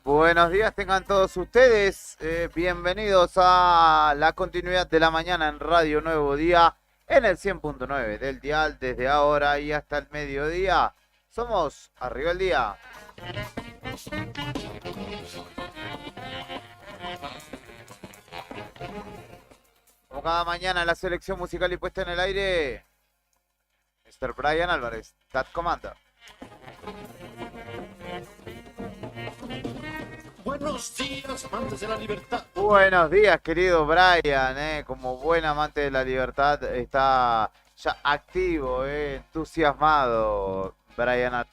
Buenos días tengan todos ustedes, bienvenidos a la continuidad de la mañana en Radio Nuevo Día, en el 100.9 del dial, desde ahora y hasta el mediodía. Somos Arriba el Día. Como cada mañana la selección musical y puesta en el aire, Mr. Brian Álvarez, That Commander. Buenos días, amantes de la libertad. Buenos días, querido Brian, como buen amante de la libertad, está ya activo, entusiasmado, Brian.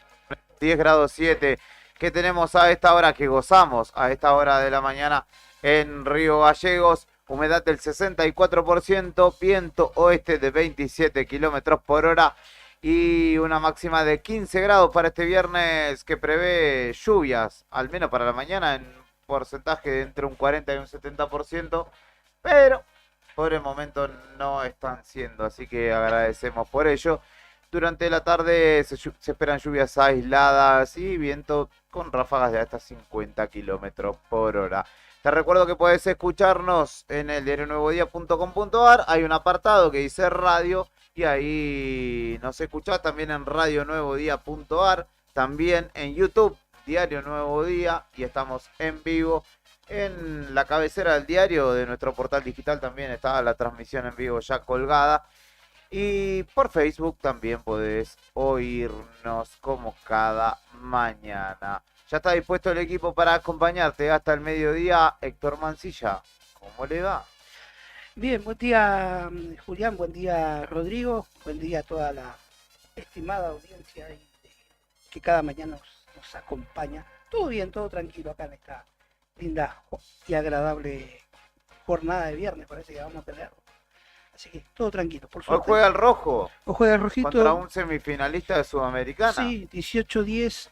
10 grados 7 que tenemos a esta hora, que gozamos a esta hora de la mañana en Río Gallegos, humedad del 64%, viento oeste de 27 kilómetros por hora y una máxima de 15 grados para este viernes que prevé lluvias, al menos para la mañana, en porcentaje de entre un 40 y un 70%, pero por el momento no están siendo, así que agradecemos por ello. Durante la tarde se esperan lluvias aisladas y viento con ráfagas de hasta 50 kilómetros por hora. Te recuerdo que puedes escucharnos en el diarionuevodía.com.ar, hay un apartado que dice radio y ahí nos escuchás también en radionuevodía.ar, también en YouTube, Diario Nuevo Día, y estamos en vivo en la cabecera del diario de nuestro portal digital, también está la transmisión en vivo ya colgada. Y por Facebook también podés oírnos como cada mañana. Ya está dispuesto el equipo para acompañarte hasta el mediodía. Héctor Mancilla, ¿cómo le va? Bien, buen día Julián, buen día Rodrigo, buen día a toda la estimada audiencia que cada mañana nos acompaña. Todo bien, todo tranquilo acá en esta linda y agradable jornada de viernes, parece que vamos a tener. Así que todo tranquilo, por suerte. Hoy juega el rojo. Hoy juega el rojito. Contra un semifinalista de Sudamericana. Sí, 18-10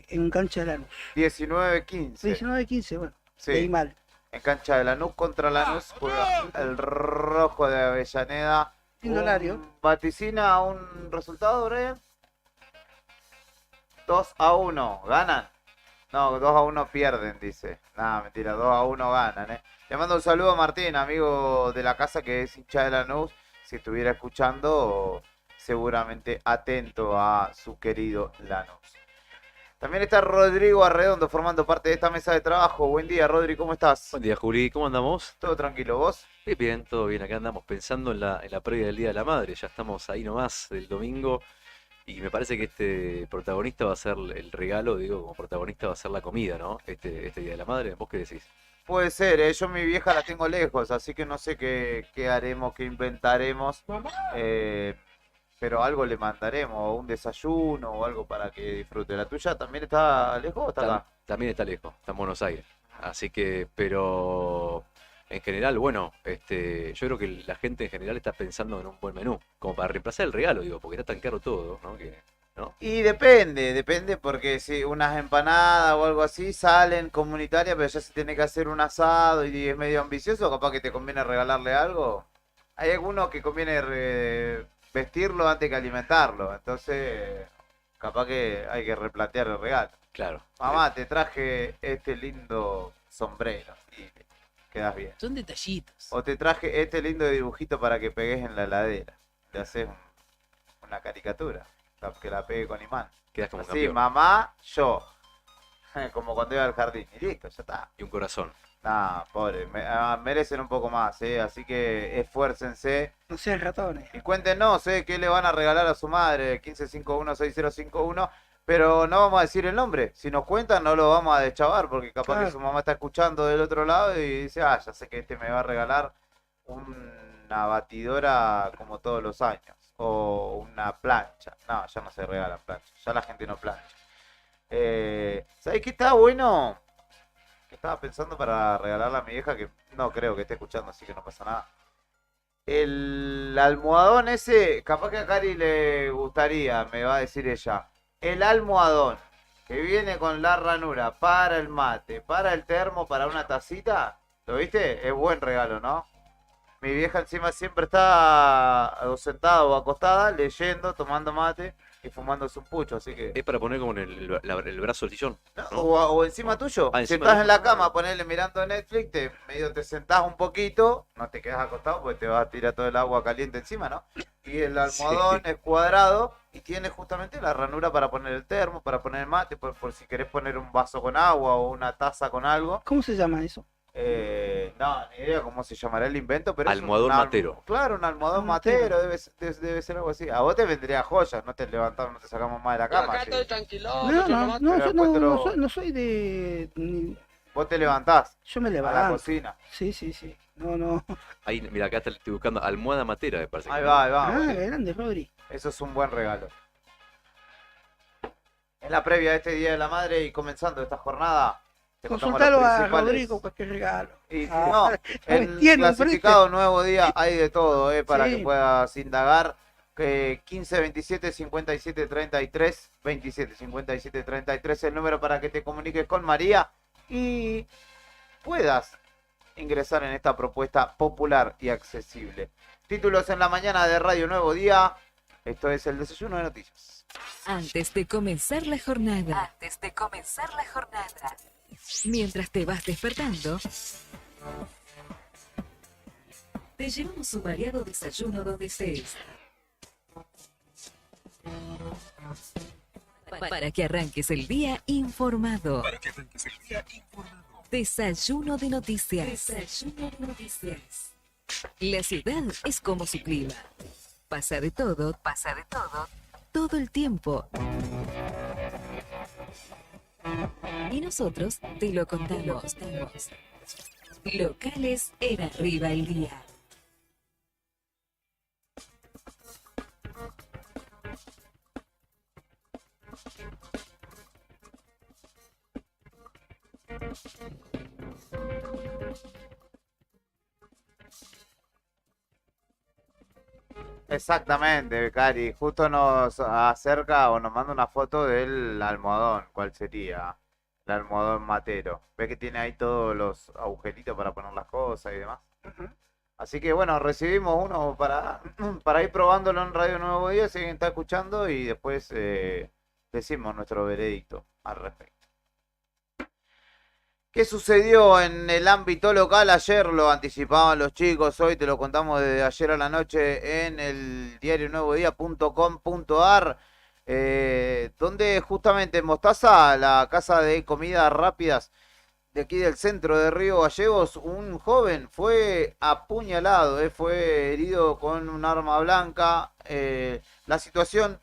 en cancha de Lanús. 19-15. 19-15, bueno, sí. Leí mal. En cancha de Lanús contra Lanús juega el rojo de Avellaneda. Lindo horario. ¿Vaticina un resultado, Brian? 2-1, ¿ganan? No, 2-1 pierden, dice. Nada, mentira, 2-1 ganan, Le mando un saludo a Martín, amigo de la casa que es hincha de Lanús. Si estuviera escuchando, seguramente atento a su querido Lanús. También está Rodrigo Arredondo formando parte de esta mesa de trabajo. Buen día, Rodri, ¿cómo estás? Buen día, Juli, ¿cómo andamos? ¿Todo tranquilo, vos? Bien, todo bien. Acá andamos pensando en la previa del Día de la Madre. Ya estamos ahí nomás del domingo. Y me parece que este protagonista va a ser el regalo, digo, como protagonista va a ser la comida, ¿no? Este Día de la Madre. ¿Vos qué decís? Puede ser, yo mi vieja la tengo lejos, así que no sé qué haremos, qué inventaremos. Pero algo le mandaremos, o un desayuno o algo para que disfrute. ¿La tuya también está lejos o está acá? También está lejos, está en Buenos Aires. Así que, pero en general, bueno, yo creo que la gente en general está pensando en un buen menú, como para reemplazar el regalo, digo, porque está tan caro todo, ¿no? ¿No? Y depende, porque si unas empanadas o algo así salen comunitarias, pero ya se tiene que hacer un asado y es medio ambicioso, capaz que te conviene regalarle algo. Hay algunos que conviene vestirlo antes que alimentarlo, entonces capaz que hay que replantear el regalo. Claro. Mamá, te traje este lindo sombrero y quedas bien. Son detallitos. O te traje este lindo dibujito para que pegues en la heladera. Te haces una caricatura, que la pegue con imán. Quedas como así, campeón. mamá, yo. Como cuando iba al jardín. Y listo, ya está. Y un corazón. Nah, pobre, merecen un poco más, así que esfuércense. No sean ratones. Y cuéntenos, qué le van a regalar a su madre, 1551-6051, pero no vamos a decir el nombre. Si nos cuentan, no lo vamos a deschavar, porque capaz que Claro. su mamá está escuchando del otro lado y dice, ah, ya sé que este me va a regalar una batidora como todos los años, o una plancha. No, ya no se regalan planchas, ya la gente no plancha. ¿Sabés qué está bueno? Que estaba pensando para regalarle a mi vieja, que no creo que esté escuchando, así que no pasa nada. El almohadón ese, capaz que a Cari le gustaría, me va a decir ella. El almohadón que viene con la ranura para el mate, para el termo, para una tacita. ¿Lo viste? Es buen regalo, ¿no? Mi vieja encima siempre está o sentada o acostada, leyendo, tomando mate y fumándose un pucho, así que... Es para poner como en el brazo del sillón, No, ¿no? o encima tuyo. Ah, Si encima estás de- en la cama, ponele mirando Netflix, medio te sentás un poquito, no te quedas acostado porque te va a tirar todo el agua caliente encima, ¿no? Y el almohadón Sí. es cuadrado y tiene justamente la ranura para poner el termo, para poner el mate, por si querés poner un vaso con agua o una taza con algo. ¿Cómo se llama eso? No, ni idea cómo se llamará el invento, pero Almohadón matero. Claro, un almohadón Matero. matero, debe ser algo así. A vos te vendría joya, no te levantamos, no te sacamos más de la cama. Acá sí. estoy tranquilo. No, no, no, Pero yo no, después no soy de... Vos te levantás Yo me a la levanto. cocina. Sí, sí, sí. No, no. Ahí, mira, acá estoy buscando almohada matera, me parece. Ahí que va, es. ahí va. Ah, bueno. qué grande, Rodri. Eso es un buen regalo. En la previa de este Día de la Madre y comenzando esta jornada, te contamos los Consultalo a principales. Rodrigo cualquier regalo. Y Ah, no, me en entiendo, clasificado Nuevo Día hay de todo, para Sí. que puedas indagar. 15 27 57 33 27 57 33 el número para que te comuniques con María y puedas ingresar en esta propuesta popular y accesible. Títulos en la mañana de Radio Nuevo Día. Esto es el desayuno de noticias. Antes de comenzar la jornada. Mientras te vas despertando, te llevamos un variado desayuno donde estés. Para que arranques el día informado. Desayuno de noticias. La ciudad es como su clima. Pasa de todo, todo el tiempo. Y nosotros te lo contamos. Locales en Arriba el Día. Exactamente, Cari. Justo nos acerca o nos manda una foto del almohadón. ¿Cuál sería? El almohadón matero. ¿Ves que tiene ahí todos los agujeritos para poner las cosas y demás? Ujú. Así que bueno, recibimos uno para ir probándolo en Radio Nuevo Día, si alguien está escuchando, y después decimos nuestro veredicto al respecto. ¿Qué sucedió en el ámbito local? Ayer lo anticipaban los chicos, hoy te lo contamos desde ayer a la noche en el diarionuevodía.com.ar, donde justamente en Mostaza, la casa de comidas rápidas de aquí del centro de Río Gallegos, un joven fue apuñalado, fue herido con un arma blanca. La situación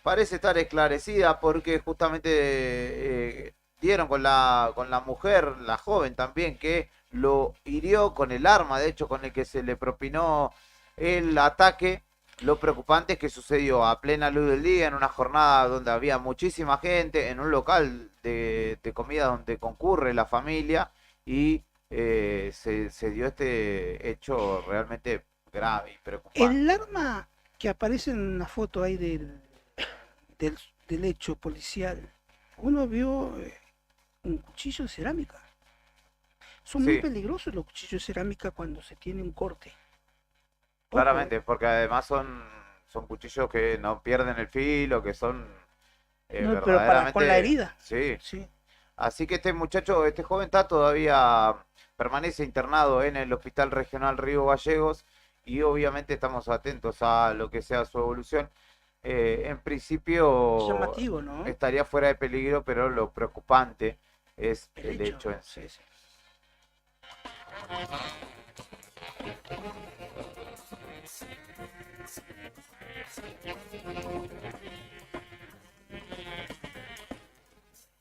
parece estar esclarecida porque justamente dieron con la mujer, la joven también, que lo hirió con el arma, de hecho, con el que se le propinó el ataque. Lo preocupante es que sucedió a plena luz del día, en una jornada donde había muchísima gente, en un local de comida donde concurre la familia, y se dio este hecho realmente grave y preocupante. El arma que aparece en la foto ahí del, del hecho policial, uno vio un cuchillo de cerámica. Son muy Sí. peligrosos los cuchillos de cerámica cuando se tiene un corte. Ojo, Claramente, porque además son cuchillos que no pierden el filo, que son no, pero con la herida. Sí. Sí. Así que este muchacho, este joven permanece internado en el Hospital Regional Río Gallegos, y obviamente estamos atentos a lo que sea su evolución. En principio Llamativo, ¿no? estaría fuera de peligro, pero lo preocupante es el hecho en sí. Sí, sí.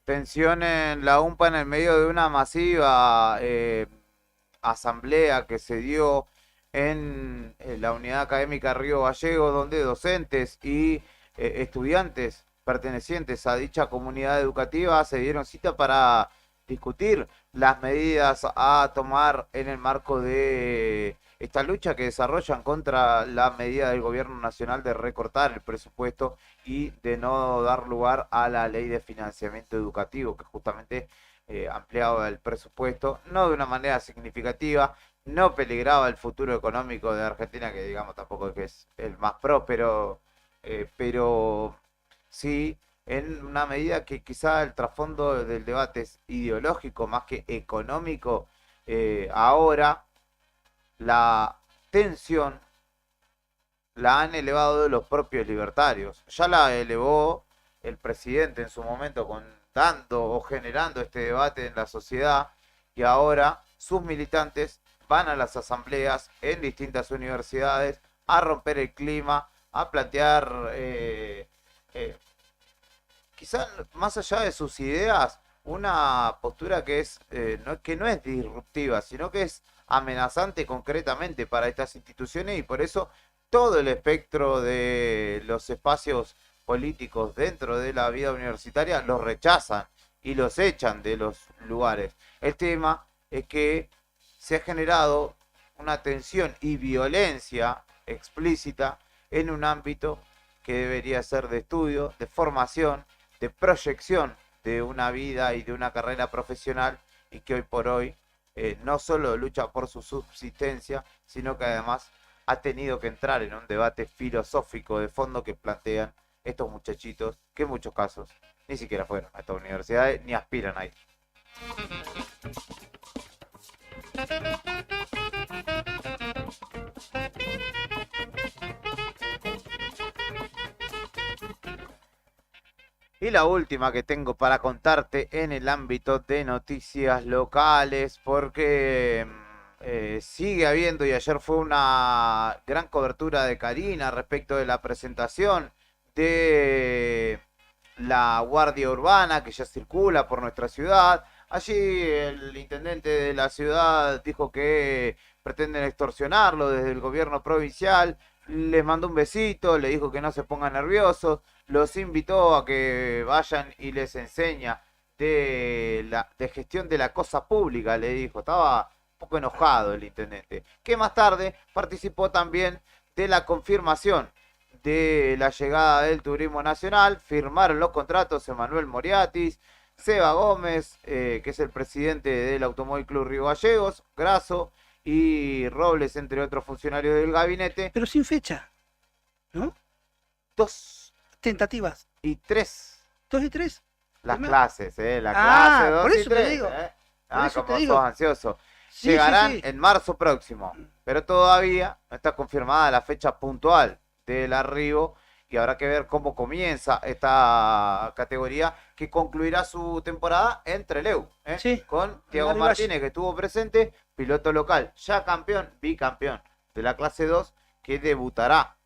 Tensión en la UMPA en el medio de una masiva asamblea que se dio en la unidad académica Río Gallegos, donde docentes y estudiantes pertenecientes a dicha comunidad educativa se dieron cita para discutir las medidas a tomar en el marco de esta lucha que desarrollan contra la medida del gobierno nacional de recortar el presupuesto y de no dar lugar a la ley de financiamiento educativo, que justamente ampliaba el presupuesto, no de una manera significativa, no peligraba el futuro económico de Argentina, que digamos tampoco es que es el más próspero, pero sí en una medida que quizá el trasfondo del debate es ideológico más que económico. Ahora la tensión la han elevado los propios libertarios. Ya la elevó el presidente en su momento dando o generando este debate en la sociedad, y ahora sus militantes van a las asambleas en distintas universidades a romper el clima, a plantear quizá más allá de sus ideas, una postura que no es disruptiva, sino que es amenazante concretamente para estas instituciones, y por eso todo el espectro de los espacios políticos dentro de la vida universitaria los rechazan y los echan de los lugares. El tema es que se ha generado una tensión y violencia explícita en un ámbito que debería ser de estudio, de formación, de proyección de una vida y de una carrera profesional, y que hoy por hoy no solo lucha por su subsistencia, sino que además ha tenido que entrar en un debate filosófico de fondo que plantean estos muchachitos, que en muchos casos ni siquiera fueron a estas universidades ni aspiran a ir. Y la última que tengo para contarte en el ámbito de noticias locales, porque sigue habiendo, y ayer fue una gran cobertura de Karina respecto de la presentación de la Guardia Urbana que ya circula por nuestra ciudad. Allí el intendente de la ciudad dijo que pretenden extorsionarlo desde el gobierno provincial, les mandó un besito, le dijo que no se pongan nerviosos, los invitó a que vayan y les enseña de gestión de la cosa pública, le dijo. Estaba un poco enojado el intendente, que más tarde participó también de la confirmación de la llegada del turismo nacional. Firmaron los contratos Emanuel Moriatis, Seba Gómez, que es el presidente del Automóvil Club Río Gallegos, Grasso y Robles, entre otros funcionarios del gabinete. Pero sin fecha, ¿no? 2 Tentativas. y 3 ¿2 y 3? las Primero. clases, la clase 2 por y eso te 3. digo. Por eso Como te digo. sos ansioso. Sí, Llegarán sí, sí. en marzo próximo, pero todavía no está confirmada la fecha puntual del arribo, y habrá que ver cómo comienza esta categoría, que concluirá su temporada en Trelew, Sí, con Tiago Arriba. Martínez, que estuvo presente, piloto local, ya campeón, bicampeón de la clase 2, que debutará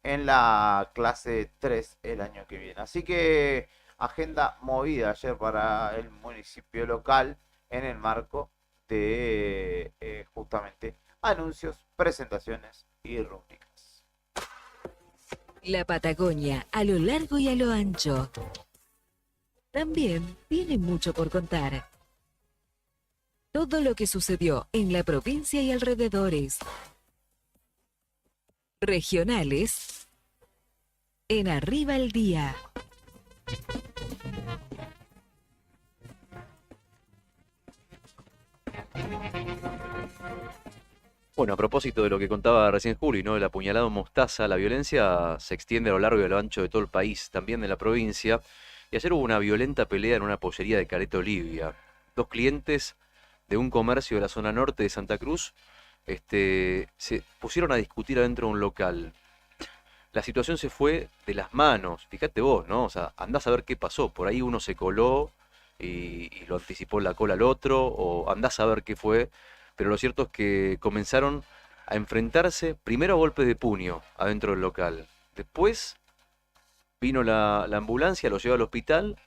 en la clase 3 el año que viene. Así que agenda movida ayer para el municipio local en el marco de justamente anuncios, presentaciones y rúbricas. La Patagonia, a lo largo y a lo ancho, también tiene mucho por contar. Todo lo que sucedió en la provincia y alrededores. Regionales en Arriba el Día. Bueno, a propósito de lo que contaba recién Juli, ¿no? El apuñalado Mostaza, la violencia se extiende a lo largo y a lo ancho de todo el país, también de la provincia. Y ayer hubo una violenta pelea en una pollería de Careto Olivia. 2 clientes de un comercio de la zona norte de Santa Cruz se pusieron a discutir adentro de un local. La situación se fue de las manos, fíjate vos, ¿no? O sea, andás a ver qué pasó. Por ahí uno se coló y lo anticipó la cola al otro, o andás a ver qué fue. pero lo cierto es que comenzaron a enfrentarse primero a golpes de puño adentro del local. Después vino la ambulancia, los lleva al hospital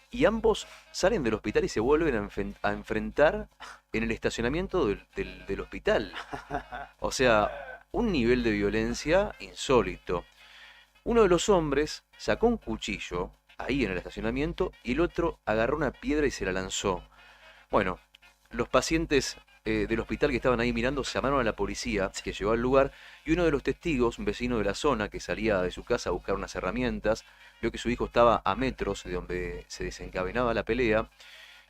y ambos salen del hospital y se vuelven a enfrentar en el estacionamiento del hospital. O sea, un nivel de violencia insólito. Uno de los hombres sacó un cuchillo ahí en el estacionamiento y el otro agarró una piedra y se la lanzó. Bueno, los pacientes del hospital que estaban ahí mirando llamaron a la policía que llegó al lugar y uno de los testigos, un vecino de la zona que salía de su casa a buscar unas herramientas, vio que su hijo estaba a metros de donde se desencadenaba la pelea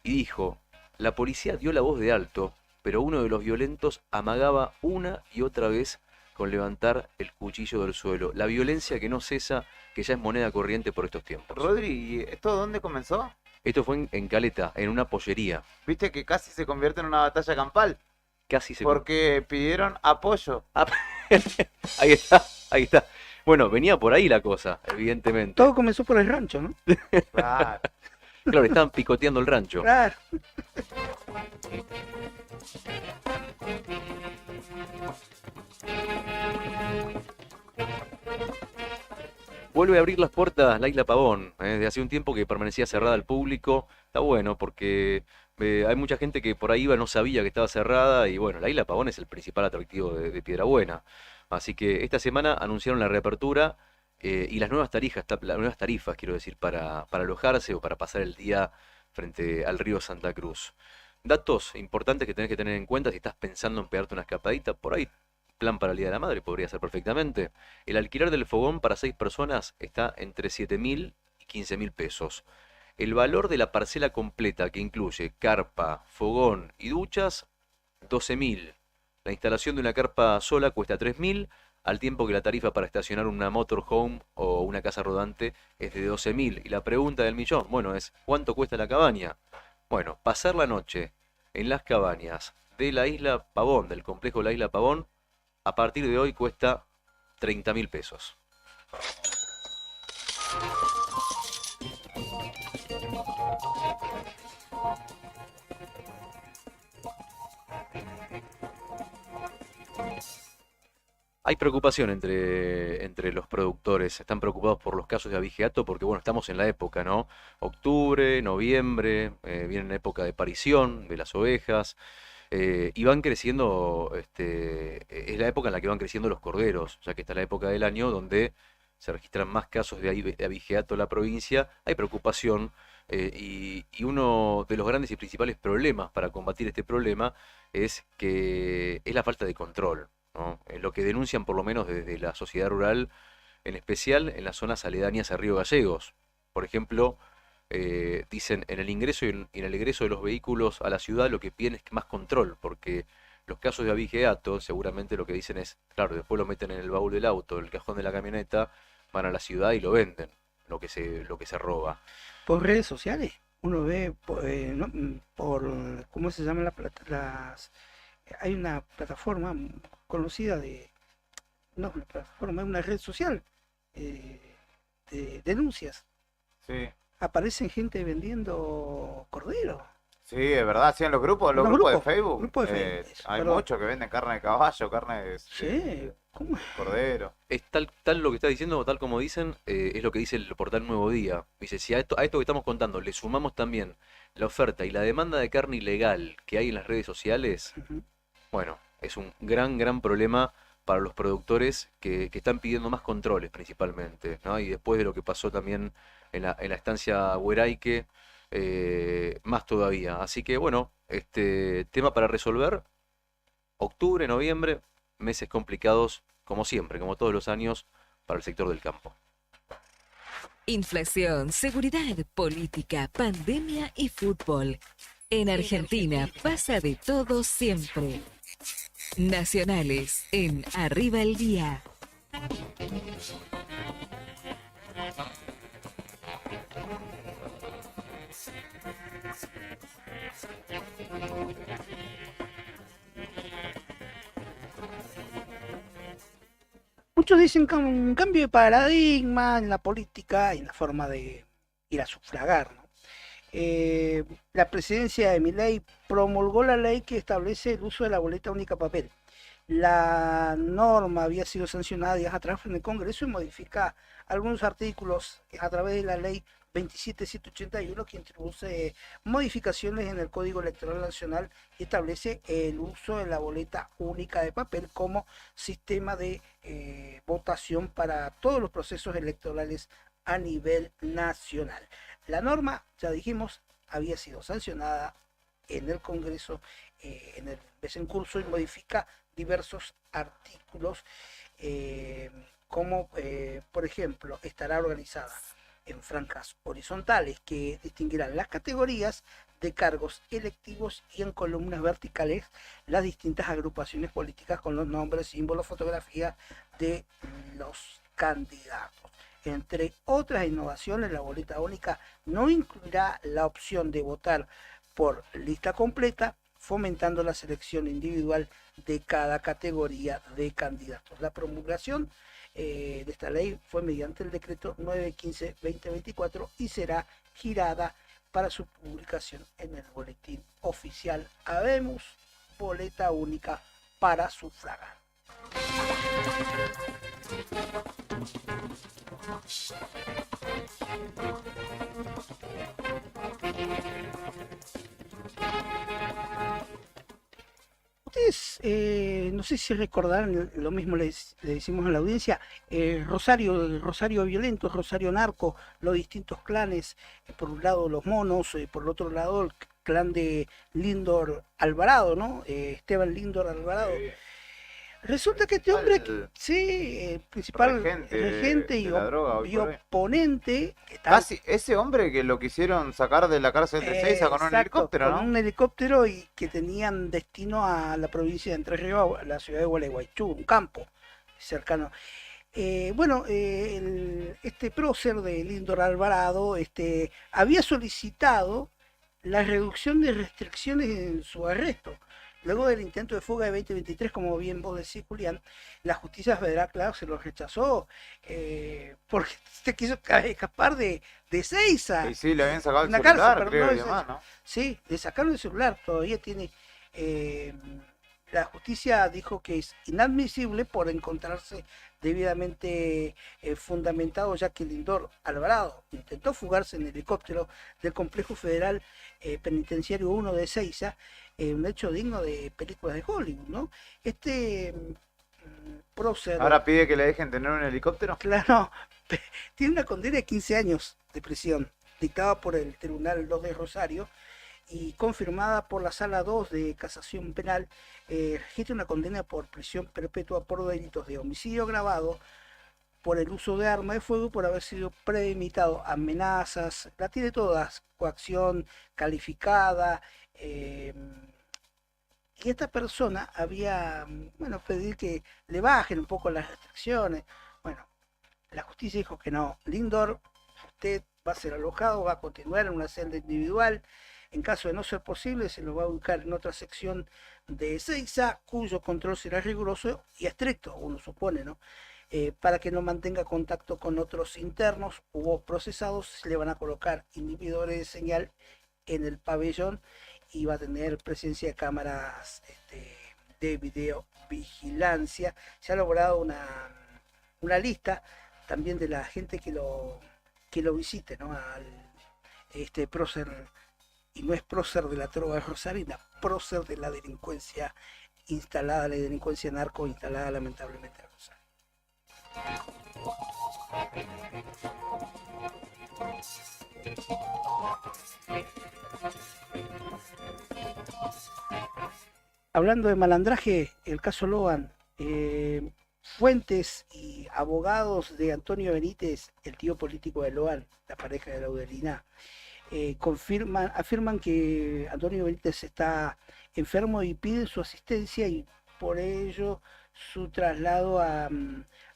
y dijo, la policía dio la voz de alto, pero uno de los violentos amagaba una y otra vez con levantar el cuchillo del suelo. La violencia que no cesa, que ya es moneda corriente por estos tiempos. Rodri, ¿y esto dónde comenzó? Esto fue en Caleta, en una pollería. Viste que casi se convierte en una batalla campal, Casi se... porque pidieron apoyo. Ah, ahí está, ahí está. Bueno, venía por ahí la cosa, evidentemente. Todo comenzó por el rancho, ¿no? Claro. Claro, estaban picoteando el rancho. Claro. Vuelve a abrir las puertas la Isla Pavón, desde hace un tiempo que permanecía cerrada al público. Está bueno porque hay mucha gente que por ahí iba no sabía que estaba cerrada y bueno, la Isla Pavón es el principal atractivo de Piedrabuena. Así que esta semana anunciaron la reapertura y las nuevas tarifas, quiero decir, para alojarse o para pasar el día frente al río Santa Cruz. Datos importantes que tenés que tener en cuenta si estás pensando en pegarte una escapadita por ahí. Plan para el Día de la Madre podría ser perfectamente. El alquiler del fogón para 6 personas está entre 7.000 y 15.000 pesos. El valor de la parcela completa que incluye carpa, fogón y duchas, 12.000. La instalación de una carpa sola cuesta 3.000, al tiempo que la tarifa para estacionar una motorhome o una casa rodante es de 12.000. Y la pregunta del millón, bueno, es ¿cuánto cuesta la cabaña? Bueno, pasar la noche en las cabañas de la Isla Pavón, del complejo de la Isla Pavón, a partir de hoy cuesta 30.000 pesos. Hay preocupación entre los productores, están preocupados por los casos de abigeato porque bueno, estamos en la época, ¿no? Octubre, noviembre, viene la época de parición de las ovejas. Y van creciendo, es la época en la que van creciendo los corderos, ya que está la época del año donde se registran más casos de abigeato en la provincia, hay preocupación y uno de los grandes y principales problemas para combatir este problema es que es la falta de control, ¿no? Lo que denuncian por lo menos desde la sociedad rural, en especial en las zonas aledañas a Río Gallegos. Por ejemplo, dicen en el ingreso y en el egreso de los vehículos a la ciudad lo que piden es más control, porque los casos de abigeato seguramente lo que dicen es, claro, después lo meten en el baúl del auto, en el cajón de la camioneta, van a la ciudad y lo venden, lo que se roba. Por redes sociales, uno ve ¿cómo se llaman hay una plataforma conocida no, una plataforma, es una red social de denuncias. Sí. Aparecen gente vendiendo cordero. Sí, es verdad, sí, en los grupos de Facebook. Grupos de Facebook, eso, Hay perdón. muchos que venden carne de caballo, carne de Sí, ¿cómo? cordero. Es tal lo que está diciendo, tal como dicen, es lo que dice el portal Nuevo Día. Dice, si a esto que estamos contando le sumamos también la oferta y la demanda de carne ilegal que hay en las redes sociales, Ujú. bueno, es un gran problema para los productores que están pidiendo más controles principalmente, ¿no? Y después de lo que pasó también en la estancia Hueraique, más todavía. Así que bueno, tema para resolver, octubre, noviembre, meses complicados como siempre, como todos los años, para el sector del campo. Inflación, seguridad, política, pandemia y fútbol. En Argentina pasa de todo siempre. Nacionales en Arriba el Día. Muchos dicen que un cambio de paradigma en la política y en la forma de ir a sufragar, ¿no? La presidencia de Milei promulgó la ley que establece el uso de la boleta única papel. La norma había sido sancionada días atrás en el Congreso y modifica algunos artículos a través de la ley 27781 que introduce modificaciones en el Código Electoral Nacional y establece el uso de la boleta única de papel como sistema de votación para todos los procesos electorales a nivel nacional. La norma, ya dijimos, había sido sancionada en el Congreso en el mes en curso y modifica diversos artículos como por ejemplo estará organizada en franjas horizontales que distinguirán las categorías de cargos electivos y en columnas verticales las distintas agrupaciones políticas con los nombres, símbolos, fotografías de los candidatos. Entre otras innovaciones, la boleta única no incluirá la opción de votar por lista completa, fomentando la selección individual de cada categoría de candidatos. La promulgación de esta ley fue mediante el decreto 915-2024 y será girada para su publicación en el boletín oficial. Habemos boleta única para sufragar. Ustedes, no sé si recordarán, lo mismo le decimos a la audiencia, Rosario Violento, Rosario Narco, los distintos clanes, por un lado los monos, por el otro lado el clan de Lindor Alvarado, ¿no? Esteban Lindor Alvarado. Resulta que este hombre, sí, principal regente y oponente, casi ese hombre que lo quisieron sacar de la cárcel de Seiza con un helicóptero, ¿no? Con un helicóptero y que tenían destino a la provincia de Entre Ríos, a la ciudad de Gualeguaychú, un campo cercano. Este prócer de Lindor Alvarado había solicitado la reducción de restricciones en su arresto. Luego del intento de fuga de 2023, como bien vos decís, Julián, la justicia federal, claro, se lo rechazó porque se quiso escapar de Seiza. Y sí, le habían sacado el celular, cárcel, creo, y demás, ¿no? Sí, le sacaron el celular, todavía tiene... la justicia dijo que es inadmisible por encontrarse debidamente fundamentado, ya que Lindor Alvarado intentó fugarse en helicóptero del complejo federal penitenciario 1 de Seiza, un hecho digno de películas de Hollywood, ¿no? Prócer... Ahora pide que le dejen tener un helicóptero. Claro, tiene una condena de 15 años de prisión, dictada por el Tribunal 2 de Rosario y confirmada por la Sala 2 de Casación Penal. Registra una condena por prisión perpetua por delitos de homicidio agravado, por el uso de arma de fuego, por haber sido premeditado, amenazas, la tiene todas, coacción calificada. Y esta persona había, pedir que le bajen un poco las restricciones. Bueno, la justicia dijo que no. Lindor, usted va a ser alojado, va a continuar en una celda individual. En caso de no ser posible, se lo va a ubicar en otra sección de Seiza, cuyo control será riguroso y estricto, uno supone, ¿no? Para que no mantenga contacto con otros internos o procesados, se le van a colocar inhibidores de señal en el pabellón y va a tener presencia de cámaras de videovigilancia. Se ha elaborado una lista también de la gente que lo visite, ¿no? Al prócer, y no es prócer de la droga rosarina, prócer de la delincuencia instalada, la delincuencia narco instalada lamentablemente en Rosario. Hablando de malandraje, el caso Logan, fuentes y abogados de Antonio Benítez, el tío político de Logan, la pareja de Laudelina, afirman que Antonio Benítez está enfermo y piden su asistencia y por ello su traslado a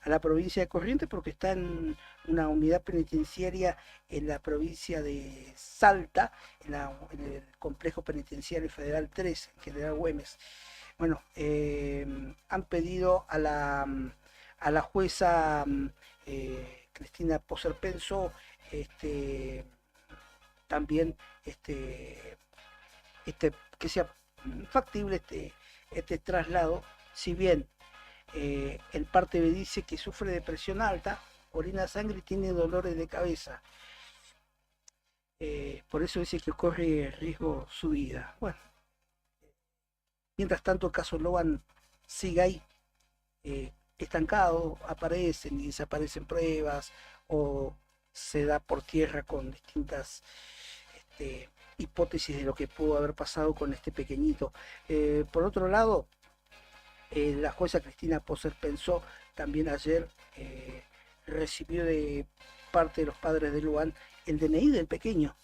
la provincia de Corrientes, porque está en una unidad penitenciaria en la provincia de Salta, en el complejo penitenciario federal 3, en General Güemes. Bueno, han pedido a la jueza Cristina Poserpenso también que sea factible este traslado, si bien el parte B dice que sufre de presión alta, orina sangre y tiene dolores de cabeza. Por eso dice que corre riesgo su vida. Bueno, mientras tanto el caso Loban sigue ahí, estancado, aparecen y desaparecen pruebas o se da por tierra con distintas hipótesis de lo que pudo haber pasado con este pequeñito. Por otro lado, la jueza Cristina Poser Pensó también ayer recibió de parte de los padres de Luan el DNI del pequeño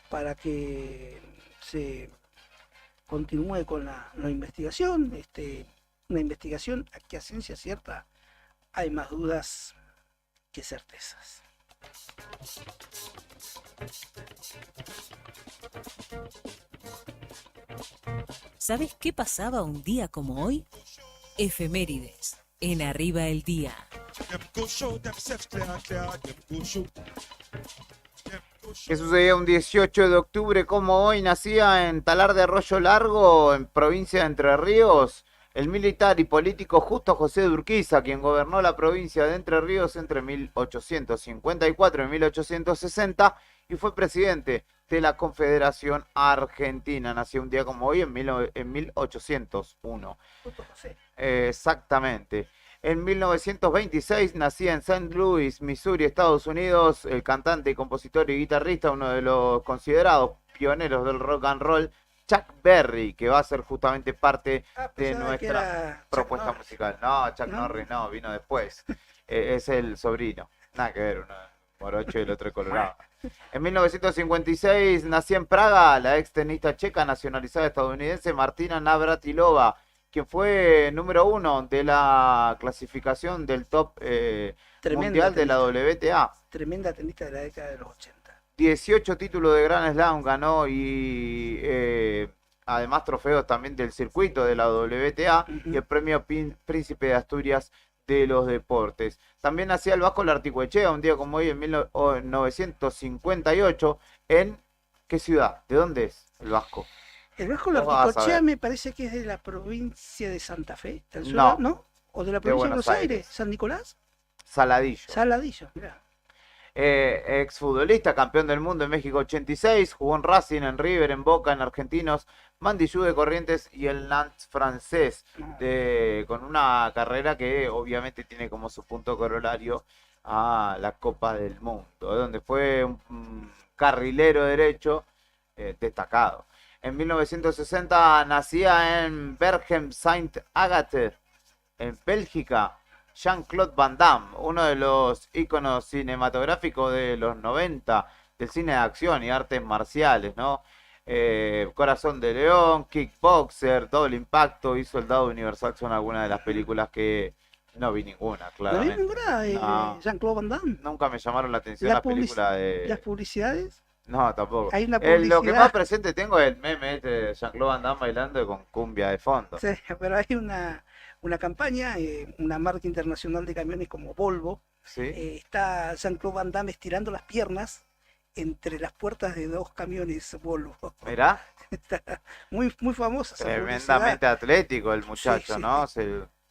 para que se continúe con la investigación, una investigación que a ciencia cierta hay más dudas que certezas. ¿Sabes qué pasaba un día como hoy? Efemérides, en Arriba el Día. ¿Qué sucedía un 18 de octubre como hoy? Nacía en Talar de Arroyo Largo, en provincia de Entre Ríos, el militar y político Justo José de Urquiza, quien gobernó la provincia de Entre Ríos entre 1854 y 1860 y fue presidente de la Confederación Argentina. Nació un día como hoy en 1801. Exactamente. En 1926 nacía en St. Louis, Missouri, Estados Unidos, el cantante, compositor y guitarrista, uno de los considerados pioneros del rock and roll, Chuck Berry, que va a ser justamente parte de nuestra propuesta musical. No, Chuck Norris no, vino después. Es el sobrino. Nada que ver, uno morocho y el otro colorado. En 1956 nació en Praga la ex tenista checa nacionalizada estadounidense Martina Navratilova, quien fue número 1 de la clasificación del top mundial de la WTA. Tremenda tenista de la década de los 80. 18 títulos de Grand Slam ganó y además trofeos también del circuito de la WTA y el premio Príncipe de Asturias de los deportes. También nacía el Vasco Larticuechea un día como hoy en 1958. ¿En qué ciudad? ¿De dónde es el Vasco? El Vasco Larticochea me parece que es de la provincia de Santa Fe, ¿no? ¿O de la provincia de Buenos Aires? ¿San Nicolás? Saladillo. Saladillo, mirá. Exfutbolista, campeón del mundo en México 86, jugó en Racing, en River, en Boca, en Argentinos, Mandillú de Corrientes y el Nantes francés, con una carrera que obviamente tiene como su punto corolario a la Copa del Mundo, donde fue un carrilero derecho destacado. En 1960 nacía en Bergen Saint-Agathe, en Bélgica, Jean-Claude Van Damme, uno de los íconos cinematográficos de los 90 del cine de acción y artes marciales, ¿no? Corazón de León, Kickboxer, Doble Impacto y Soldado Universal son algunas de las películas que no vi ninguna, claro. ¿No vi ninguna de Jean-Claude Van Damme? Nunca me llamaron la atención las películas de... ¿Las publicidades? No, tampoco. Hay una publicidad. Lo que más presente tengo es el meme de Jean-Claude Van Damme bailando con cumbia de fondo. Sí, pero hay una campaña, una marca internacional de camiones como Volvo. ¿Sí? Está Jean-Claude Van Damme estirando las piernas entre las puertas de 2 camiones Volvo. Mirá. Está muy famosa. Tremendamente atlético el muchacho, sí, ¿no?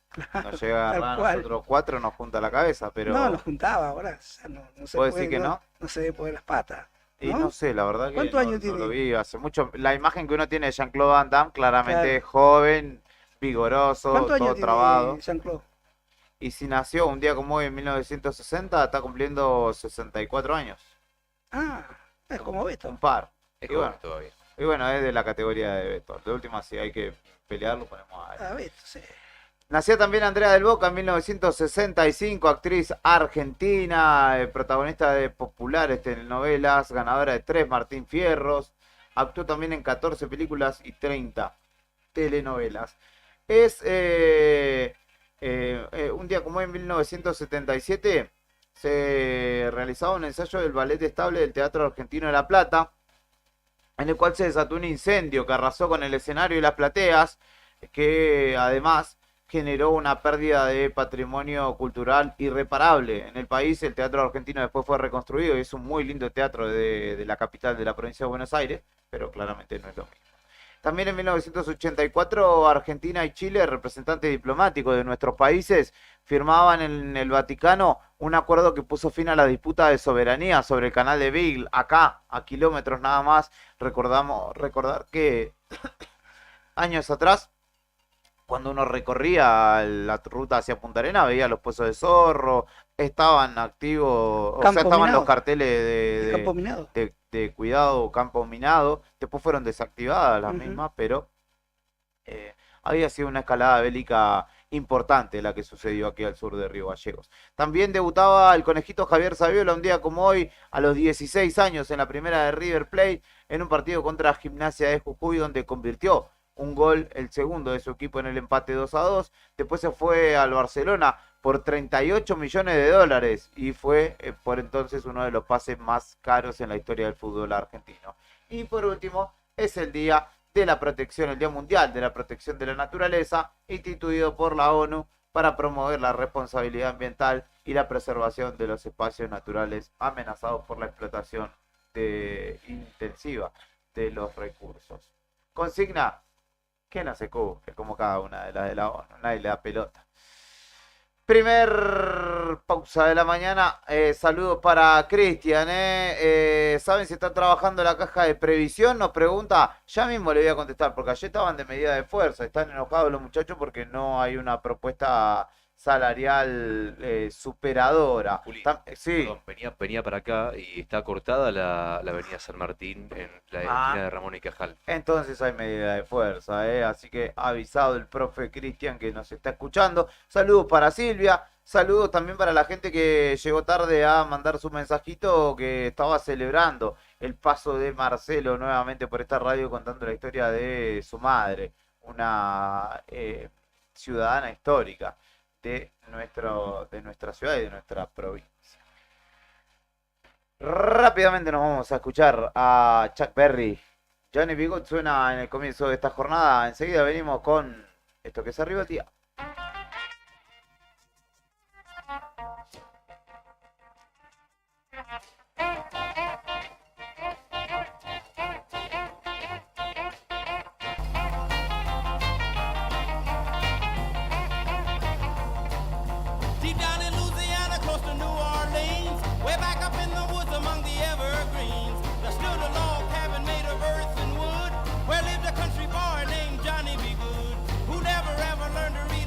Claro, nos llega a agarrar a nosotros 4, nos junta la cabeza, pero... No, nos juntaba, ahora ya no se puede. ¿Puedo decir que no? No se ve por las patas. Y no sé, la verdad que ¿Cuántos años tiene? No lo vi hace mucho. La imagen que uno tiene de Jean-Claude Van Damme, claramente claro, joven, vigoroso, ¿cuántos todo años trabado. tiene Jean-Claude? Y si nació un día como hoy en 1960, está cumpliendo 64 años. Ah, es como Beto. Un par. Es y, bueno, todavía. Y bueno, es de la categoría de Beto. De última, si hay que pelearlo, ponemos a él. Beto, sí. Nacía también Andrea del Boca en 1965, actriz argentina, protagonista de populares telenovelas, ganadora de 3 Martín Fierros, actuó también en 14 películas y 30 telenovelas. Es un día como en 1977 se realizaba un ensayo del Ballet Estable del Teatro Argentino de La Plata, en el cual se desató un incendio que arrasó con el escenario y las plateas, que además generó una pérdida de patrimonio cultural irreparable en el país. El teatro argentino después fue reconstruido y es un muy lindo teatro de la capital de la provincia de Buenos Aires, pero claramente no es lo mismo. También en 1984 Argentina y Chile, representantes diplomáticos de nuestros países, firmaban en el Vaticano un acuerdo que puso fin a la disputa de soberanía sobre el canal de Beagle, acá, a kilómetros nada más. Recordar que años atrás, cuando uno recorría la ruta hacia Punta Arenas, veía los pozos de Zorro, estaban activos, o sea, Campo estaban minado. los carteles Campo minado. de cuidado campo minado, después fueron desactivadas las Ujú. mismas, pero había sido una escalada bélica importante la que sucedió aquí al sur de Río Gallegos. También debutaba el conejito Javier Saviola un día como hoy, a los 16 años, en la primera de River Plate, en un partido contra Gimnasia de Jujuy, donde convirtió un gol, el segundo de su equipo, en el empate 2-2. Después se fue al Barcelona por 38 millones de dólares y fue por entonces uno de los pases más caros en la historia del fútbol argentino. Y por último, es el día de la protección, el Día Mundial de la Protección de la Naturaleza, instituido por la ONU para promover la responsabilidad ambiental y la preservación de los espacios naturales amenazados por la explotación intensiva de los recursos. Consigna que no se cumple, como cada una de las de la ONU, nadie le da pelota. Primer pausa de la mañana, saludos para Cristian, ¿saben si están trabajando la caja de previsión? Nos pregunta, ya mismo le voy a contestar, porque ayer estaban de medida de fuerza, están enojados los muchachos porque no hay una propuesta salarial superadora. Juli, Sí, perdón, venía para acá y está cortada la avenida San Martín en la esquina de Ramón y Cajal. entonces hay medida de fuerza, así que avisado el profe Cristian que nos está escuchando. Saludos para Silvia, saludos también para la gente que llegó tarde a mandar su mensajito, que estaba celebrando el paso de Marcelo nuevamente por esta radio contando la historia de su madre, una ciudadana histórica de nuestra ciudad y de nuestra provincia. Rápidamente nos vamos a escuchar a Chuck Berry. Johnny B. Good suena en el comienzo de esta jornada. Enseguida venimos con esto que es Arriba Tía. Deep down in Louisiana, close to New Orleans, way back up in the woods among the evergreens, there stood a log cabin made of earth and wood, where lived a country boy named Johnny B. Good, who never ever learned to read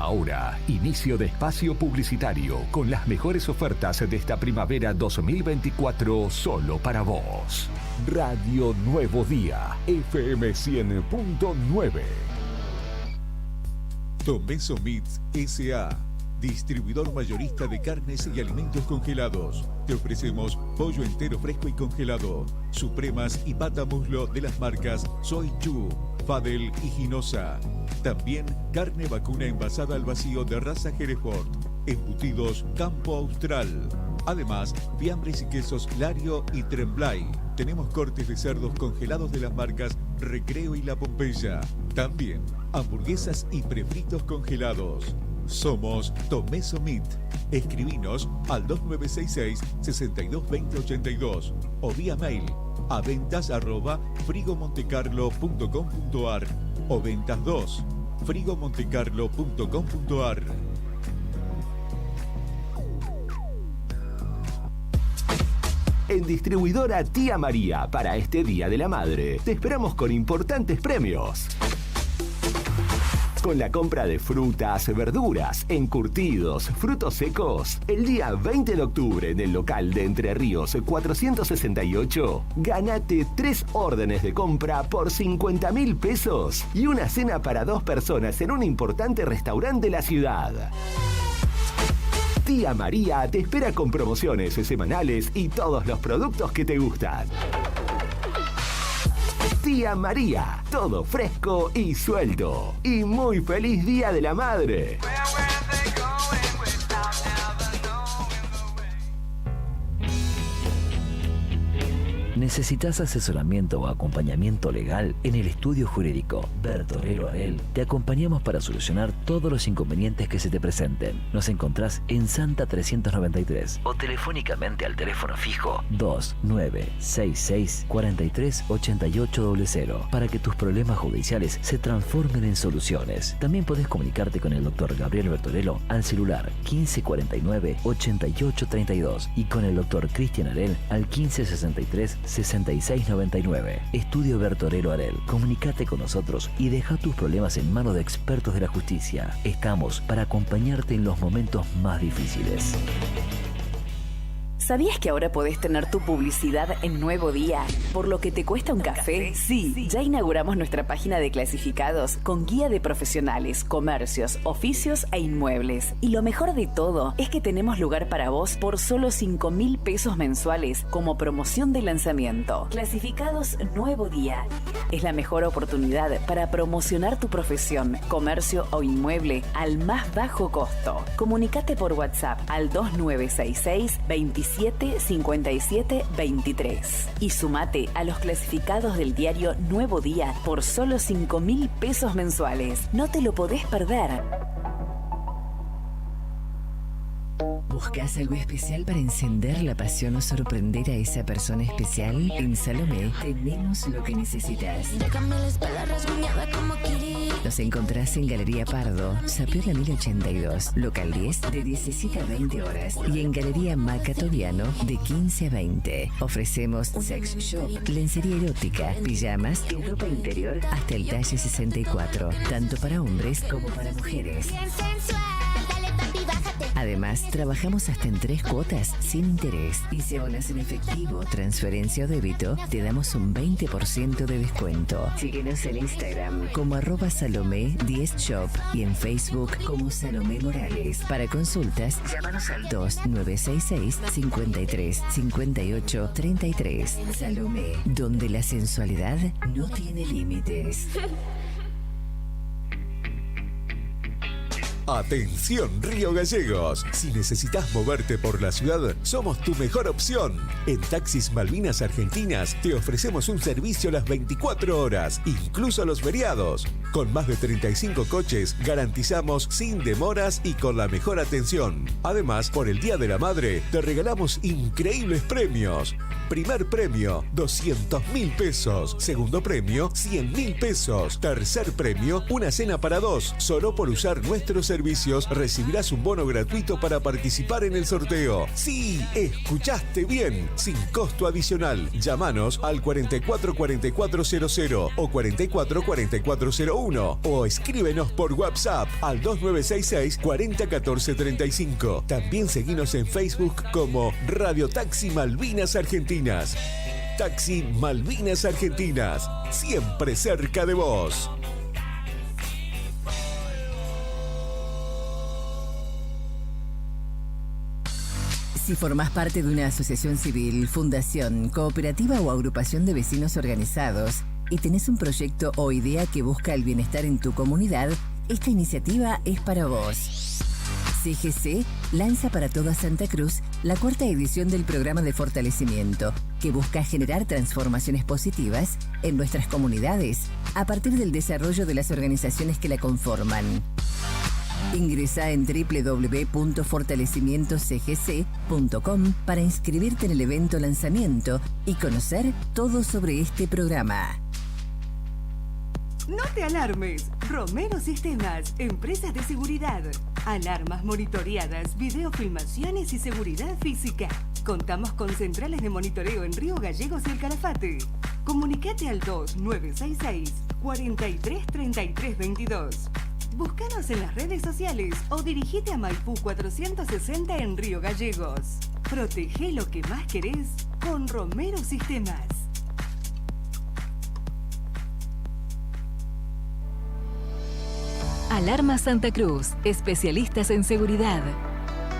Ahora, inicio de espacio publicitario con las mejores ofertas de esta primavera 2024 solo para vos. Radio Nuevo Día, FM 100.9. Tomeso Meats S.A., distribuidor mayorista de carnes y alimentos congelados. Te ofrecemos pollo entero fresco y congelado, supremas y pata muslo de las marcas Soy Yu, Fadel y Ginosa. También carne vacuna envasada al vacío de raza Hereford, embutidos Campo Austral. Además, fiambres y quesos Lario y Tremblay. Tenemos cortes de cerdos congelados de las marcas Recreo y La Pompeya. También hamburguesas y prefritos congelados. Somos Tomeso Meat. Escribinos al 2966-622082 o vía mail a ventas@frigomontecarlo.com.ar o ventas 2 frigomontecarlo.com.ar. En distribuidora Tía María, para este Día de la Madre, te esperamos con importantes premios. Con la compra de frutas, verduras, encurtidos, frutos secos, el día 20 de octubre en el local de Entre Ríos 468, ganate 3 órdenes de compra por 50.000 pesos y una cena para 2 personas en un importante restaurante de la ciudad. Tía María te espera con promociones semanales y todos los productos que te gustan. Tía María, todo fresco y suelto. Y muy feliz Día de la Madre. ¿Necesitas asesoramiento o acompañamiento legal? En el estudio jurídico Bertorero Arel te acompañamos para solucionar todos los inconvenientes que se te presenten. Nos encontrás en Santa 393 o telefónicamente al teléfono fijo 2966 438800 para que tus problemas judiciales se transformen en soluciones. También podés comunicarte con el doctor Gabriel Bertorello al celular 1549 8832 y con el doctor Cristian Arel al 1563 6699. Estudio Bertorello Arel. Comunicate con nosotros y deja tus problemas en manos de expertos de la justicia. Estamos para acompañarte en los momentos más difíciles. ¿Sabías que ahora podés tener tu publicidad en Nuevo Día? ¿Por lo que te cuesta un café? Sí, ya inauguramos nuestra página de clasificados con guía de profesionales, comercios, oficios e inmuebles. Y lo mejor de todo es que tenemos lugar para vos por solo 5.000 pesos mensuales como promoción de lanzamiento. Clasificados Nuevo Día. Es la mejor oportunidad para promocionar tu profesión, comercio o inmueble al más bajo costo. Comunicate por WhatsApp al 2966 27 57 23 y sumate a los clasificados del diario Nuevo Día por solo 5.000 pesos mensuales. No te lo podés perder. ¿Buscas algo especial para encender la pasión o sorprender a esa persona especial? En Salomé tenemos lo que necesitas. Nos encontrás en Galería Pardo, Sapiola 1082, local 10, de 17 a 20 horas. Y en Galería Macatoviano, de 15 a 20. Ofrecemos sex shop, lencería erótica, pijamas y ropa interior hasta el talle 64, tanto para hombres como para mujeres. Además, trabajamos hasta en 3 cuotas sin interés. Y si abonas en efectivo, transferencia o débito, te damos un 20% de descuento. Síguenos en Instagram como @Salomé10shop y en Facebook como Salomé Morales. Para consultas, llámanos al 2966 53 58 33. Salomé, donde la sensualidad no tiene límites. Atención Río Gallegos, si necesitas moverte por la ciudad, somos tu mejor opción. En Taxis Malvinas Argentinas te ofrecemos un servicio las 24 horas, incluso los feriados. Con más de 35 coches, garantizamos sin demoras y con la mejor atención. Además, por el Día de la Madre, te regalamos increíbles premios. Primer premio, 200.000 pesos. Segundo premio, 100.000 pesos. Tercer premio, una cena para dos. Solo por usar nuestros servicios recibirás un bono gratuito para participar en el sorteo. Sí, escuchaste bien, sin costo adicional. Llámanos al 444400 o 444401 o escríbenos por WhatsApp al 2966 401435. También seguinos en Facebook como Radio Taxi Malvinas Argentinas. Taxi Malvinas Argentinas, siempre cerca de vos. Si formás parte de una asociación civil, fundación, cooperativa o agrupación de vecinos organizados y tenés un proyecto o idea que busca el bienestar en tu comunidad, esta iniciativa es para vos. CGC lanza para toda Santa Cruz la cuarta edición del programa de fortalecimiento, que busca generar transformaciones positivas en nuestras comunidades a partir del desarrollo de las organizaciones que la conforman. Ingresá en www.fortalecimientocgc.com para inscribirte en el evento lanzamiento y conocer todo sobre este programa. No te alarmes. Romero Sistemas, empresas de seguridad. Alarmas monitoreadas, videofilmaciones y seguridad física. Contamos con centrales de monitoreo en Río Gallegos y El Calafate. Comunicate al 2966 433322. Búscanos en las redes sociales o dirigite a Maipú 460 en Río Gallegos. Protege lo que más querés con Romero Sistemas. Alarma Santa Cruz, especialistas en seguridad.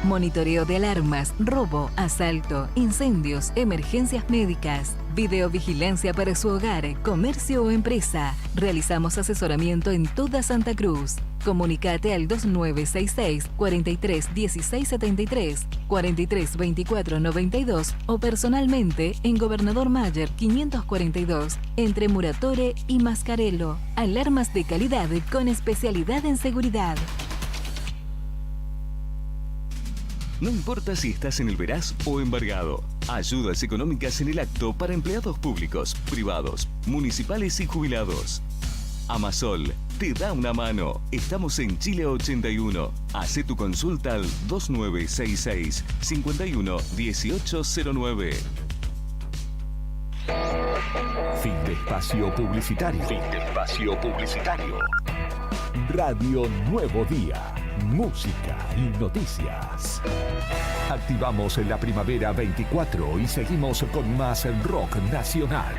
Monitoreo de alarmas, robo, asalto, incendios, emergencias médicas, videovigilancia para su hogar, comercio o empresa. Realizamos asesoramiento en toda Santa Cruz. Comunicate al 2966 43 16 73, 43 24 92 o personalmente en Gobernador Mayer 542, entre Muratore y Mascarello. Alarmas de calidad con especialidad en seguridad. No importa si estás en el Veraz o embargado. Ayudas económicas en el acto para empleados públicos, privados, municipales y jubilados. Amasol te da una mano. Estamos en Chile 81. Hacé tu consulta al 2966 51 1809. Fin de espacio publicitario. Fin de espacio publicitario. Radio Nuevo Día. Música y noticias. Activamos la primavera 24 y seguimos con más rock nacional.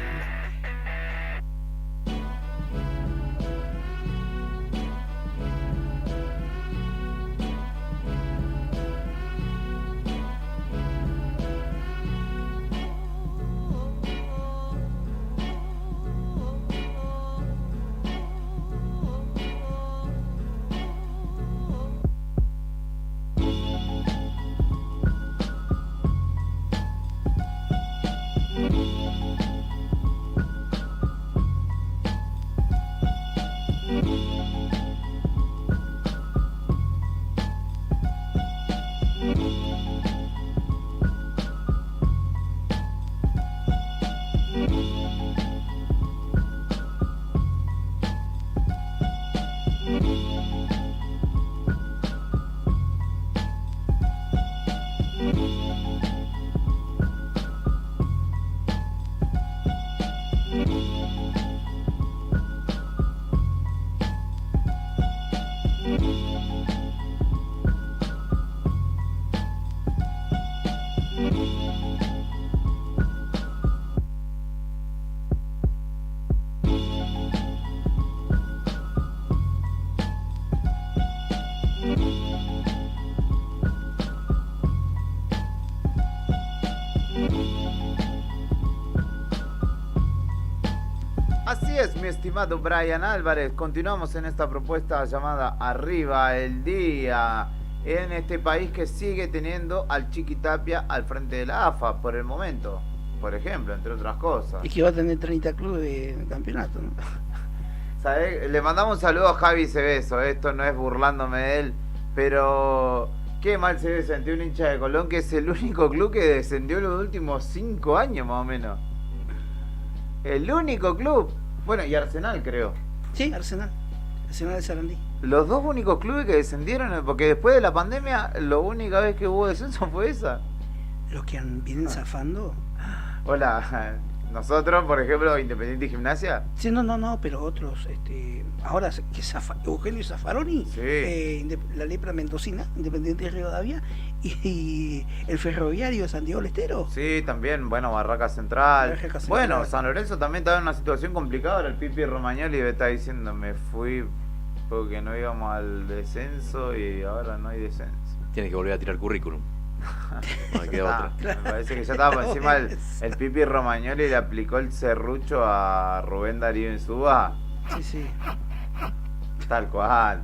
Así es, mi estimado Brian Álvarez. Continuamos en esta propuesta llamada Arriba el Día, en este país que sigue teniendo al Chiqui Tapia al frente de la AFA por el momento, por ejemplo, entre otras cosas. Y que va a tener 30 clubes en el campeonato, ¿no? ¿Sabés? Le mandamos un saludo a Javi Cebeso, esto no es burlándome de él, pero Qué mal se debe sentir un hincha de Colón, que es el único club que descendió en los últimos 5 años más o menos. El único club. Bueno, y Arsenal creo. Sí, Arsenal de Sarandí. Los dos únicos clubes que descendieron, porque después de la pandemia, la única vez que hubo descenso fue esa. Los que vienen zafando. Hola, nosotros, por ejemplo, Independiente y Gimnasia. Sí, no, pero otros, ahora que Eugenio Zaffaroni, Sí. La Lepra Mendocina, Independiente de Rivadavia, y el Ferroviario de Santiago del Estero. Sí, también, bueno, Barraca Central. Barraca Central. Bueno, San Lorenzo también estaba en una situación complicada. Ahora el Pipi Romagnoli está diciendo, me fui porque no íbamos al descenso y ahora no hay descenso. Tienes que volver a tirar currículum. No me queda otra. Me parece que ya estaba por encima el Pipi Romagnoli le aplicó el serrucho a Rubén Darío Insúa. Sí. Tal cual,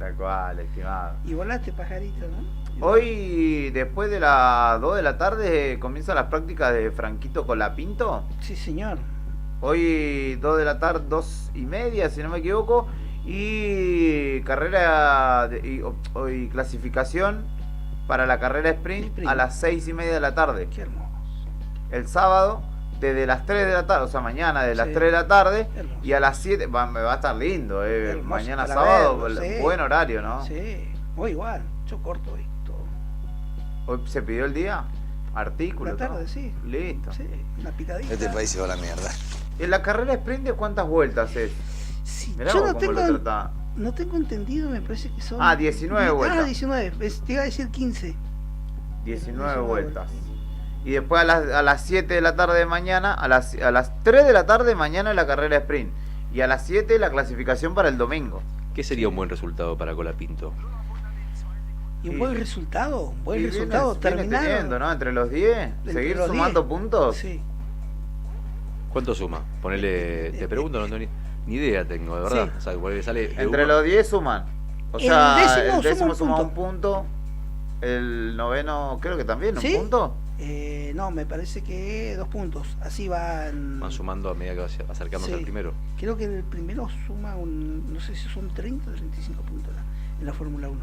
estimado. Y volaste, pajarito, ¿no? Hoy, después de las 2 de la tarde, comienzan las prácticas de Franquito Colapinto. Sí, señor. Hoy 2 de la tarde, 2:30, si no me equivoco. Y carrera hoy clasificación para la carrera sprint a las 6:30 de la tarde. Qué hermoso. El sábado, desde las 3 de la tarde, o sea, mañana de las 3 de la tarde y a las 7, va a estar lindo, Hermoso mañana para sábado, verlo, sí. buen horario, ¿no? Sí, o igual, yo corto hoy todo. Hoy se pidió el día, artículo. La tarde, todo. sí. Listo. Sí, una picadita. Este país se va a la mierda. ¿En la carrera sprint de cuántas vueltas es? Sí, Mirá yo vos no cómo tengo, lo trata. no tengo entendido, me parece que son... 19 vueltas. 19, te iba a decir 15. 19 vueltas. Y después a las 7 de la tarde de mañana, a las 3 de la tarde mañana la carrera sprint. Y a las 7 la clasificación para el domingo. ¿Qué sería un buen resultado para Colapinto? Y un buen resultado, Y viene teniendo, ¿no? Entre los 10, seguir los sumando 10. puntos. Sí. ¿Cuánto suma? Ponele, te pregunto, no tengo ni idea tengo, de verdad. Sí. O sea, porque sale de Entre uno. los 10 suman. O El sea, el décimo décimo suma suma un un punto. El noveno creo que también, ¿Sí? un punto. No, me parece que 2 puntos. Así van. Van sumando a medida que va acercándose Sí. al primero. Creo que el primero suma no sé si son 30 o 35 puntos en la Fórmula 1.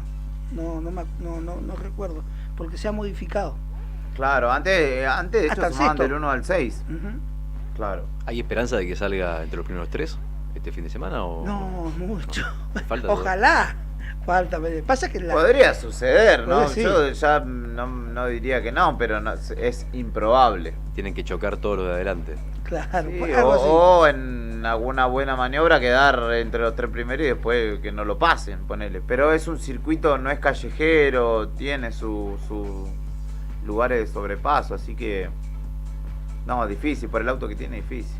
No recuerdo, porque se ha modificado. Claro, antes de Hasta hecho el sumaban sexto. del 1 al 6. Ujú. Claro. ¿Hay esperanza de que salga entre los primeros 3 este fin de semana? O No, mucho. falta Ojalá. Falta. Pasa que Podría suceder, ¿no? Sí. Yo ya no diría que no, pero es improbable. Tienen que chocar todos los de adelante. Claro, Sí, algo así. o en alguna buena maniobra quedar entre los 3 primeros y después que no lo pasen, ponele. Pero es un circuito, no es callejero, tiene sus lugares de sobrepaso, así que no, difícil, por el auto que tiene, difícil.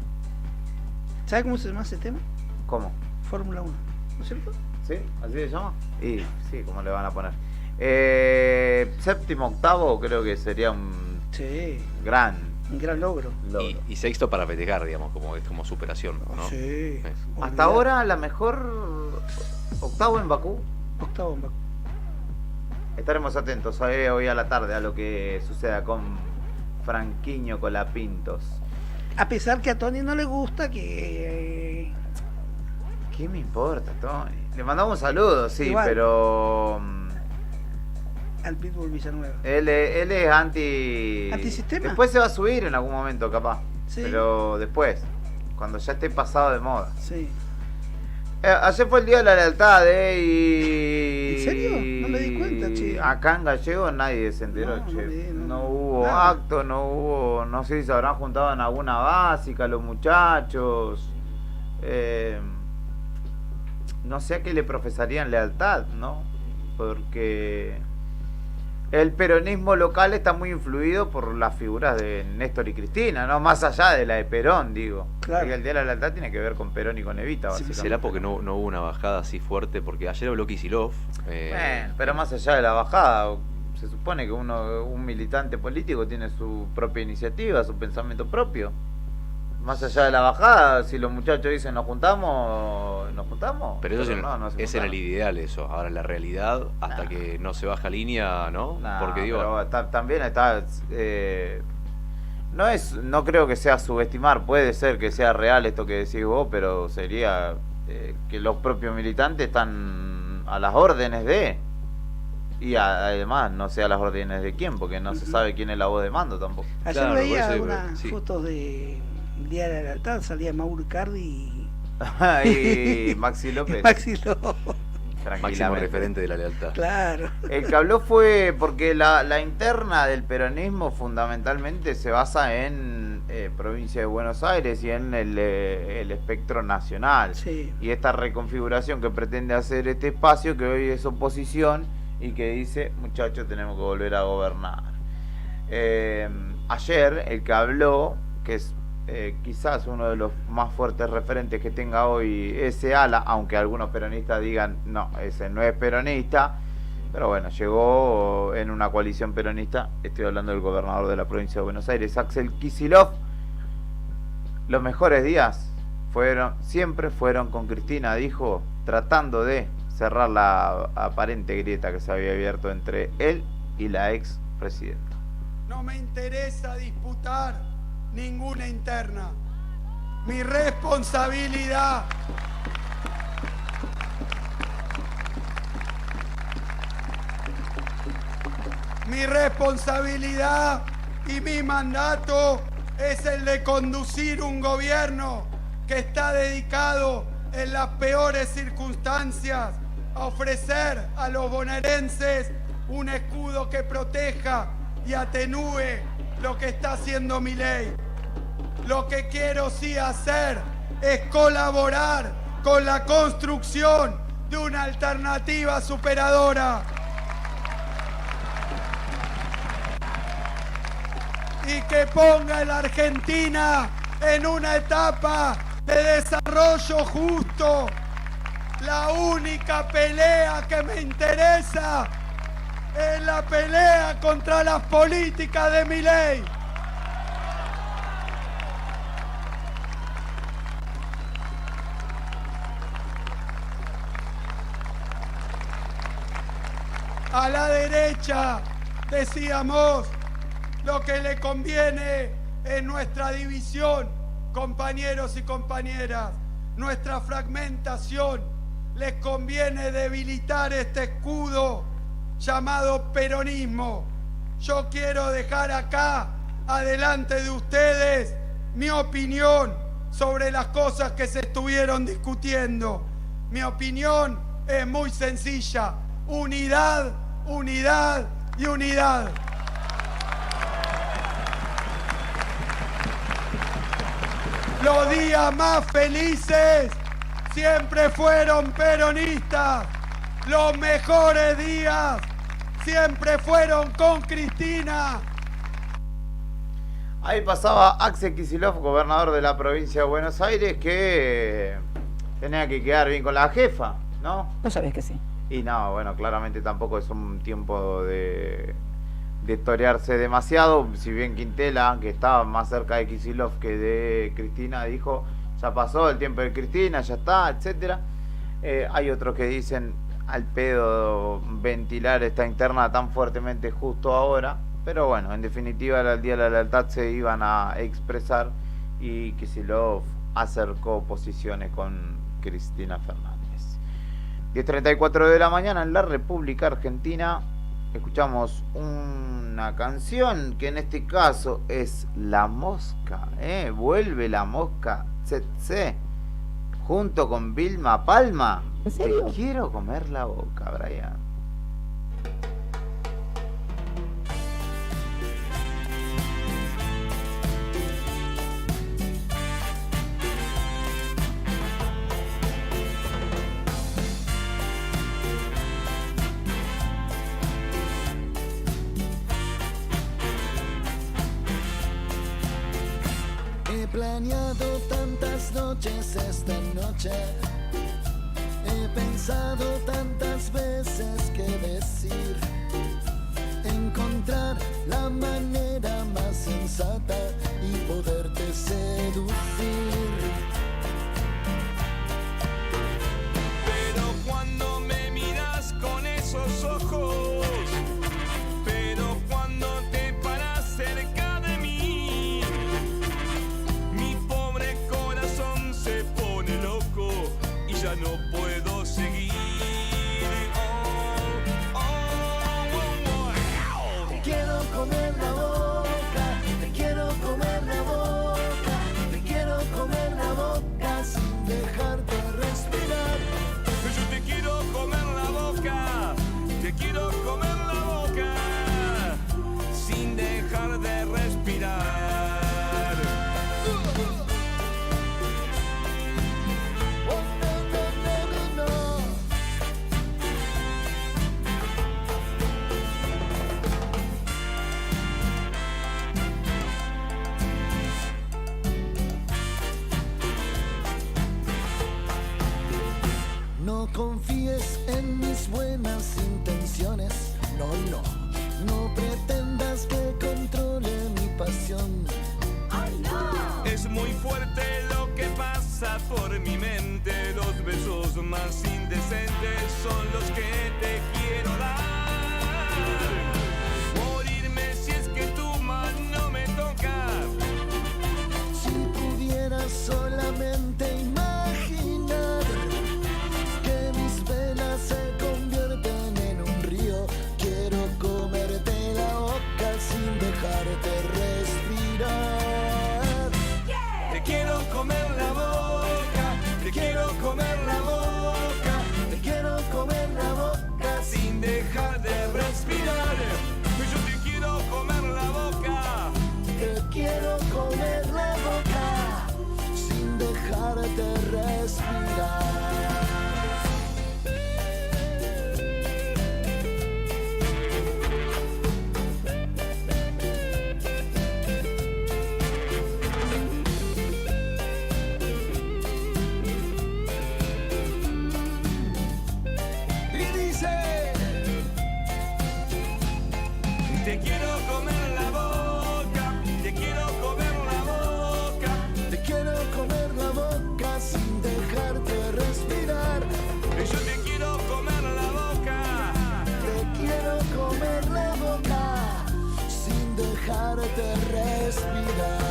¿Sabe cómo se llama ese tema? ¿Cómo? Fórmula 1, ¿no es cierto? ¿Sí? ¿Así se llama? Y sí, ¿cómo le van a poner? Séptimo, octavo, creo que sería un gran logro. Y sexto para festejar, digamos, como superación, ¿no? Sí. Hasta ahora la mejor octavo en Bakú. Octavo en Bakú. Estaremos atentos hoy a la tarde a lo que suceda con Franquiño Colapintos. A pesar que a Tony no le gusta que... ¿Qué me importa, Tony? Le mandamos saludos, sí, Igual. pero... al Pitbull Villanueva. Él es ¿Antisistema? Después se va a subir en algún momento, capaz. Sí. Pero después, cuando ya esté pasado de moda. Sí. Ayer fue el Día de la Lealtad, y... ¿En serio? No me di cuenta, che. Acá en Gallego nadie se enteró, No, che. no No hubo nada. acto, no hubo... No sé si se habrán juntado en alguna básica los muchachos. No sé a qué le profesarían lealtad, ¿no? Porque el peronismo local está muy influido por las figuras de Néstor y Cristina, ¿no? Más allá de la de Perón, digo. Claro. Porque el Día de la Lealtad tiene que ver con Perón y con Evita, básicamente. ¿Será porque no hubo una bajada así fuerte? Porque ayer habló Kicillof. Bueno, pero más allá de la bajada, se supone que un militante político tiene su propia iniciativa, su pensamiento propio. Más allá de la bajada, si los muchachos dicen nos juntamos, nos juntamos. Pero eso no se es en el juntaron. ideal eso. Ahora en la realidad, hasta que no se baja línea, ¿no? Nah, porque digo, pero también está... no creo que sea subestimar, puede ser que sea real esto que decís vos, pero sería que los propios militantes están a las órdenes de... Y además no sé a las órdenes de quién, porque no se sabe quién es la voz de mando tampoco. Ayer veía unas fotos de Día de la Lealtad, salía Mauro Icardi y Maxi López. Maxi López. Máximo referente de la lealtad. Claro. El que habló fue porque la interna del peronismo fundamentalmente se basa en provincia de Buenos Aires y en el espectro nacional. Sí. Y esta reconfiguración que pretende hacer este espacio, que hoy es oposición y que dice, muchachos, tenemos que volver a gobernar. Ayer el que habló, que es quizás uno de los más fuertes referentes que tenga hoy ese ala, aunque algunos peronistas digan no, ese no es peronista, pero bueno, llegó en una coalición peronista. Estoy hablando del gobernador de la provincia de Buenos Aires, Axel Kicillof. Los mejores días siempre fueron con Cristina, dijo, tratando de cerrar la aparente grieta que se había abierto entre él y la ex presidenta. No me interesa disputar ninguna interna. Mi responsabilidad y mi mandato es el de conducir un gobierno que está dedicado en las peores circunstancias a ofrecer a los bonaerenses un escudo que proteja y atenúe lo que está haciendo Milei. Lo que quiero sí hacer es colaborar con la construcción de una alternativa superadora. Y que ponga a la Argentina en una etapa de desarrollo justo. La única pelea que me interesa es la pelea contra las políticas de Milei. A la derecha decíamos lo que le conviene en nuestra división, compañeros y compañeras, nuestra fragmentación. Les conviene debilitar este escudo llamado peronismo. Yo quiero dejar acá, adelante de ustedes, mi opinión sobre las cosas que se estuvieron discutiendo. Mi opinión es muy sencilla: unidad, unidad y unidad. Los días más felices siempre fueron peronistas. Los mejores días siempre fueron con Cristina. Ahí pasaba Axel Kicillof, gobernador de la provincia de Buenos Aires, que tenía que quedar bien con la jefa, ¿no? Vos sabés que sí. Y no, bueno, claramente tampoco es un tiempo de torearse demasiado. Si bien Quintela, que estaba más cerca de Kicillof que de Cristina, dijo, ya pasó el tiempo de Cristina, ya está, etcétera. Hay otros que dicen, al pedo ventilar esta interna tan fuertemente justo ahora. Pero bueno, en definitiva, el Día de la Lealtad se iban a expresar y Kicillof acercó posiciones con Cristina Fernández. 10:34 de la mañana en la República Argentina. Escuchamos una canción que en este caso es La Mosca, vuelve La Mosca Tsetse, junto con Vilma Palma. ¿En serio? Te quiero comer la boca, Brian. He planeado tantas noches esta noche, he pensado tantas veces qué decir, encontrar la manera más sensata y poderte seducir. Pero cuando me miras con esos ojos, pero cuando te paras cerca de mí, mi pobre corazón se pone loco y ya no puedo seguir. Oh, oh. confíes en mis buenas intenciones. No, no, no pretendas que controle mi pasión. Es muy fuerte lo que pasa por mi mente. Los besos más indecentes son los que te quiero dar. Morirme si es que tu mano me toca. Si pudieras solamente imaginar que mis venas se convierten en un río, quiero comerte la boca sin dejarte respirar. Te quiero comer la boca, te quiero comer la boca, te quiero comer la boca sin dejar de respirar. Yo te quiero comer la boca, te quiero comer la boca sin dejarte respirar. te quiero comer la boca, te quiero comer la boca, te quiero comer la boca sin dejarte respirar. Yo te quiero comer la boca, te quiero comer la boca sin dejarte respirar.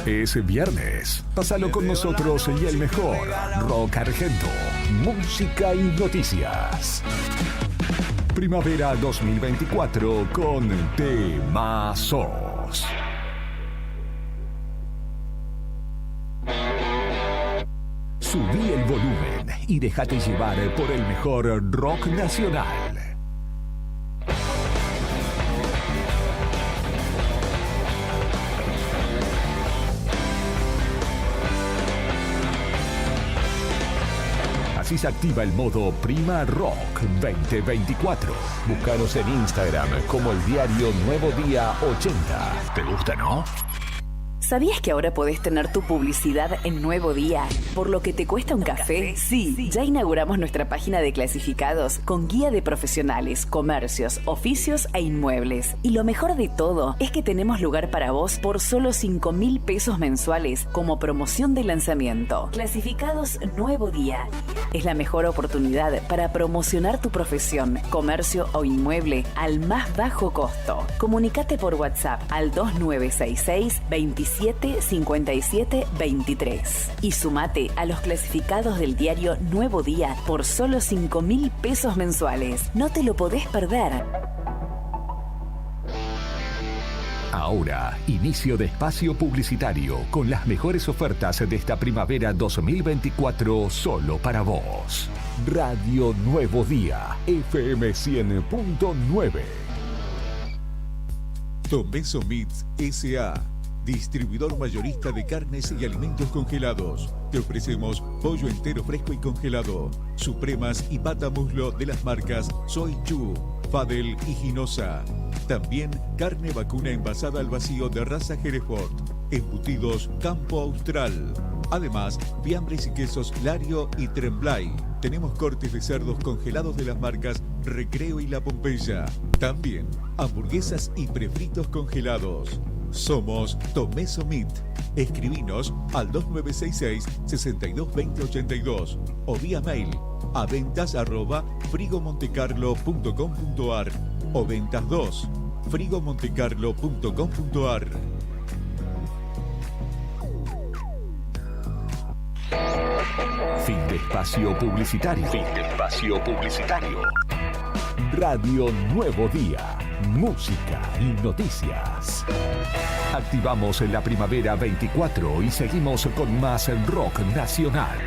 Es viernes. Pásalo con nosotros y el mejor rock argento, música y noticias. Primavera 2024 con Temazos. Subí el volumen y déjate llevar por el mejor rock nacional. Así se activa el modo Prima Rock 2024. Búscanos en Instagram como el diario Nuevo Día 80. ¿Te gusta, no? ¿Sabías que ahora podés tener tu publicidad en Nuevo Día? ¿Por lo que te cuesta un café? Sí, ya inauguramos nuestra página de clasificados con guía de profesionales, comercios, oficios e inmuebles. Y lo mejor de todo es que tenemos lugar para vos por solo 5.000 pesos mensuales como promoción de lanzamiento. Clasificados Nuevo Día. Es la mejor oportunidad para promocionar tu profesión, comercio o inmueble al más bajo costo. Comunicate por WhatsApp al 2966 27 57 23 y sumate a los clasificados del diario Nuevo Día por solo 5.000 pesos mensuales. No te lo podés perder. Ahora, inicio de espacio publicitario con las mejores ofertas de esta primavera 2024 solo para vos. Radio Nuevo Día, FM 100.9. Tomeso Meats S.A., distribuidor mayorista de carnes y alimentos congelados. Te ofrecemos pollo entero fresco y congelado, supremas y pata muslo de las marcas Soy Chu, Fadel y Ginosa. También carne vacuna envasada al vacío de raza Hereford, embutidos Campo Austral. Además, fiambres y quesos Lario y Tremblay. Tenemos cortes de cerdos congelados de las marcas Recreo y La Pompeya. También hamburguesas y prefritos congelados. Somos Tomeso Meat. Escribinos al 2966-622082 o vía mail a ventas@frigomontecarlo.com.ar o ventas 2 frigomontecarlo.com.ar. Fin de espacio publicitario. Fin de espacio publicitario. Radio Nuevo Día, música y noticias. Activamos la primavera 24 y seguimos con más rock nacional.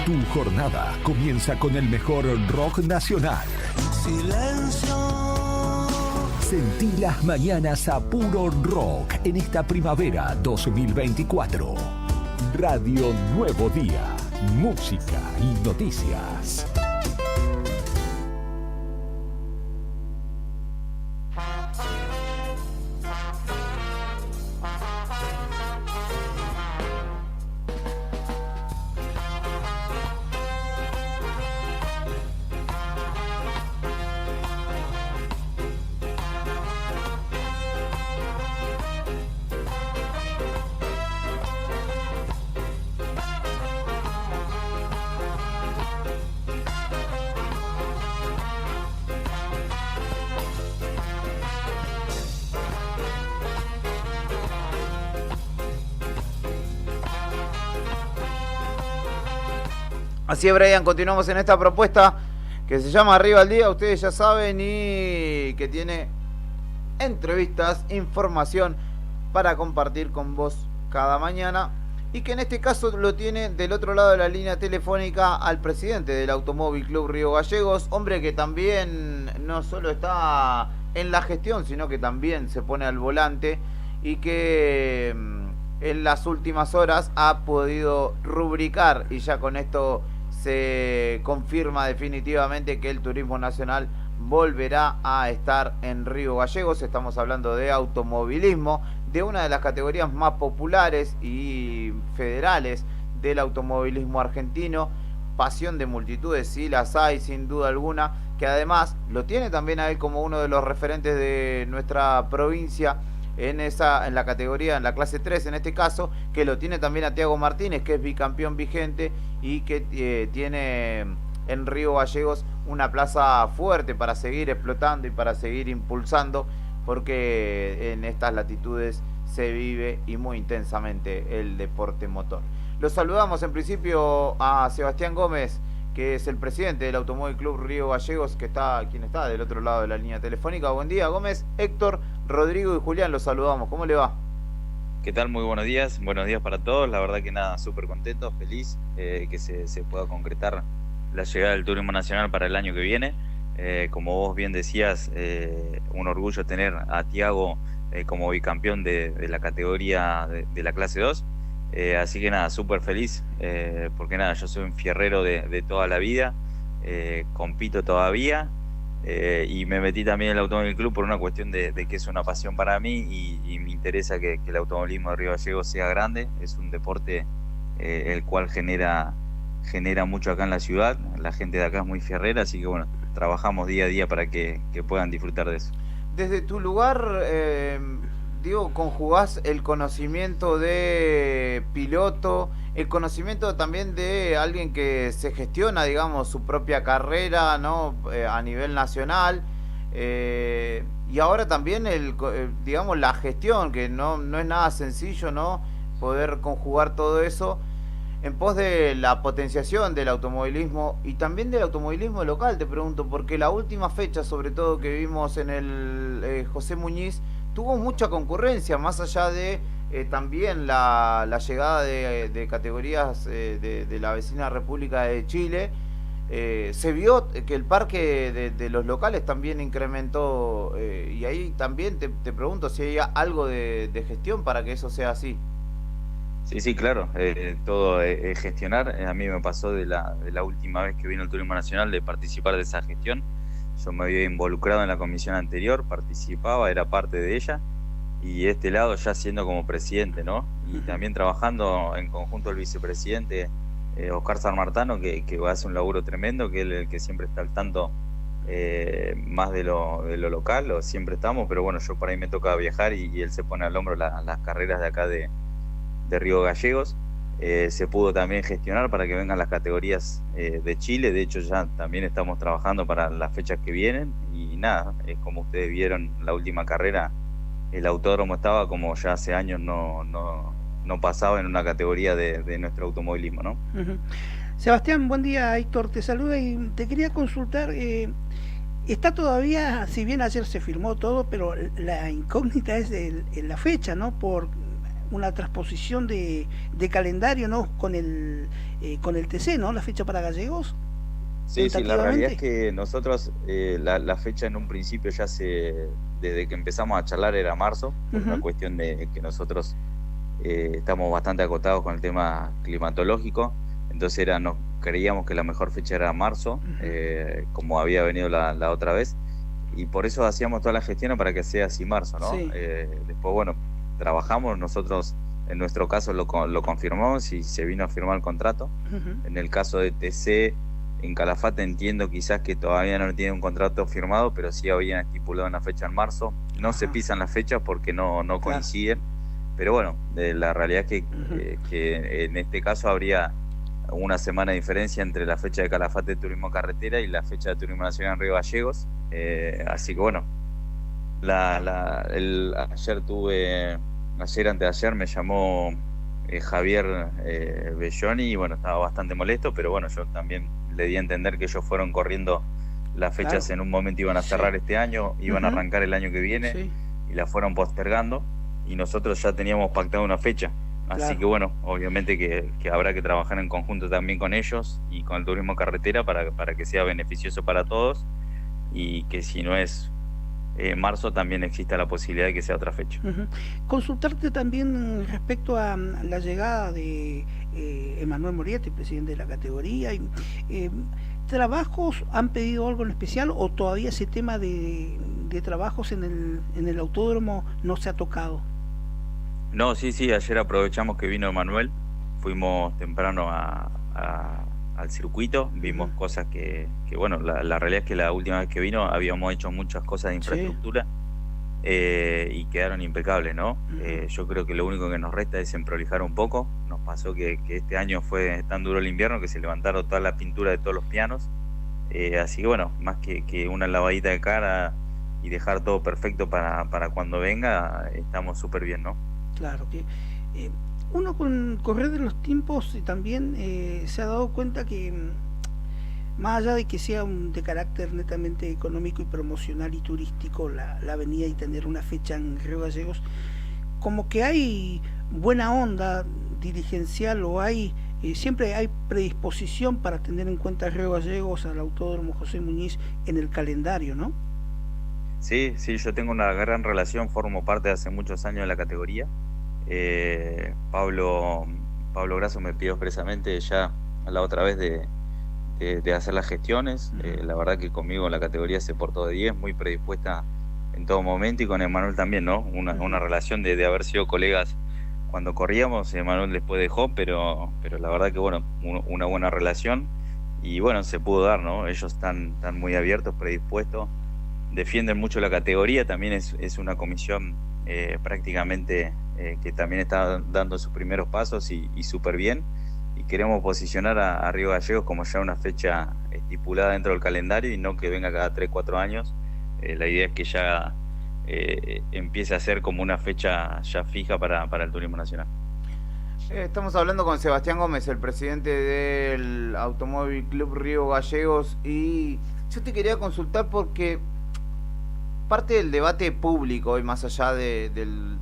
Tu jornada comienza con el mejor rock nacional. Silencio. Sentí las mañanas a puro rock en esta primavera 2024. Radio Nuevo Día, música y noticias. Así es, Brian, continuamos en esta propuesta que se llama Arriba al Día, ustedes ya saben, y que tiene entrevistas, información para compartir con vos cada mañana, y que en este caso lo tiene del otro lado de la línea telefónica al presidente del Automóvil Club Río Gallegos, hombre que también no solo está en la gestión, sino que también se pone al volante y que en las últimas horas ha podido rubricar, y ya con esto se confirma definitivamente que el turismo nacional volverá a estar en Río Gallegos. Estamos hablando de automovilismo, de una de las categorías más populares y federales del automovilismo argentino. Pasión de multitudes, sí las hay sin duda alguna, que además lo tiene también a él como uno de los referentes de nuestra provincia en la categoría, en la clase 3 en este caso, que lo tiene también a Tiago Martínez, que es bicampeón vigente y que tiene en Río Gallegos una plaza fuerte para seguir explotando y para seguir impulsando, porque en estas latitudes se vive y muy intensamente el deporte motor. Los saludamos en principio a Sebastián Gómez, que es el presidente del Automóvil Club Río Gallegos, quien está del otro lado de la línea telefónica. Buen día, Gómez. Héctor, Rodrigo y Julián, los saludamos. ¿Cómo le va? ¿Qué tal? Muy buenos días para todos. La verdad que nada, súper contento, feliz que se pueda concretar la llegada del turismo nacional para el año que viene. Como vos bien decías, un orgullo tener a Tiago como bicampeón de la categoría de la clase 2. Así que nada, súper feliz, porque nada, yo soy un fierrero de toda la vida, compito todavía, y me metí también en el Automóvil Club por una cuestión de que es una pasión para mí y me interesa que el automovilismo de Río Gallegos sea grande. Es un deporte el cual genera mucho acá en la ciudad, la gente de acá es muy fierrera, así que bueno, trabajamos día a día para que puedan disfrutar de eso. Desde tu lugar, conjugás el conocimiento de piloto, el conocimiento también de alguien que se gestiona, digamos, su propia carrera, ¿no? A nivel nacional, y ahora también digamos, la gestión, que no es nada sencillo, ¿no? Poder conjugar todo eso en pos de la potenciación del automovilismo y también del automovilismo local, te pregunto, porque la última fecha, sobre todo que vimos en el José Muñiz, tuvo mucha concurrencia, más allá de también la llegada de categorías de la vecina República de Chile. Se vio que el parque de los locales también incrementó, y ahí también te pregunto si hay algo de gestión para que eso sea así. Sí, claro, todo es gestionar. A mí me pasó de la última vez que vino el Turismo Nacional de participar de esa gestión. Yo me había involucrado en la comisión anterior, participaba, era parte de ella, y este lado ya siendo como presidente, ¿no? Y también trabajando en conjunto el vicepresidente Oscar San Martano, que hace un laburo tremendo, que es el que siempre está al tanto más de lo local, o siempre estamos, pero bueno, yo por ahí me toca viajar y él se pone al hombro las carreras de acá de Río Gallegos. Se pudo también gestionar para que vengan las categorías de Chile. De hecho ya también estamos trabajando para las fechas que vienen, y nada, como ustedes vieron la última carrera, el autódromo estaba como ya hace años no pasaba en una categoría de nuestro automovilismo, ¿no? Uh-huh. Sebastián, buen día. Héctor te saluda y te quería consultar, está todavía, si bien ayer se firmó todo, pero la incógnita es la fecha, ¿no? Por una transposición de calendario, ¿no? Con el TC, ¿no? La fecha para Gallegos. Sí, la realidad es que nosotros la fecha en un principio desde que empezamos a charlar era marzo, por una cuestión de que nosotros estamos bastante acotados con el tema climatológico, entonces creíamos que la mejor fecha era marzo, como había venido la otra vez, y por eso hacíamos todas las gestiones para que sea así marzo, ¿no? Sí. Después, bueno, trabajamos, nosotros en nuestro caso lo confirmamos y se vino a firmar el contrato. En el caso de TC, en Calafate entiendo quizás que todavía no tiene un contrato firmado, pero sí habían estipulado una fecha en marzo. No se pisan las fechas porque no coinciden, pero bueno, la realidad es que en este caso habría una semana de diferencia entre la fecha de Calafate de Turismo Carretera y la fecha de Turismo Nacional en Río Gallegos. Así que bueno, ayer anteayer me llamó Javier Belloni y bueno, estaba bastante molesto, pero bueno, yo también le di a entender que ellos fueron corriendo las fechas, en un momento iban a cerrar este año, iban a arrancar el año que viene y la fueron postergando y nosotros ya teníamos pactado una fecha. Así que bueno, obviamente que habrá que trabajar en conjunto también con ellos y con el turismo carretera para que sea beneficioso para todos y que si no es marzo también exista la posibilidad de que sea otra fecha. Consultarte también respecto a la llegada de Emanuel Morietti, presidente de la categoría. ¿Trabajos han pedido algo en especial o todavía ese tema de trabajos en el autódromo no se ha tocado? No, sí, ayer aprovechamos que vino Emanuel, fuimos temprano al circuito, vimos cosas que bueno, la realidad es que la última vez que vino habíamos hecho muchas cosas de infraestructura y quedaron impecables, ¿no? Yo creo que lo único que nos resta es emprolijar un poco. Nos pasó que este año fue tan duro el invierno que se levantaron toda la pintura de todos los pianos, así que bueno, más que una lavadita de cara y dejar todo perfecto para cuando venga, estamos súper bien, ¿no? Claro que uno con correr de los tiempos también se ha dado cuenta que más allá de que sea de carácter netamente económico y promocional y turístico la avenida y tener una fecha en Río Gallegos, como que hay buena onda dirigencial o siempre hay predisposición para tener en cuenta Río Gallegos, al Autódromo José Muñiz en el calendario, ¿no? Sí, yo tengo una gran relación, formo parte de hace muchos años de la categoría. Pablo Grasso me pidió expresamente ya la otra vez de hacer las gestiones. La verdad que conmigo la categoría se portó de 10, muy predispuesta en todo momento, y con Emanuel también, ¿no? Una relación de haber sido colegas cuando corríamos. Emanuel después dejó, pero la verdad que bueno, una buena relación y bueno, se pudo dar, ¿no? Ellos están muy abiertos, predispuestos, defienden mucho la categoría. También es una comisión prácticamente que también está dando sus primeros pasos y súper bien, y queremos posicionar a Río Gallegos como ya una fecha estipulada dentro del calendario y no que venga cada 3-4 años. La idea es que ya empiece a ser como una fecha ya fija para el turismo nacional. Estamos hablando con Sebastián Gómez, el presidente del Automóvil Club Río Gallegos, y yo te quería consultar porque parte del debate público y más allá del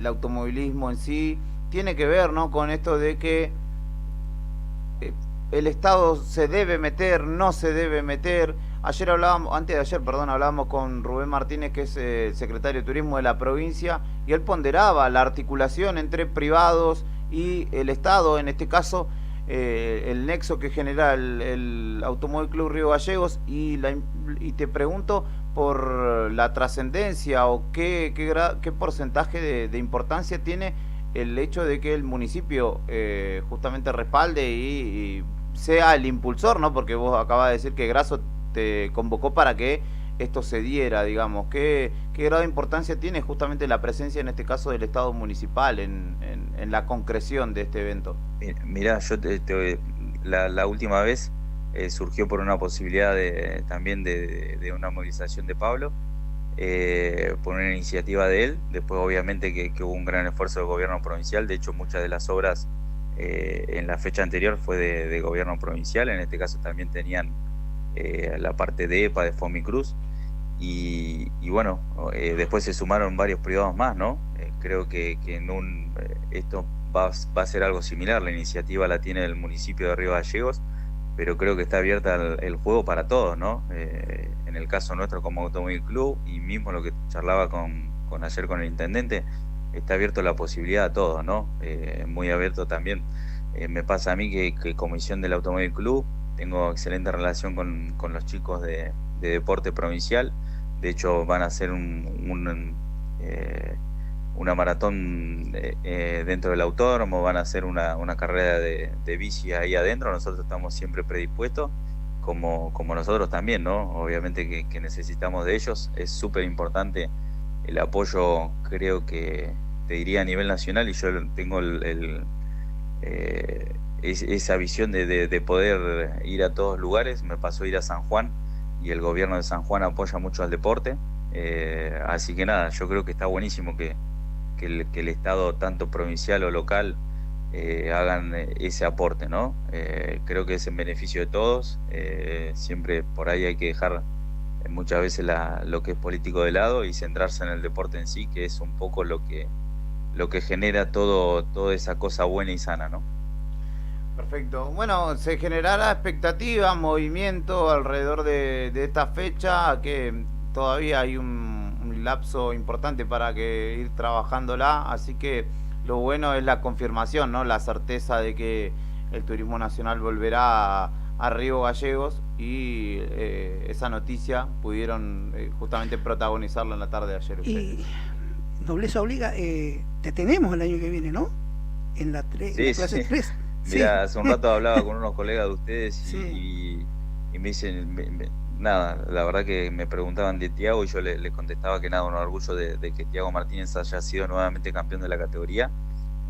automovilismo en sí tiene que ver, ¿no?, con esto de que el Estado se debe meter, no se debe meter. Antes de ayer, hablábamos con Rubén Martínez, que es secretario de Turismo de la provincia, y él ponderaba la articulación entre privados y el Estado, en este caso el nexo que genera el Automóvil Club Río Gallegos, y te pregunto por la trascendencia o qué porcentaje de importancia tiene el hecho de que el municipio justamente respalde y sea el impulsor, ¿no? Porque vos acabas de decir que Grasso te convocó para que esto se diera, digamos. ¿Qué grado de importancia tiene justamente la presencia, en este caso, del Estado municipal en la concreción de este evento? Mirá, yo la última vez surgió por una posibilidad también de una movilización de Pablo, por una iniciativa de él. Después obviamente que hubo un gran esfuerzo del gobierno provincial. De hecho, muchas de las obras en la fecha anterior fue de gobierno provincial. En este caso también tenían la parte de EPA, de Fomicruz, y bueno, después se sumaron varios privados más, ¿no? creo que esto va a ser algo similar. La iniciativa la tiene el municipio de Río Gallegos, pero creo que está abierta el juego para todos, ¿no? En el caso nuestro como Automóvil Club, y mismo lo que charlaba ayer con el intendente, está abierto la posibilidad a todos, ¿no? Muy abierto también. Me pasa a mí que comisión del Automóvil Club, tengo excelente relación con los chicos de deporte provincial. De hecho, van a hacer una maratón dentro del autódromo, van a hacer una carrera de bici ahí adentro. Nosotros estamos siempre predispuestos, como nosotros también, ¿no? Obviamente que necesitamos de ellos. Es súper importante el apoyo, creo que te diría a nivel nacional, y yo tengo esa visión de poder ir a todos lugares. Me pasó a ir a San Juan, y el gobierno de San Juan apoya mucho al deporte. Así que nada, yo creo que está buenísimo que el Estado, tanto provincial o local, hagan ese aporte, ¿no? Creo que es en beneficio de todos. Siempre por ahí hay que dejar muchas veces lo que es político de lado y centrarse en el deporte en sí, que es un poco lo que genera toda esa cosa buena y sana, ¿no? Perfecto. Bueno, se generará expectativa, movimiento alrededor de esta fecha, que todavía hay un lapso importante para que ir trabajándola, así que lo bueno es la confirmación, ¿no? La certeza de que el turismo nacional volverá a Río Gallegos, y esa noticia pudieron justamente protagonizarla en la tarde de ayer. Y nobleza obliga, te tenemos el año que viene, ¿no? En la clase 3. Mira, hace un rato hablaba con unos colegas de ustedes y me dicen, nada, la verdad que me preguntaban de Tiago, y yo les contestaba que nada, un orgullo de que Tiago Martínez haya sido nuevamente campeón de la categoría,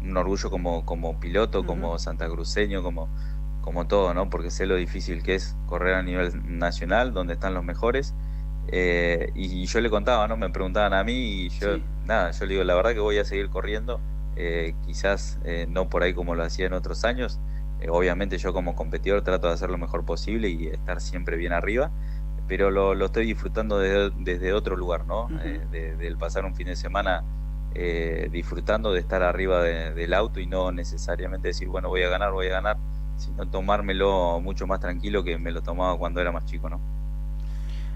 un orgullo como piloto, como santacruceño, como todo, ¿no? Porque sé lo difícil que es correr a nivel nacional, donde están los mejores. Y yo le contaba, ¿no? Me preguntaban a mí, y yo yo le digo, la verdad que voy a seguir corriendo, quizás no por ahí como lo hacía en otros años. Obviamente yo como competidor trato de hacer lo mejor posible y estar siempre bien arriba, pero lo estoy disfrutando desde otro lugar, ¿no? Del pasar un fin de semana disfrutando de estar arriba del auto, y no necesariamente decir, bueno, voy a ganar, sino tomármelo mucho más tranquilo que me lo tomaba cuando era más chico, ¿no?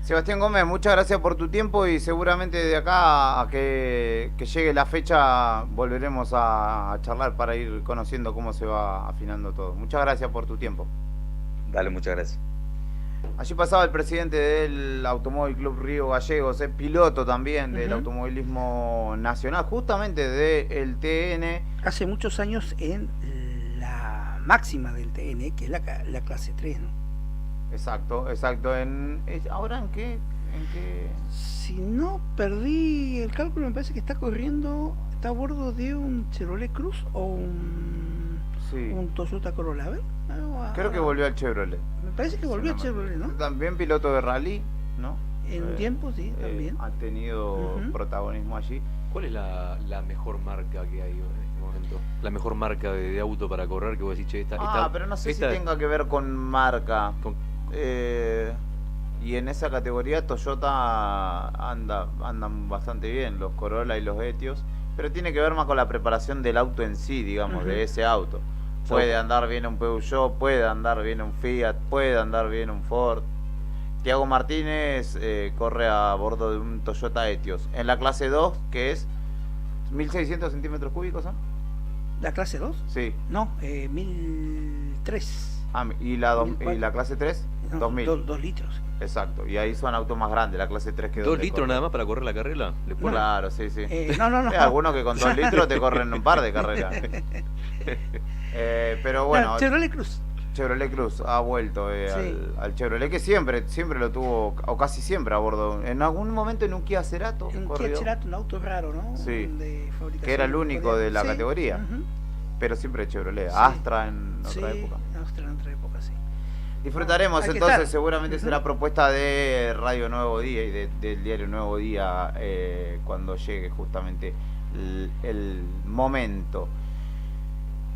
Sebastián Gómez, muchas gracias por tu tiempo, y seguramente de acá a que llegue la fecha volveremos a charlar para ir conociendo cómo se va afinando todo. Muchas gracias por tu tiempo. Dale, muchas gracias. Allí pasaba el presidente del Automóvil Club Río Gallegos, es piloto también del automovilismo nacional, justamente del TN. Hace muchos años en la máxima del TN, que es la clase 3, ¿no? Exacto. ¿Ahora en qué? Si no perdí el cálculo, me parece que está a bordo de un Chevrolet Cruz o un Toyota Corolla. A ver, creo que volvió al Chevrolet. Me parece que volvió al Chevrolet, ¿no? También piloto de rally, ¿no? En un tiempo, sí, también. Ha tenido protagonismo allí. ¿Cuál es la mejor marca que hay en este momento? La mejor marca de auto para correr que vos decís, che, esta, pero no sé si tenga que ver con marca. Y en esa categoría Toyota andan bastante bien, los Corolla y los Etios, pero tiene que ver más con la preparación del auto en sí, digamos, de ese auto. Puede andar bien un Peugeot, puede andar bien un Fiat, puede andar bien un Ford. Tiago Martínez corre a bordo de un Toyota Etios en la clase 2, que es 1600 centímetros cúbicos, ¿no? ¿La clase 2? Sí. No, 1003. ¿Y la clase 3? No, 2000. 2 litros. Exacto, y ahí son autos más grandes, la clase 3 que 2 litros nada más para correr la carrera. Claro, sí. No. Hay algunos que con 2 litros te corren un par de carreras. Pero bueno. Chevrolet Cruz ha vuelto al Chevrolet, que siempre lo tuvo, o casi siempre a bordo. En algún momento en un Kia Cerato. Kia Cerato, un auto raro, ¿no? Sí. Que era el único de la categoría. Pero siempre Chevrolet. Astra en otra época. Astra en otra época, sí. Disfrutaremos entonces, seguramente será propuesta de Radio Nuevo Día y del diario Nuevo Día cuando llegue justamente el momento.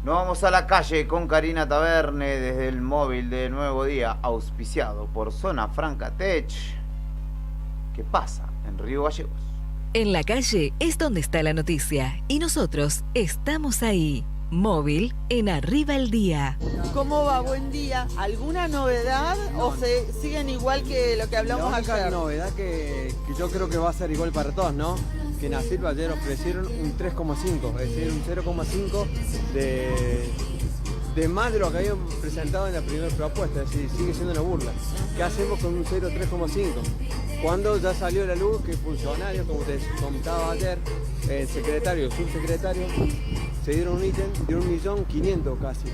Nos vamos a la calle con Karina Taverne desde el móvil de Nuevo Día, auspiciado por Zona Franca Tech. ¿Qué pasa en Río Gallegos? En la calle es donde está la noticia y nosotros estamos ahí. Móvil en Arriba el Día. ¿Cómo va? Buen día. ¿Alguna novedad o se siguen igual que lo que hablamos La única ayer? novedad que yo creo que va a ser igual para todos, ¿no? Que en ASIP ayer ofrecieron un 3,5, es decir, un 0,5 de más de lo que habían presentado en la primera propuesta, es decir, sigue siendo una burla. ¿Qué hacemos con un 0,3,5? Cuando ya salió a la luz que funcionarios, como te comentaba ayer, el secretario, subsecretario, se dieron un ítem de 1.500.000 casi.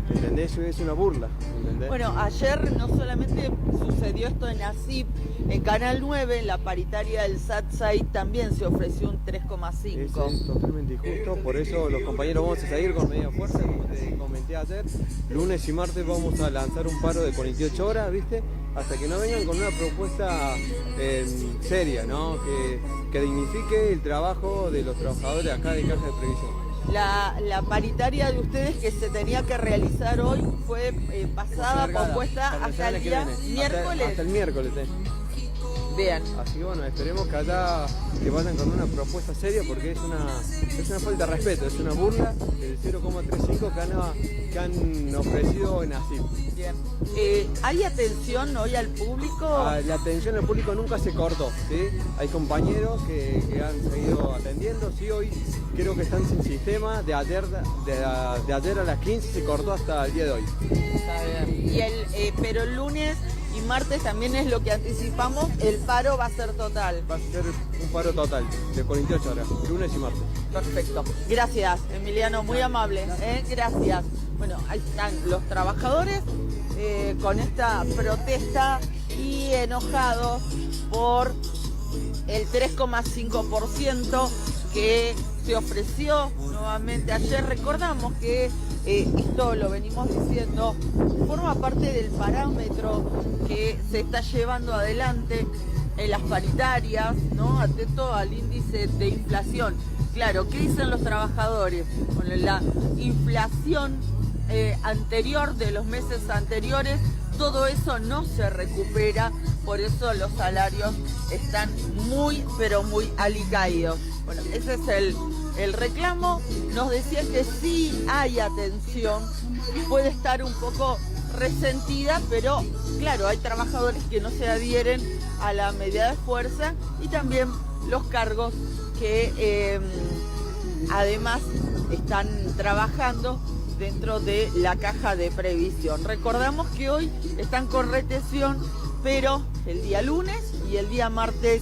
¿Entendés? Eso es una burla. ¿Entendés? Bueno, ayer no solamente sucedió esto en ASIP, en Canal 9, en la paritaria del SATSAI también se ofreció un 3,5. Eso es totalmente injusto, por eso los compañeros vamos a seguir con media fuerza, como te comenté ayer. Lunes y martes vamos a lanzar un paro de 48 horas, ¿viste? Hasta que no vengan con una propuesta seria, ¿no? Que dignifique el trabajo de los trabajadores acá de Caja de Previsión. La paritaria de ustedes que se tenía que realizar hoy fue pasada, pospuesta hasta el día miércoles. Hasta el miércoles. Bien. Así que bueno, esperemos que vayan con una propuesta seria porque es una falta de respeto, es una burla del 0,35 que han ofrecido en ASIP. Bien. ¿Hay atención hoy al público? La atención al público nunca se cortó, ¿sí? Hay compañeros que han seguido atendiendo, sí, hoy creo que están sin sistema, de ayer a las 15 se cortó hasta el día de hoy. Está bien. Pero el lunes y martes también es lo que anticipamos, el paro va a ser total. Va a ser un paro total, de 48 horas, lunes y martes. Perfecto. Gracias, Emiliano, muy amable. Gracias. Bueno, ahí están los trabajadores con esta protesta y enojados por el 3,5% que se ofreció nuevamente ayer. Recordamos que esto lo venimos diciendo, forma parte del parámetro que se está llevando adelante en las paritarias, ¿no? Atento al índice de inflación. Claro, ¿qué dicen los trabajadores? Bueno, la inflación anterior de los meses anteriores, todo eso no se recupera, por eso los salarios están muy, pero muy alicaídos. Bueno, ese es el reclamo. Nos decía que sí hay atención, puede estar un poco resentida, pero claro, hay trabajadores que no se adhieren a la medida de fuerza y también los cargos que además están trabajando dentro de la caja de previsión. Recordamos que hoy están con retención, pero el día lunes y el día martes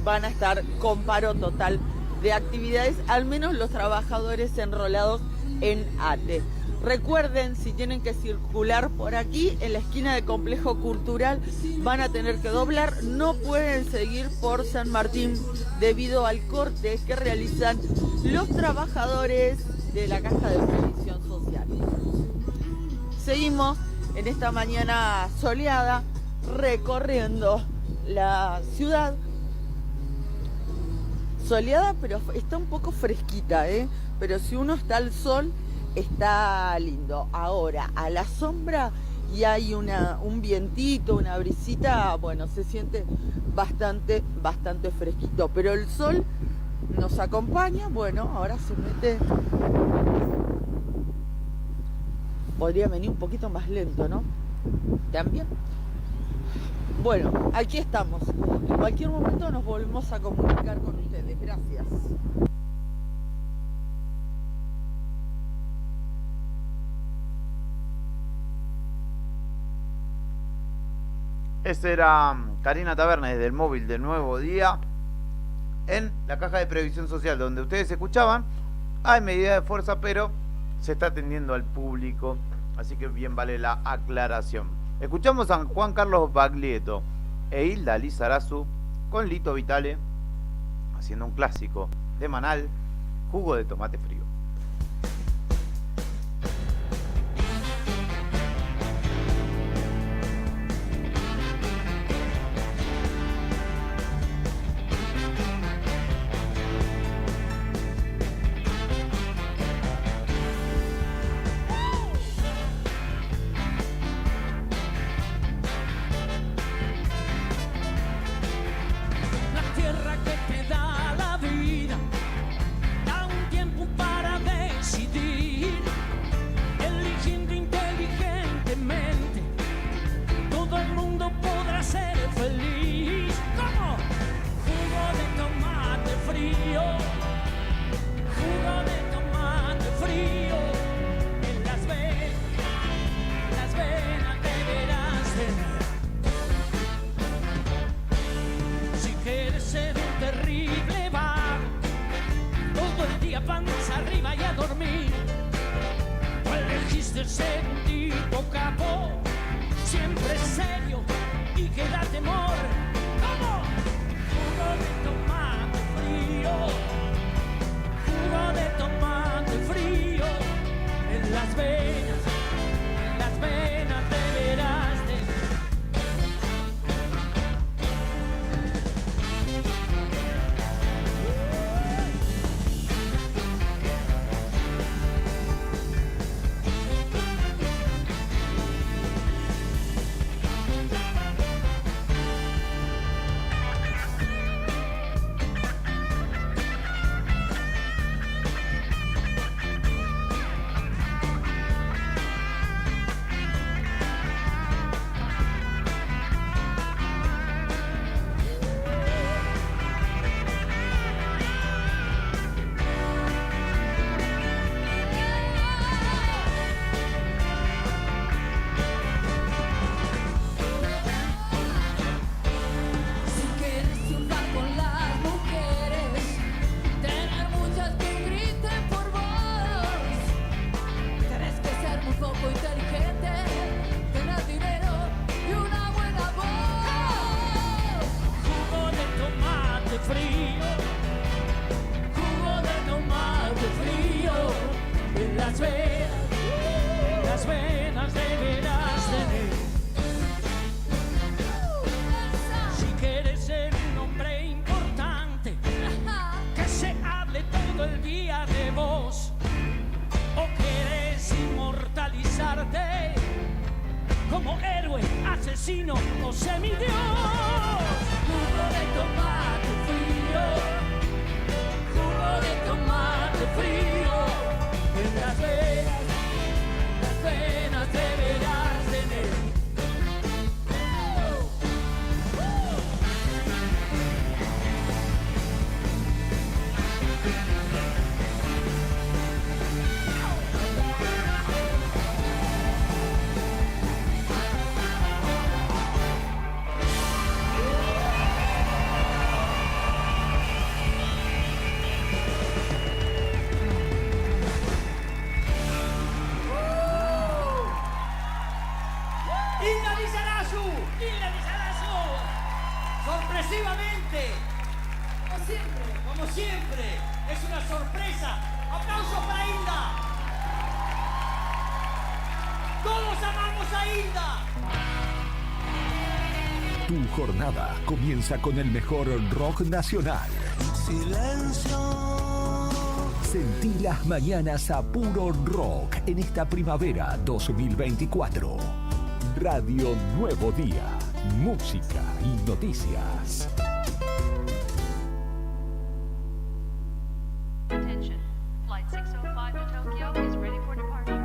van a estar con paro total de actividades, al menos los trabajadores enrolados en ATE. Recuerden, si tienen que circular por aquí, en la esquina de Complejo Cultural, van a tener que doblar, no pueden seguir por San Martín debido al corte que realizan los trabajadores de la Caja de Previsión Social. Seguimos en esta mañana soleada recorriendo la ciudad. Soleada, pero está un poco fresquita, pero si uno está al sol, está lindo. Ahora, a la sombra y hay un vientito, una brisita, bueno, se siente bastante fresquito. Pero el sol nos acompaña, bueno, ahora se mete. Podría venir un poquito más lento, ¿no? También. Bueno, aquí estamos. En cualquier momento nos volvemos a comunicar con ustedes. Gracias. Esa era Karina Tabernes del móvil del Nuevo Día en la Caja de Previsión Social, donde ustedes escuchaban, hay medida de fuerza, pero se está atendiendo al público, así que bien vale la aclaración. Escuchamos a Juan Carlos Baglietto e Hilda Lizarazu con Lito Vitale haciendo un clásico de Manal, Jugo de Tomate Frío. La tierra que te da la mí. O elegiste ser un tipo capo, siempre serio y que da temor. ¿Cómo? Jugo de tomate frío, jugo de tomate frío en las venas deberás de. Las venas deberás tener. Si quieres ser un hombre importante, que se hable todo el día de vos, o quieres inmortalizarte como héroe, asesino o semidios. Jugo de tomate frío, jugo de tomate frío en las venas deberás tener. Sorpresivamente, como siempre, es una sorpresa. ¡Aplausos para Hilda! ¡Todos amamos a Hilda! Tu jornada comienza con el mejor rock nacional. Silencio. Sentí las mañanas a puro rock en esta primavera 2024. Radio Nuevo Día. Música y noticias. Attention. Flight 605 to Tokyo is ready for departure.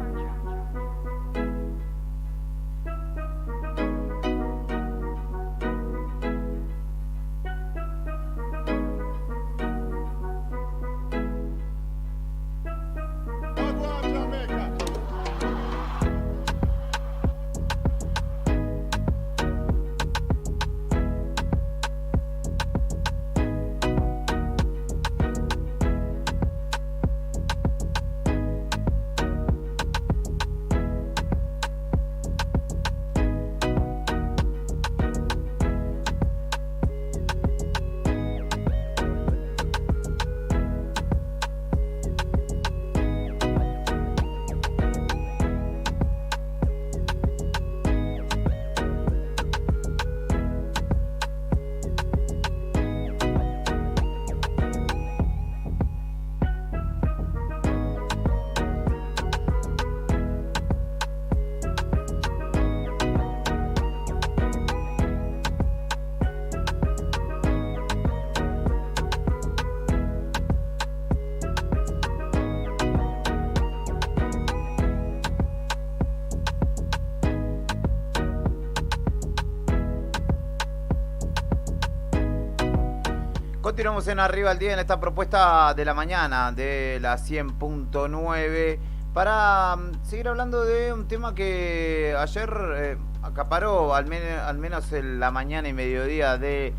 Continuamos en Arriba al Día en esta propuesta de la mañana de la 100.9 para seguir hablando de un tema que ayer acaparó al menos en la mañana y mediodía de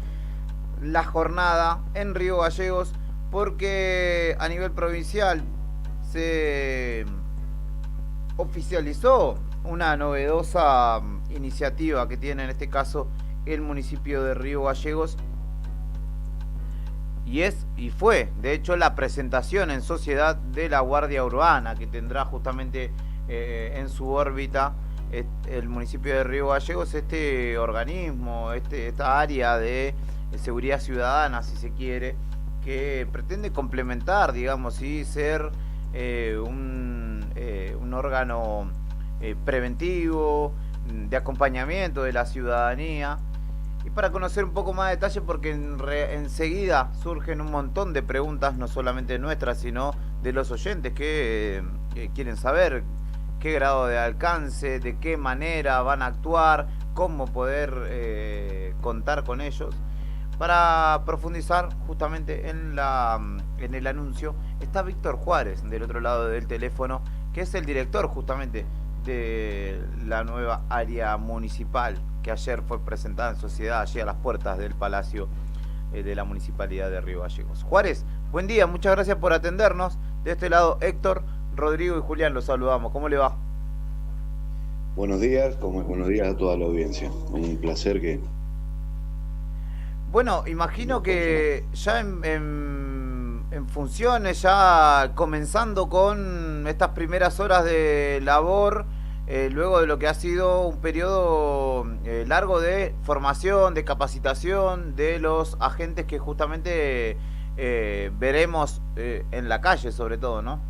la jornada en Río Gallegos, porque a nivel provincial se oficializó una novedosa iniciativa que tiene en este caso el municipio de Río Gallegos, y fue de hecho la presentación en sociedad de la Guardia Urbana, que tendrá justamente en su órbita el municipio de Río Gallegos, este organismo, esta área de seguridad ciudadana, si se quiere, que pretende complementar, digamos, y ser un órgano preventivo, de acompañamiento de la ciudadanía. Y para conocer un poco más de detalle, porque enseguida surgen un montón de preguntas, no solamente nuestras, sino de los oyentes que quieren saber qué grado de alcance, de qué manera van a actuar, cómo poder contar con ellos. Para profundizar justamente en el anuncio, está Víctor Juárez del otro lado del teléfono, que es el director justamente de la nueva área municipal, que ayer fue presentada en sociedad, allí a las puertas del Palacio de la Municipalidad de Río Gallegos. Juárez, buen día, muchas gracias por atendernos. De este lado, Héctor, Rodrigo y Julián, los saludamos. ¿Cómo le va? Buenos días, buenos días a toda la audiencia. Un placer que... Bueno, imagino que ya en funciones, ya comenzando con estas primeras horas de labor, luego de lo que ha sido un periodo largo de formación, de capacitación de los agentes que justamente veremos en la calle sobre todo, ¿no?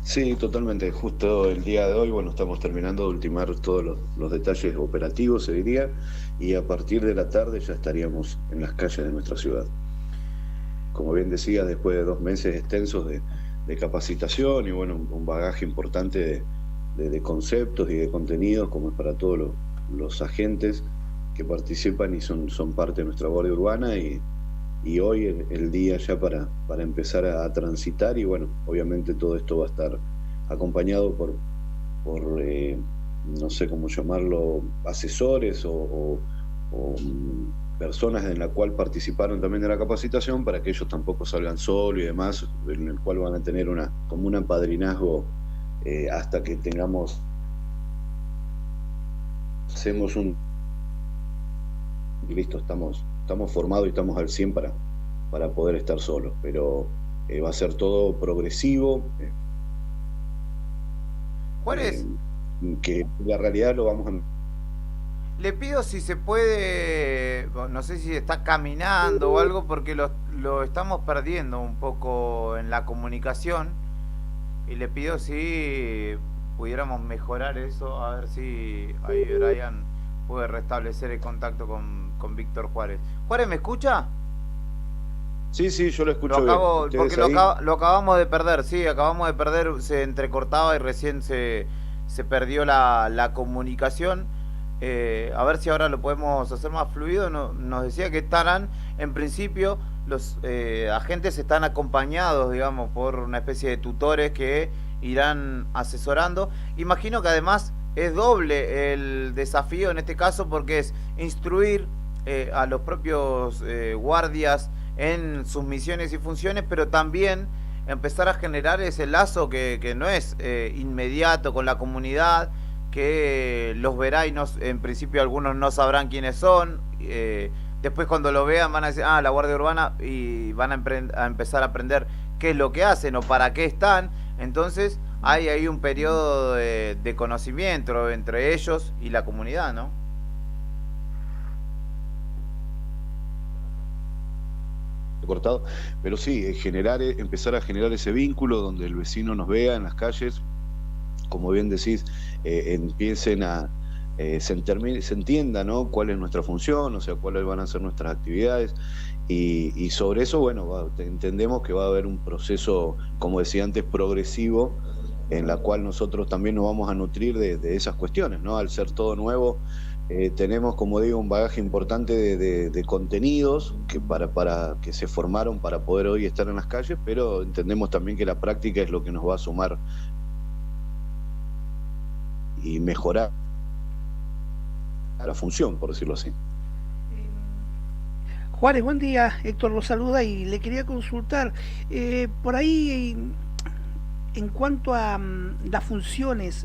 Sí, totalmente. Justo el día de hoy, bueno, estamos terminando de ultimar todos los detalles operativos, se diría, y a partir de la tarde ya estaríamos en las calles de nuestra ciudad. Como bien decía, después de 2 meses extensos de capacitación y bueno, un bagaje importante de conceptos y de contenidos, como es para todos los agentes que participan y son parte de nuestra Guardia Urbana, y hoy el día ya para empezar a transitar, y bueno, obviamente todo esto va a estar acompañado por no sé cómo llamarlo, asesores o personas en la cual participaron también de la capacitación, para que ellos tampoco salgan solos y demás, en el cual van a tener como un apadrinazgo hasta que hacemos y listo, estamos formados y estamos al 100 para poder estar solos, pero va a ser todo progresivo. Juárez, que la realidad lo vamos a... le pido si se puede, no sé si está caminando o algo, porque lo estamos perdiendo un poco en la comunicación, y le pido si pudiéramos mejorar eso, a ver si ahí Brian puede restablecer el contacto con Víctor Juárez. Juárez, ¿me escucha? Sí, yo lo escucho bien. Porque lo acabamos de perder, sí, acabamos de perder, se entrecortaba y recién se perdió la comunicación. A ver si ahora lo podemos hacer más fluido. Nos decía que estarán, en principio, los agentes están acompañados, digamos, por una especie de tutores que irán asesorando. Imagino que además es doble el desafío en este caso, porque es instruir a los propios guardias en sus misiones y funciones, pero también empezar a generar ese lazo que no es inmediato con la comunidad, que los verá y en principio algunos no sabrán quiénes son. Después cuando lo vean van a decir, la Guardia Urbana, y van a empezar a aprender qué es lo que hacen o para qué están. Entonces hay ahí un periodo de conocimiento entre ellos y la comunidad, ¿no? Cortado, pero sí, empezar a generar ese vínculo donde el vecino nos vea en las calles, como bien decís, empiecen se entienda, ¿no?, cuál es nuestra función, o sea, cuáles van a ser nuestras actividades, y sobre eso, bueno, entendemos que va a haber un proceso, como decía antes, progresivo, en la cual nosotros también nos vamos a nutrir de esas cuestiones, ¿no? Al ser todo nuevo, tenemos, como digo, un bagaje importante de contenidos que para que se formaron para poder hoy estar en las calles, pero entendemos también que la práctica es lo que nos va a sumar y mejorar la función, por decirlo así. Juárez, buen día. Héctor lo saluda y le quería consultar. Por ahí en cuanto a las funciones,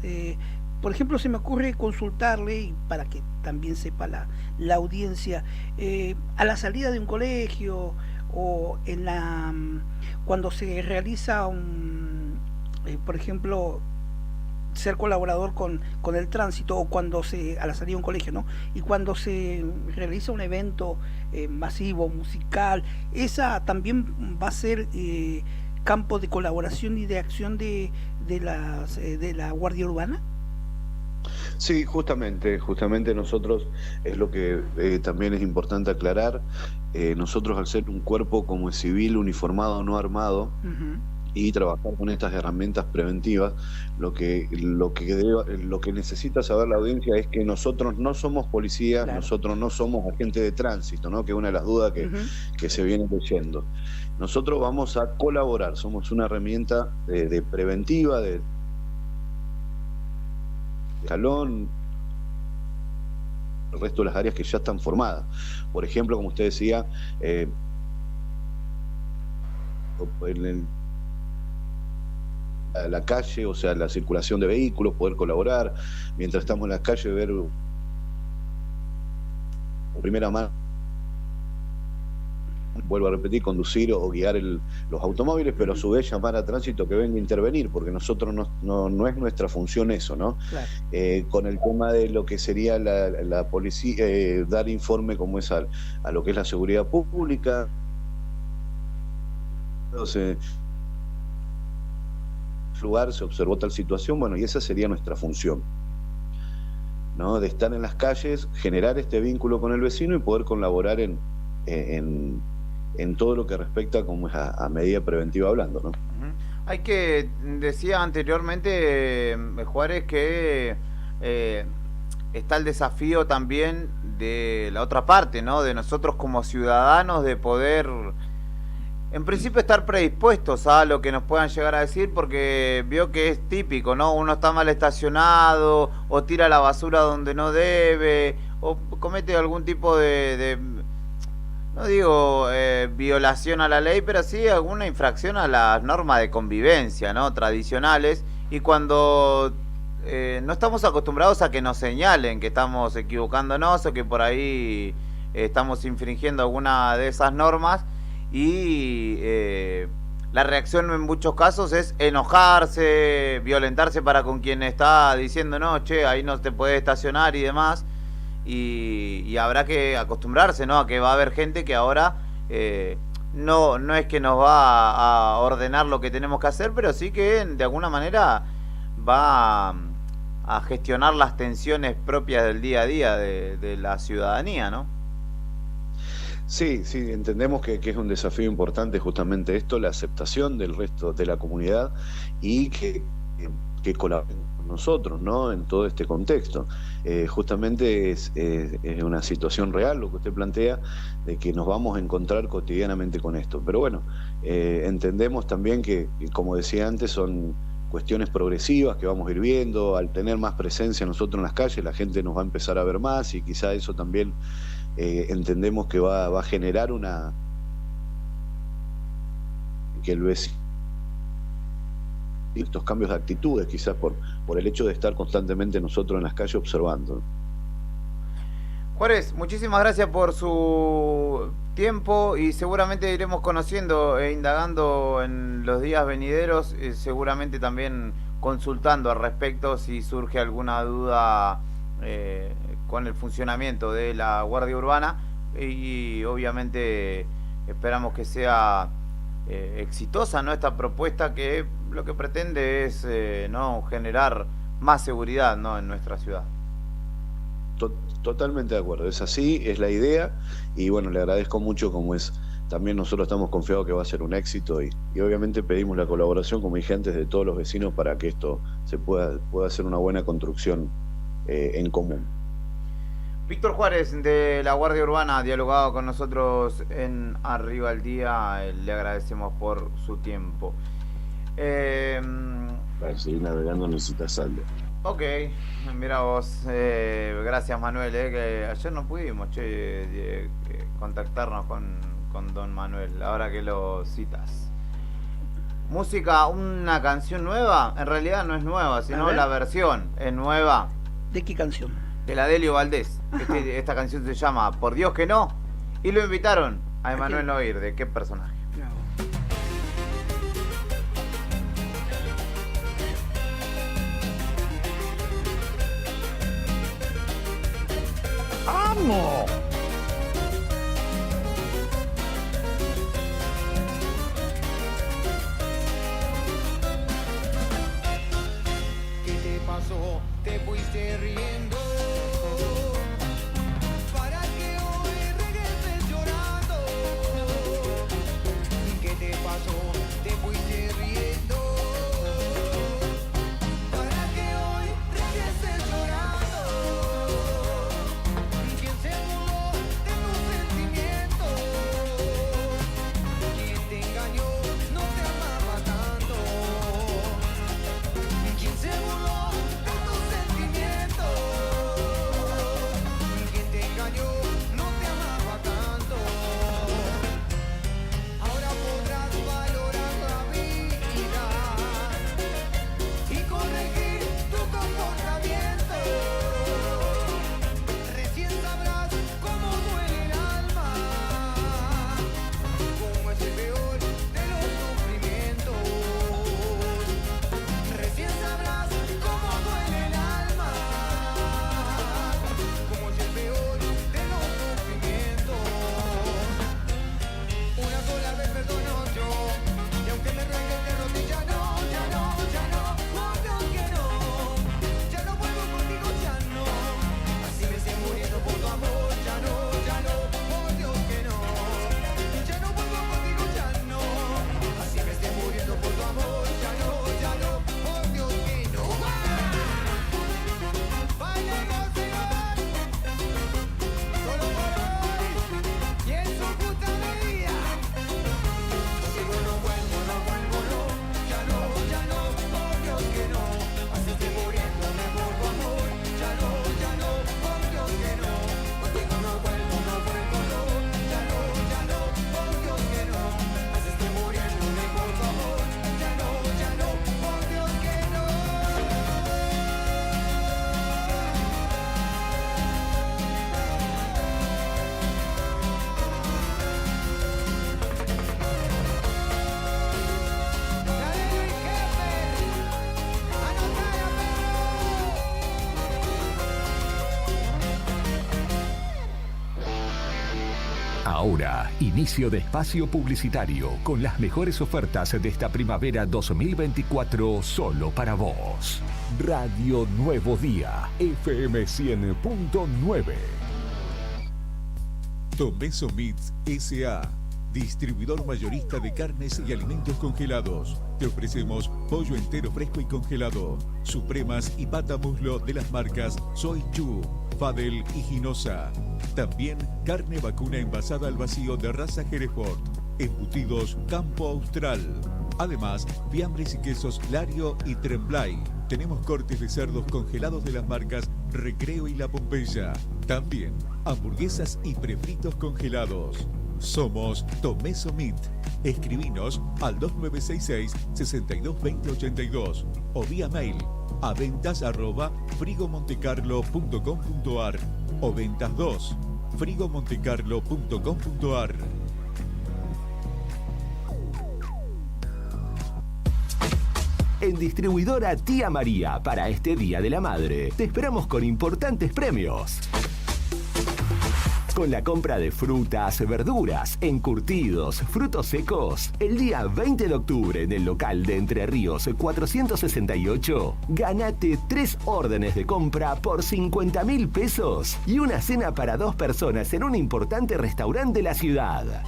por ejemplo, se me ocurre consultarle, y para que también sepa la audiencia, a la salida de un colegio o en cuando se realiza por ejemplo, ser colaborador con el tránsito, o cuando a la salida de un colegio, ¿no? Y cuando se realiza un evento masivo, musical, esa también va a ser campo de colaboración y de acción de la Guardia Urbana. Sí, justamente nosotros, es lo que también es importante aclarar, nosotros al ser un cuerpo como es civil, uniformado, no armado, y trabajar con estas herramientas preventivas, lo que necesita saber la audiencia es que nosotros no somos policías, nosotros no somos agentes de tránsito, ¿no? Que es una de las dudas que se viene leyendo. Nosotros vamos a colaborar, somos una herramienta de preventiva, de escalón, el resto de las áreas que ya están formadas. Por ejemplo, como usted decía, la calle, o sea, la circulación de vehículos, poder colaborar, mientras estamos en la calle, ver por primera mano, vuelvo a repetir, conducir o guiar los automóviles, pero a su vez llamar a tránsito que venga a intervenir, porque nosotros no es nuestra función eso, ¿no? Claro. Con el tema de lo que sería la policía, dar informe como es a lo que es la seguridad pública. Entonces, lugar se observó tal situación, bueno, y esa sería nuestra función, ¿no? De estar en las calles, generar este vínculo con el vecino y poder colaborar en todo lo que respecta como es a medida preventiva hablando, ¿no? Hay que, decía anteriormente Juárez, que está el desafío también de la otra parte, ¿no? De nosotros como ciudadanos, de poder, en principio, estar predispuestos a lo que nos puedan llegar a decir, porque vio que es típico, ¿no? Uno está mal estacionado, o tira la basura donde no debe, o comete algún tipo de no digo violación a la ley, pero sí alguna infracción a las normas de convivencia, ¿no? Tradicionales, y cuando no estamos acostumbrados a que nos señalen que estamos equivocándonos o que por ahí estamos infringiendo alguna de esas normas, y la reacción en muchos casos es enojarse, violentarse para con quien está diciendo, no, che, ahí no te puedes estacionar y demás. Y habrá que acostumbrarse, ¿no? A que va a haber gente que ahora no es que nos va a ordenar lo que tenemos que hacer, pero sí que de alguna manera va a gestionar las tensiones propias del día a día de la ciudadanía, ¿no? Sí, entendemos que es un desafío importante justamente esto, la aceptación del resto de la comunidad y que colaboren con nosotros, ¿no? En todo este contexto. Justamente es una situación real lo que usted plantea, de que nos vamos a encontrar cotidianamente con esto. Pero bueno, entendemos también que, como decía antes, son cuestiones progresivas que vamos a ir viendo. Al tener más presencia nosotros en las calles, la gente nos va a empezar a ver más, y quizá eso también entendemos que va a generar que el vecino, estos cambios de actitudes, quizás por el hecho de estar constantemente nosotros en las calles observando. Juárez, muchísimas gracias por su tiempo, y seguramente iremos conociendo e indagando en los días venideros, seguramente también consultando al respecto si surge alguna duda con el funcionamiento de la Guardia Urbana, y obviamente esperamos que sea exitosa, ¿no? Esta propuesta, que lo que pretende es no generar más seguridad, ¿no? En nuestra ciudad. Totalmente de acuerdo, es así, es la idea, y bueno, le agradezco mucho, como es, también nosotros estamos confiados que va a ser un éxito, y obviamente pedimos la colaboración, como dije antes, de todos los vecinos para que esto se pueda hacer una buena construcción en común. Víctor Juárez, de la Guardia Urbana, ha dialogado con nosotros en Arriba al Día. Le agradecemos por su tiempo. Para seguir navegando necesitas saldo. Ok, mira vos. Gracias, Manuel, que ayer no pudimos contactarnos con don Manuel, ahora que lo citas. música, una canción nueva, en realidad no es nueva, sino ver. la versión es nueva. ¿De qué canción? De la Delio Valdés. Esta canción se llama Por Dios que no. Y lo invitaron a Emanuel Noir. ¿De qué personaje? ¡Amo! ¿Qué te pasó? Te fuiste riendo. Para que hoy regreses llorando. ¿Qué te pasó? Te fuiste riendo. Para que hoy regreses llorando. ¿Quién se burló de tus sentimientos? ¿Quién te engañó? No te amaba tanto. ¿Quién se burló de tus sentimientos? ¿Quién te engañó? No te amaba tanto. Ahora podrás valorar la vida y corregir tu comportamiento. Recién sabrás cómo duele el alma, cómo es el peor de los sufrimientos. Recién sabrás cómo duele el alma, cómo es el peor de los sufrimientos. Una sola vez perdono yo, y aunque me ruegues de rodillas, no, ya no, ya no, por Dios que no, ya no vuelvo contigo, ya no, así me estoy muriendo por tu amor, ya no, por Dios que no, ya no vuelvo contigo, ya no, así me estoy muriendo por tu amor, ya no, por Dios que no. Bailemos, señor, solo por hoy, y en su justa medida. Contigo no vuelvo, no, ya no, por Dios que no, así estoy muriéndome por tu amor, ya no, por Dios que no, contigo no vuelvo, no, ya no, por Dios que no, así estoy muriéndome por tu amor, ya no, por Dios que no. Ahora, inicio de espacio publicitario con las mejores ofertas de esta primavera 2024 solo para vos. Radio Nuevo Día, FM 100.9. Tomeso Meats S.A., distribuidor mayorista de carnes y alimentos congelados. Te ofrecemos pollo entero fresco y congelado, supremas y pata muslo de las marcas Soy Chu, Fadel y Ginosa. También carne vacuna envasada al vacío de raza Hereford, embutidos Campo Austral. Además, fiambres y quesos Lario y Tremblay. Tenemos cortes de cerdos congelados de las marcas Recreo y La Pompeya. También hamburguesas y prefritos congelados. Somos Tomeso Meat. Escribinos al 2966-622082 o vía mail a ventas@frigomontecarlo.com.ar o ventas 2 frigomontecarlo.com.ar. En distribuidora Tía María, para este Día de la Madre, te esperamos con importantes premios. Con la compra de frutas, verduras, encurtidos, frutos secos, el día 20 de octubre en el local de Entre Ríos 468, ganate 3 órdenes de compra por 50.000 pesos y una cena para 2 personas en un importante restaurante de la ciudad.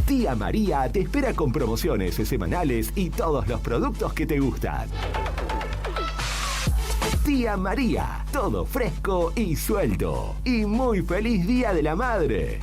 Tía María te espera con promociones semanales y todos los productos que te gustan. Tía María, todo fresco y suelto. Y muy feliz Día de la Madre.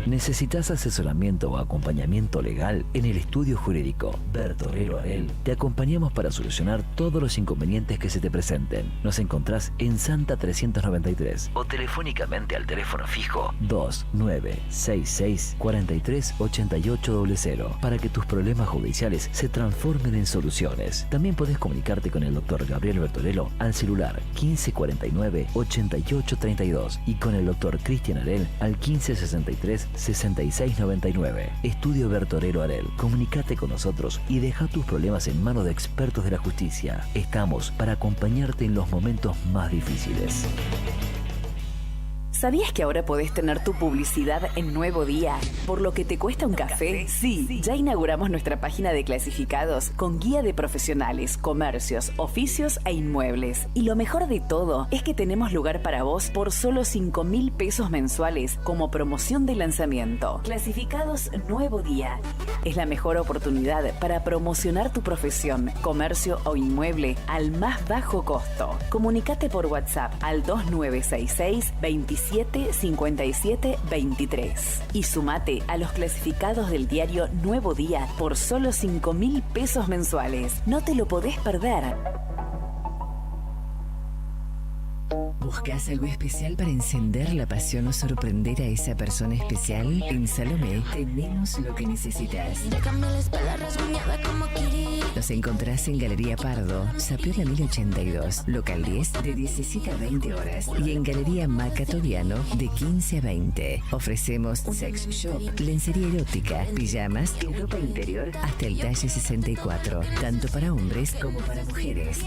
¿Necesitas asesoramiento o acompañamiento legal? En el estudio jurídico Bertorero Arel te acompañamos para solucionar todos los inconvenientes que se te presenten. Nos encontrás en Santa 393 o telefónicamente al teléfono fijo 2966 43 8800 para que tus problemas judiciales se transformen en soluciones. También podés comunicarte con el doctor Gabriel Bertorello al celular 1549 8832 y con el doctor Cristian Arel al 1563 6699. Estudio Bertorero Arel. Comunicate con nosotros y deja tus problemas en manos de expertos de la justicia. Estamos para acompañarte en los momentos más difíciles. ¿Sabías que ahora podés tener tu publicidad en Nuevo Día? ¿Por lo que te cuesta un café? Sí, ya inauguramos nuestra página de clasificados con guía de profesionales, comercios, oficios e inmuebles. Y lo mejor de todo es que tenemos lugar para vos por solo 5.000 pesos mensuales como promoción de lanzamiento. Clasificados Nuevo Día. Es la mejor oportunidad para promocionar tu profesión, comercio o inmueble al más bajo costo. Comunicate por WhatsApp al 2966 27 57 23 y sumate a los clasificados del diario Nuevo Día por solo 5.000 pesos mensuales. No te lo podés perder. ¿Buscas algo especial para encender la pasión o sorprender a esa persona especial? En Salomé tenemos lo que necesitas. Nos encontrás en Galería Pardo, Sapiola 1082, local 10 de 17 a 20 horas y en Galería Macatoviano de 15 a 20. Ofrecemos sex shop, lencería erótica, pijamas y ropa interior hasta el talle 64, tanto para hombres como para mujeres.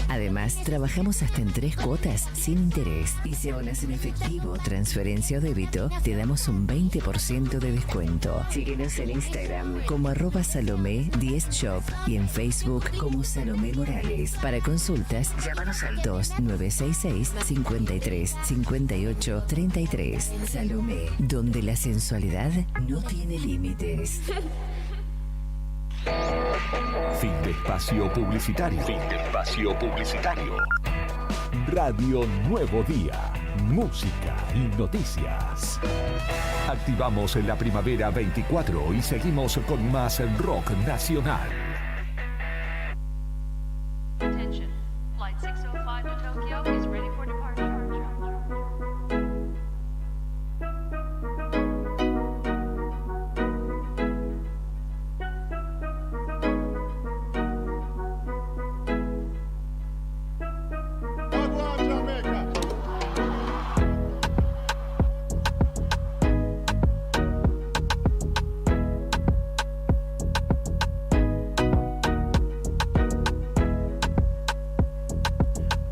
Además, trabajamos hasta en 3 cuotas sin interés. Y si abonas en efectivo, transferencia o débito, te damos un 20% de descuento. Síguenos en Instagram como @Salomé10shop y en Facebook como Salomé Morales. Para consultas, llámanos al 2966 53 58 33. Salomé, donde la sensualidad no tiene límites. Fin de espacio publicitario. Fin de espacio publicitario. Radio Nuevo Día. Música y noticias. Activamos la primavera 24 y seguimos con más rock nacional. Attention. Flight 605 to Tokyo is ready for departure.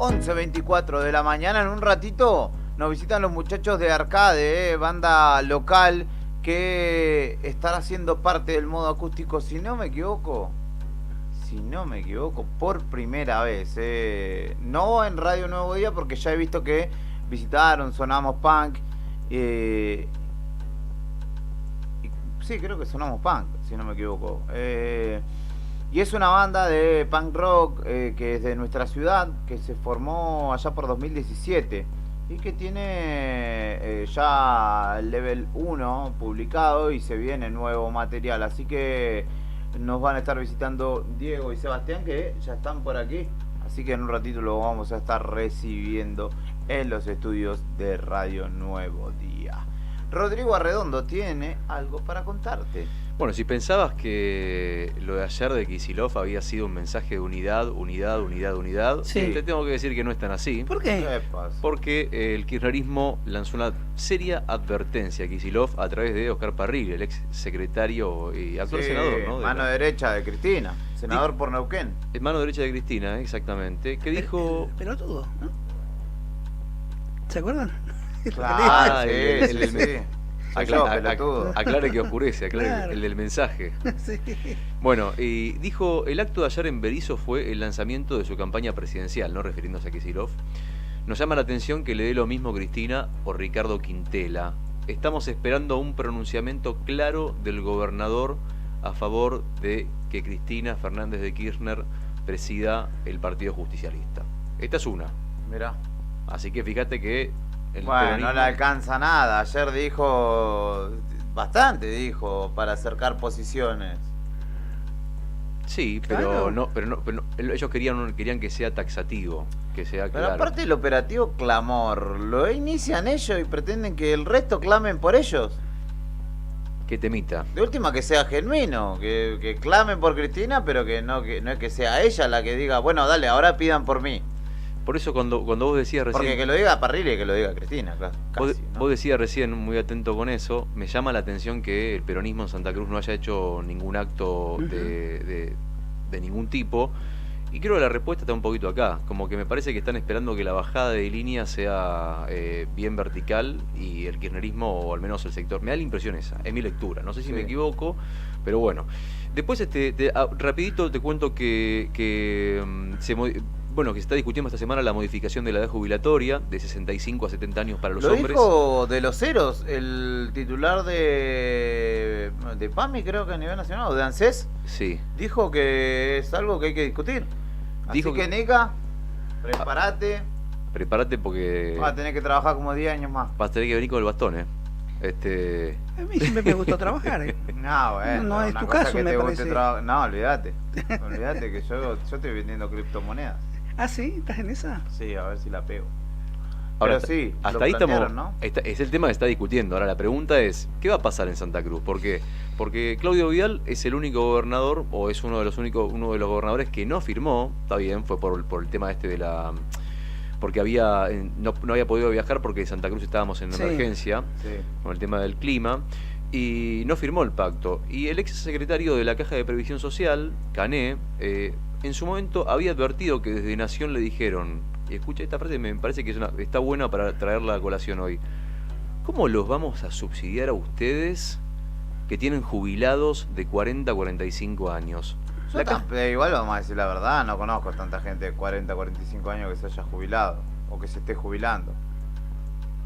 11:24 de la mañana. En un ratito nos visitan los muchachos de Arcade, banda local que estará haciendo parte del modo acústico, si no me equivoco, por primera vez. No en Radio Nuevo Día, porque ya he visto que visitaron Sonamos Punk. Sí, creo que Sonamos Punk, si no me equivoco. Y es una banda de punk rock que es de nuestra ciudad, que se formó allá por 2017 y que tiene ya el level 1 publicado y se viene nuevo material. Así que nos van a estar visitando Diego y Sebastián, que ya están por aquí. Así que en un ratito lo vamos a estar recibiendo en los estudios de Radio Nuevo Día. Rodrigo Arredondo tiene algo para contarte. Bueno, si pensabas que lo de ayer de Kicillof había sido un mensaje de unidad, Sí. te tengo que decir que no es tan así. ¿Por qué? ¿Qué pasa? Porque el kirchnerismo lanzó una seria advertencia a Kicillof a través de Oscar Parril, el ex secretario y actual Sí, senador, ¿no? mano derecha de Cristina, senador por Neuquén. Mano derecha de Cristina, exactamente, que dijo... Pelotudo, ¿no? ¿Se acuerdan? Ah, sí, el del sí. Pelotudo. Aclare que oscurece, Claro. el del mensaje. Sí. Bueno, y dijo, el acto de ayer en Berisso fue el lanzamiento de su campaña presidencial, ¿no? Refiriéndose a Kicillof. Nos llama la atención que le dé lo mismo Cristina o Ricardo Quintela. Estamos esperando un pronunciamiento claro del gobernador a favor de que Cristina Fernández de Kirchner presida el Partido Justicialista. Esta es una. Mirá. Así que fíjate que el Bueno, peronismo. no le alcanza nada. Ayer dijo, para acercar posiciones. Sí, Claro. pero no, ellos querían que sea taxativo, que sea Pero claro. aparte el operativo clamor, lo inician ellos y pretenden que el resto clamen por ellos. ¿Qué temita? De última que sea genuino, que clamen por Cristina, pero que no es que sea ella la que diga, bueno, dale, ahora pidan por mí. Por eso cuando vos decías recién... Porque que lo diga Parrilli y que lo diga Cristina, claro. Vos decías recién, muy atento con eso, me llama la atención que el peronismo en Santa Cruz no haya hecho ningún acto de ningún tipo. Y creo que la respuesta está un poquito acá. Como que me parece que están esperando que la bajada de línea sea bien vertical y el kirchnerismo, o al menos el sector, me da la impresión esa, es mi lectura. No sé si me equivoco, pero bueno. Después, rapidito te cuento que se está discutiendo esta semana la modificación de la edad jubilatoria de 65 a 70 años para los Lo hombres. dijo de los ceros, el titular de PAMI, creo que a nivel nacional, o de ANSES, Sí. dijo que es algo que hay que discutir. Dijo Así que, que- Nica, prepárate, Prepárate porque vas a tener que trabajar como 10 años más. vas a tener que venir con el bastón, A mí siempre me gustó trabajar. No, bueno, No es una tu cosa caso, que me te guste parece. trabajar. No, olvídate. Olvídate que yo estoy vendiendo criptomonedas. ¿Ah, sí? ¿Estás en esa? Sí, a ver si la pego. Ahora, Pero sí, hasta lo ahí estamos. plantearon, ¿no? Es el tema que está discutiendo. Ahora la pregunta es, ¿qué va a pasar en Santa Cruz? ¿Por qué? Porque Claudio Vidal es el único gobernador, o es uno de los gobernadores que no firmó. Está bien, fue por el tema de la, porque no había podido viajar porque en Santa Cruz estábamos en Sí. emergencia Sí. con el tema del clima. Y no firmó el pacto. Y el ex secretario de la Caja de Previsión Social, Cané, en su momento había advertido que desde Nación le dijeron, y escucha esta frase, me parece que está buena para traerla a colación hoy. ¿Cómo los vamos a subsidiar a ustedes que tienen jubilados de 40 a 45 años? Igual vamos a decir la verdad, no conozco tanta gente de 40, 45 años que se haya jubilado o que se esté jubilando.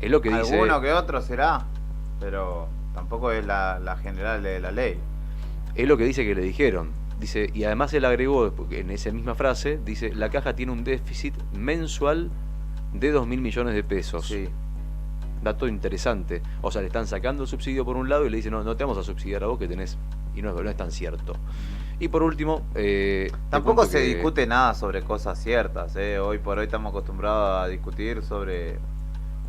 Es lo que dice. Alguno que otro será, pero tampoco es la general de la ley. Es lo que dice que le dijeron. Dice, y además él agregó en esa misma frase, dice, la caja tiene un déficit mensual de 2.000 millones de pesos. Sí. Dato interesante. O sea, le están sacando el subsidio por un lado y le dicen, no te vamos a subsidiar a vos que tenés. Y no es tan cierto. Y por último, te Tampoco cuento se que- discute nada sobre cosas ciertas. Hoy por hoy estamos acostumbrados a discutir sobre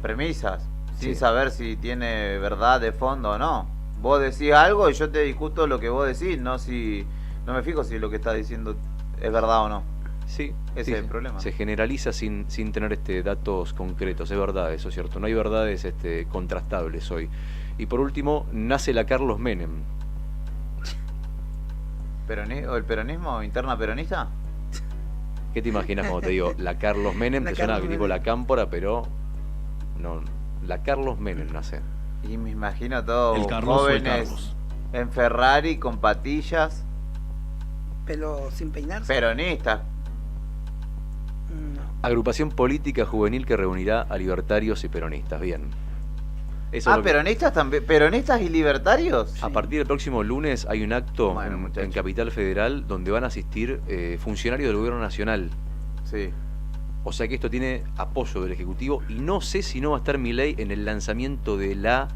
premisas, sin Sí. saber si tiene verdad de fondo o no. Vos decís algo y yo te discuto lo que vos decís, no me fijo si lo que estás diciendo es verdad o no. Sí, Ese sí, es el problema. Se generaliza sin tener datos concretos, es verdad, eso es cierto. No hay verdades contrastables hoy. Y por último, nace la Carlos Menem. ¿O el peronismo interna peronista? ¿Qué te imaginas cuando te digo la Carlos Menem? La Te suena Carlos tipo Menem. la cámpora, pero no. La Carlos Menem nace. Y me imagino todos El Carlos o el jóvenes Carlos. en Ferrari con patillas, Pelo sin peinarse. peronistas. Agrupación política juvenil que reunirá a libertarios y peronistas. Bien. Eso es lo que- Peronistas también, peronistas y libertarios. A partir del próximo lunes hay un acto Bueno, en muchachos. Capital Federal donde van a asistir funcionarios del gobierno nacional. Sí. O sea que esto tiene apoyo del Ejecutivo y no sé si no va a estar Milei en el lanzamiento de la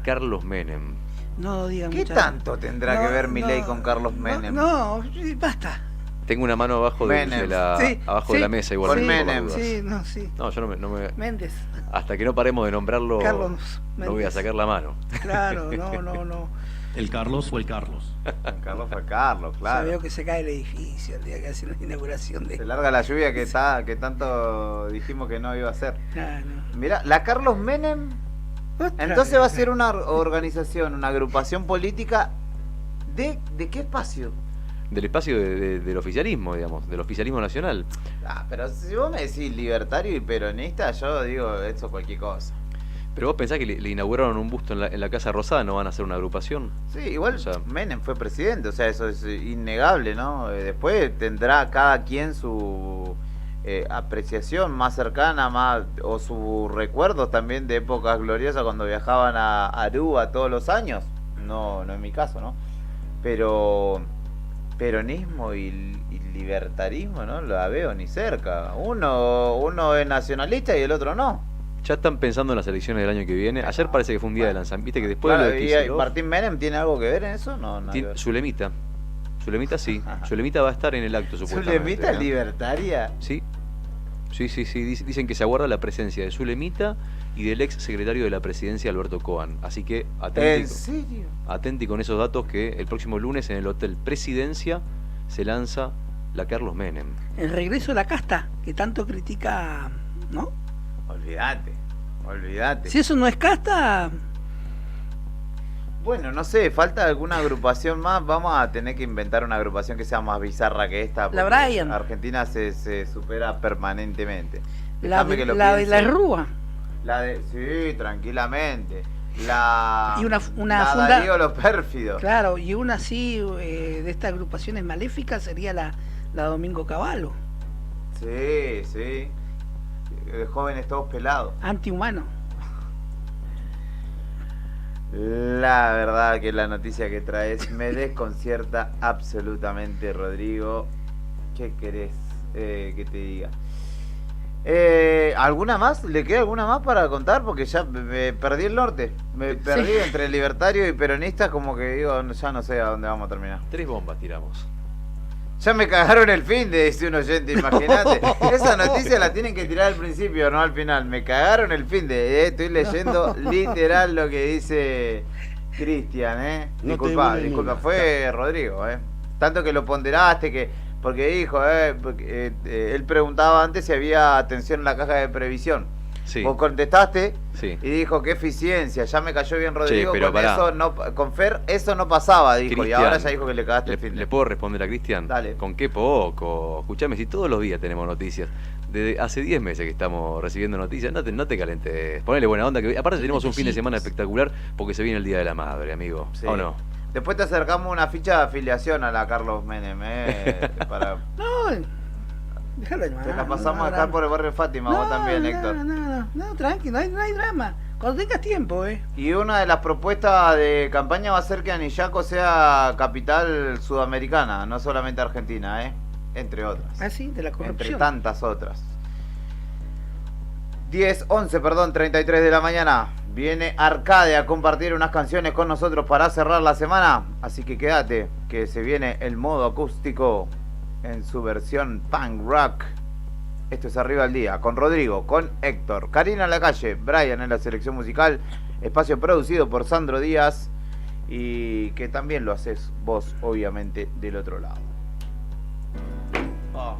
Carlos Menem. No digan ¿Qué muchas- tanto tendrá que ver Milei con Carlos Menem? No, basta. Tengo una mano abajo de Menem. la, Sí, abajo sí. de la mesa igual. Con por las Menem. dudas. Sí, no, sí. No, yo no me... Méndez. Hasta que no paremos de nombrarlo, Carlos no voy a Méndez. sacar la mano. Claro, no. ¿El Carlos o el Carlos? Carlos fue Carlos, Ya claro. veo que se cae el edificio el día que hacen la inauguración de... Se larga la lluvia que tanto dijimos que no iba a hacer. Ah, no. Mirá, la Carlos Menem, entonces va a ser una organización, una agrupación política ¿de qué espacio? Del espacio del oficialismo, digamos, del oficialismo nacional. Pero si vos me decís libertario y peronista, yo digo eso cualquier cosa. Pero vos pensás que le inauguraron un busto en la Casa Rosada, ¿no van a hacer una agrupación? Sí, igual O sea, Menem fue presidente, o sea, eso es innegable, ¿no? Después tendrá cada quien su apreciación más cercana, o sus recuerdos también de épocas gloriosas cuando viajaban a Aruba todos los años. No en mi caso, ¿no? Pero peronismo y libertarismo no la veo ni cerca. Uno es nacionalista y el otro no. Ya están pensando en las elecciones del año que viene. Ayer parece que fue un día de lanzamiento. Viste que después Claro, de lo de ¿y Kicillof, Martín Menem tiene algo que ver en eso? No, nada que ver. Zulemita. Zulemita sí. Zulemita va a estar en el acto, supuestamente. ¿Zulemita ¿no? libertaria? Sí. Sí. Dicen que se aguarda la presencia de Zulemita y del ex secretario de la presidencia, Alberto Coan. Así que ¿En serio? atenti con esos datos que el próximo lunes en el Hotel Presidencia se lanza la Carlos Menem. El regreso de la casta, que tanto critica, ¿no? Olvídate. Si eso no es casta, Bueno, no sé, falta alguna agrupación más. Vamos a tener que inventar una agrupación que sea más bizarra que esta. La porque Brian. Argentina se supera permanentemente. la Déjame que de lo la, piense. Rúa. Sí, tranquilamente. La Y una la funda- Darío los pérfidos. Claro, y una así de estas agrupaciones maléficas sería la Domingo Cavallo, Sí. De jóvenes todos pelados. antihumano. La verdad que la noticia que traes me desconcierta absolutamente, Rodrigo. ¿Qué querés que te diga? ¿Alguna más? ¿Le queda alguna más para contar? Porque ya me perdí el norte. Me perdí entre libertario y peronista, como que digo, ya no sé a dónde vamos a terminar. 3 bombas tiramos. Ya me cagaron el fin de dice un oyente, imagínate. Esa noticia la tienen que tirar al principio, no al final. Me cagaron el fin de. Estoy leyendo literal lo que dice Cristian, No te Disculpa, duele ninguna. fue Rodrigo, Tanto que lo ponderaste, que porque dijo, porque, él preguntaba antes si había atención en la caja de previsión. Sí. Vos contestaste Sí. y dijo, qué eficiencia, ya me cayó bien Rodrigo, pero con, pará. eso no, con Fer eso no pasaba, dijo, y Cristian, ahora ya dijo que le cagaste el fin de. ¿Le puedo responder a Cristian? Dale. ¿Con qué poco? Escuchame, si todos los días tenemos noticias. Desde hace 10 meses que estamos recibiendo noticias, no te calentes. Ponele buena onda, que aparte tenemos un fin de semana espectacular porque se viene el Día de la Madre, amigo. Sí. ¿O no? Después te acercamos una ficha de afiliación a la Carlos Menem, para... No, déjalo Te la pasamos acá por el barrio Fátima, vos también, Héctor. No, tranqui, no hay drama. Cuando tengas tiempo, Y una de las propuestas de campaña va a ser que Anillaco sea capital sudamericana, no solamente argentina, entre otras. Ah, sí, de la Entre corrupción. tantas otras. 33 de la mañana. Viene Arcade a compartir unas canciones con nosotros para cerrar la semana. Así que quédate, que se viene el modo acústico en su versión punk rock. Esto es Arriba al Día, con Rodrigo, con Héctor, Karina en la calle, Brian en la selección musical. Espacio producido por Sandro Díaz. Y que también lo haces vos, obviamente, del otro lado. Oh.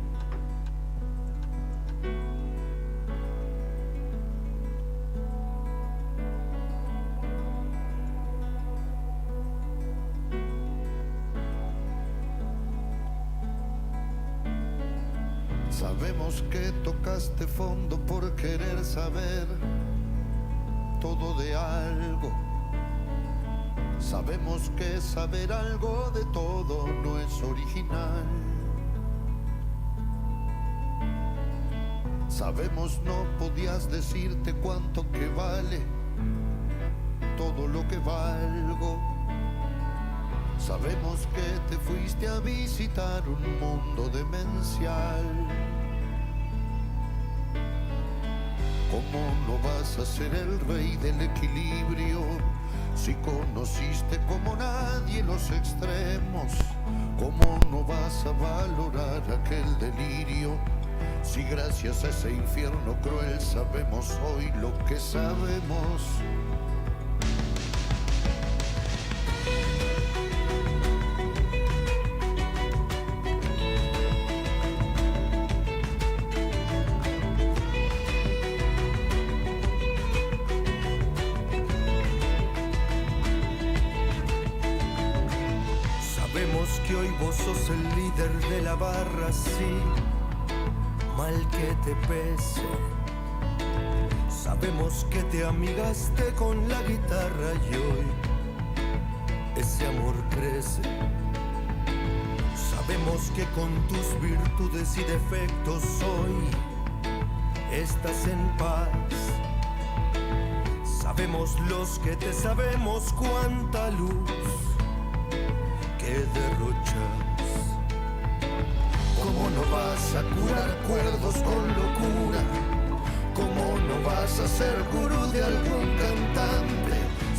Sabemos que tocaste fondo por querer saber todo de algo. Sabemos que saber algo de todo no es original. Sabemos no podías decirte cuánto que vale todo lo que valgo. Sabemos que te fuiste a visitar un mundo demencial. ¿Cómo no vas a ser el rey del equilibrio si conociste como nadie los extremos? ¿Cómo no vas a valorar aquel delirio si gracias a ese infierno cruel sabemos hoy lo que sabemos? Sabemos que hoy vos sos el líder de la barra, sí, mal que te pese. Sabemos que te amigaste con la guitarra y hoy ese amor crece. Sabemos que con tus virtudes y defectos hoy estás en paz. Sabemos los que te sabemos cuánta luz que derrochas. ¿Cómo no vas a curar cuerdos con locura? ¿Cómo no vas a ser gurú de algún cantante?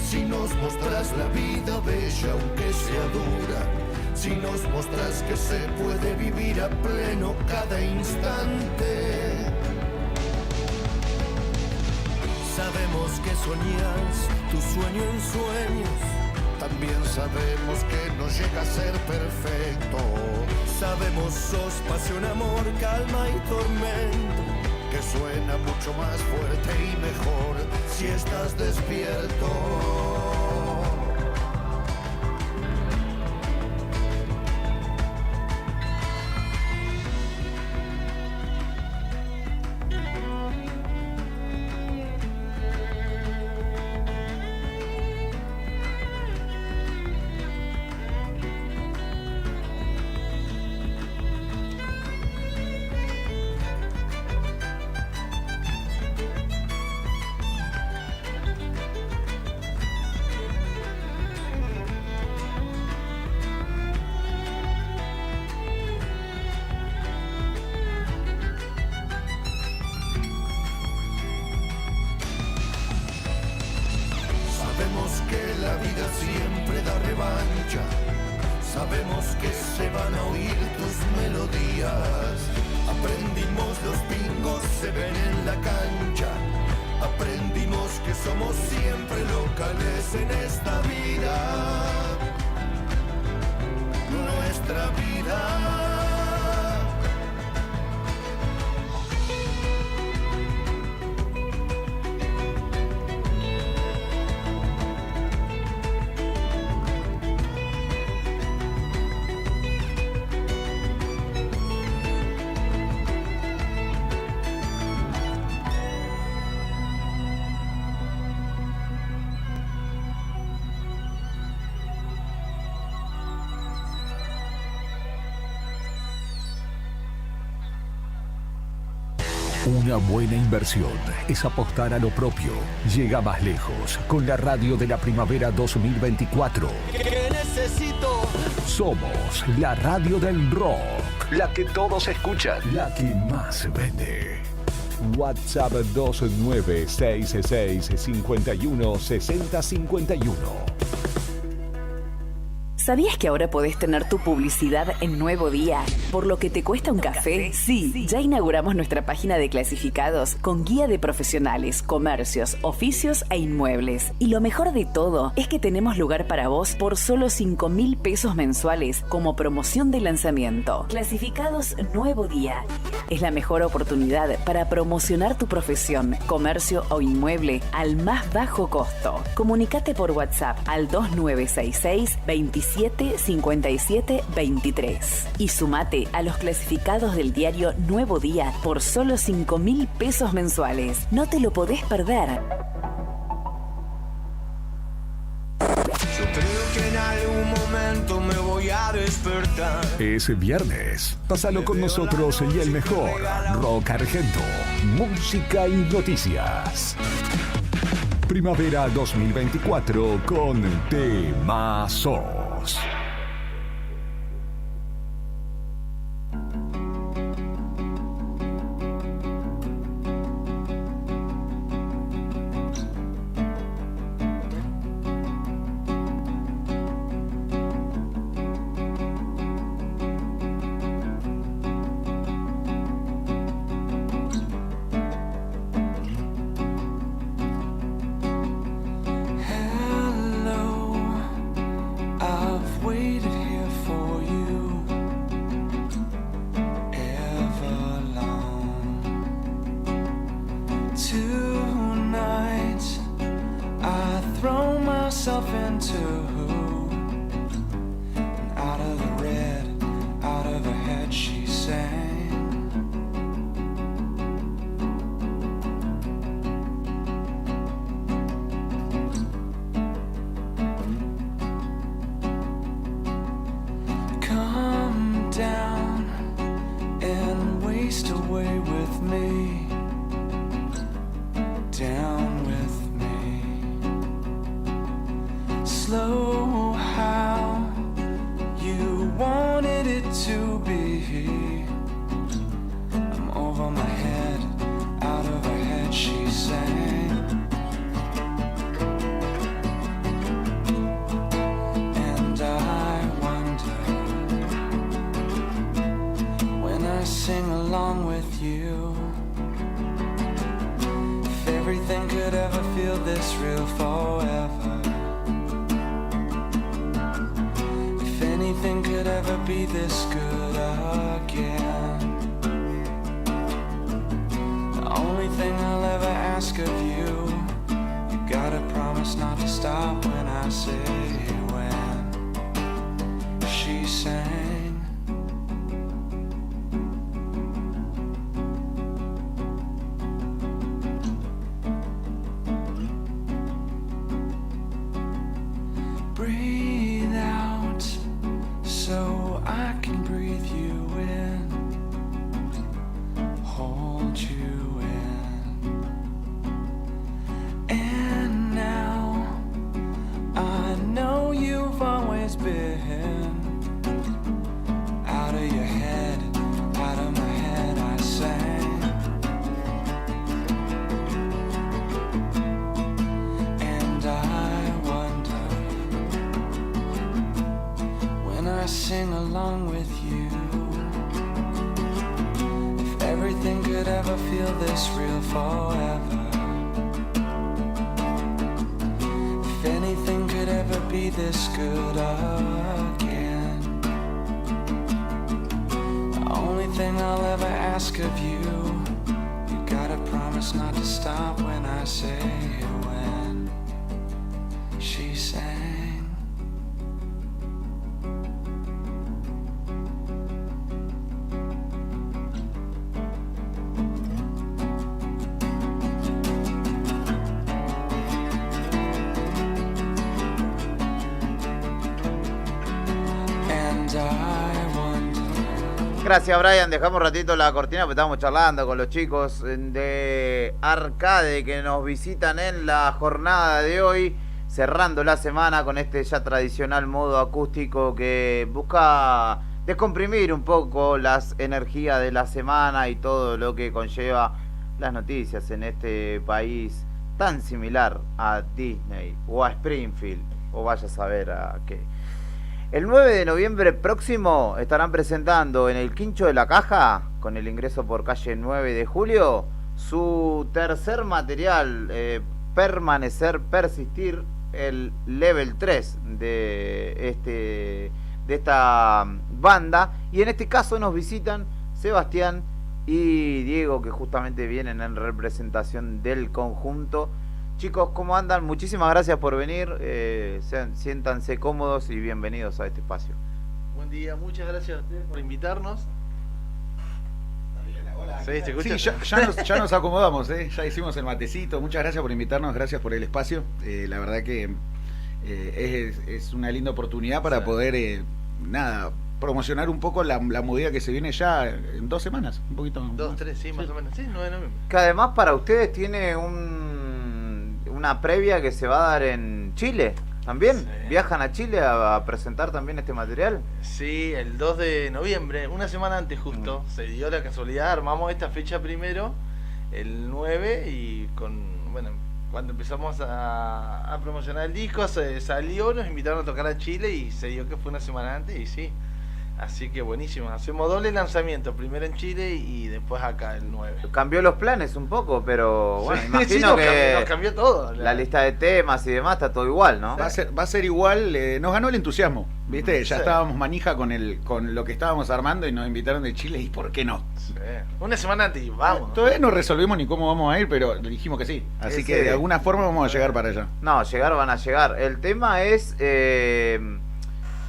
Si nos mostrás la vida bella aunque sea dura, si nos mostrás que se puede vivir a pleno cada instante. Sabemos que soñás tu sueño en sueños, también sabemos que no llega a ser perfecto. Sabemos sos pasión, amor, calma y tormento, que suena mucho más fuerte y mejor si estás despierto. Una buena inversión es apostar a lo propio. Llega más lejos con la radio de la primavera 2024. ¿Qué necesito? Somos la radio del rock. La que todos escuchan. La que más se vende. WhatsApp 2966516051. ¿Sabías que ahora podés tener tu publicidad en Nuevo Día? ¿Por lo que te cuesta un café? Sí, ya inauguramos nuestra página de clasificados con guía de profesionales, comercios, oficios e inmuebles. Y lo mejor de todo es que tenemos lugar para vos por solo 5.000 pesos mensuales como promoción de lanzamiento. Clasificados Nuevo Día. Es la mejor oportunidad para promocionar tu profesión, comercio o inmueble al más bajo costo. Comunicate por WhatsApp al 2966 27 57 23 y sumate a los clasificados del diario Nuevo Día por solo 5.000 pesos mensuales. No te lo podés perder. Yo creo que en algún momento me voy a despertar. Es viernes. Pásalo con nosotros y el mejor rock argento, música y noticias. Primavera 2024 con Temazos. this real forever. If anything could ever be this good again, the only thing I'll ever ask of you, you gotta promise not to stop when I say when. She sang. Breathe out so I can breathe you in, hold you in. And now I know you've always been out of your head, out of my head I sang. And I wonder, when I sing along with you, if everything could ever feel this real forever. If anything could ever be this good again, the only thing I'll ever ask of you, you gotta promise not to stop when I say when. She sang. Gracias, Brian. Dejamos un ratito la cortina porque estábamos charlando con los chicos de Arcade que nos visitan en la jornada de hoy, cerrando la semana con este ya tradicional modo acústico que busca descomprimir un poco las energías de la semana y todo lo que conlleva las noticias en este país tan similar a Disney o a Springfield, o vaya a saber a qué. El 9 de noviembre próximo estarán presentando en el Quincho de la Caja, con el ingreso por calle 9 de julio, su tercer material, Permanecer, Persistir, el level 3 de esta banda. Y en este caso nos visitan Sebastián y Diego, que justamente vienen en representación del conjunto. Chicos, ¿cómo andan? Muchísimas gracias por venir. Siéntanse cómodos y bienvenidos a este espacio. Buen día, muchas gracias a ustedes por invitarnos. Sí, ¿se escucha? Sí, ya nos acomodamos, ya hicimos el matecito. Muchas gracias por invitarnos, gracias por el espacio. La verdad que es una linda oportunidad para poder, promocionar un poco la movida que se viene ya en 2 semanas, un poquito más. 2, 3, sí, más o menos. Sí, 9 de noviembre. Que además para ustedes tiene una previa que se va a dar en Chile también. Sí. ¿Viajan a Chile a presentar también este material? Sí, el 2 de noviembre, una semana antes justo, se dio la casualidad, armamos esta fecha primero, el 9, y cuando empezamos a promocionar el disco, se salió, nos invitaron a tocar a Chile y se dio que fue una semana antes y sí. Así que buenísimo, hacemos doble lanzamiento, primero en Chile y después acá el 9. Cambió los planes un poco, pero bueno, sí, imagino que nos cambió todo. La lista de temas y demás está todo igual, ¿no? Va a ser igual, nos ganó el entusiasmo, ¿viste? Ya estábamos manija con lo que estábamos armando y nos invitaron de Chile, ¿y por qué no? Sí. Una semana antes y vamos. Todavía no resolvimos ni cómo vamos a ir, pero dijimos que sí. Así que de alguna forma vamos a llegar para allá. No, llegar van a llegar. El tema es...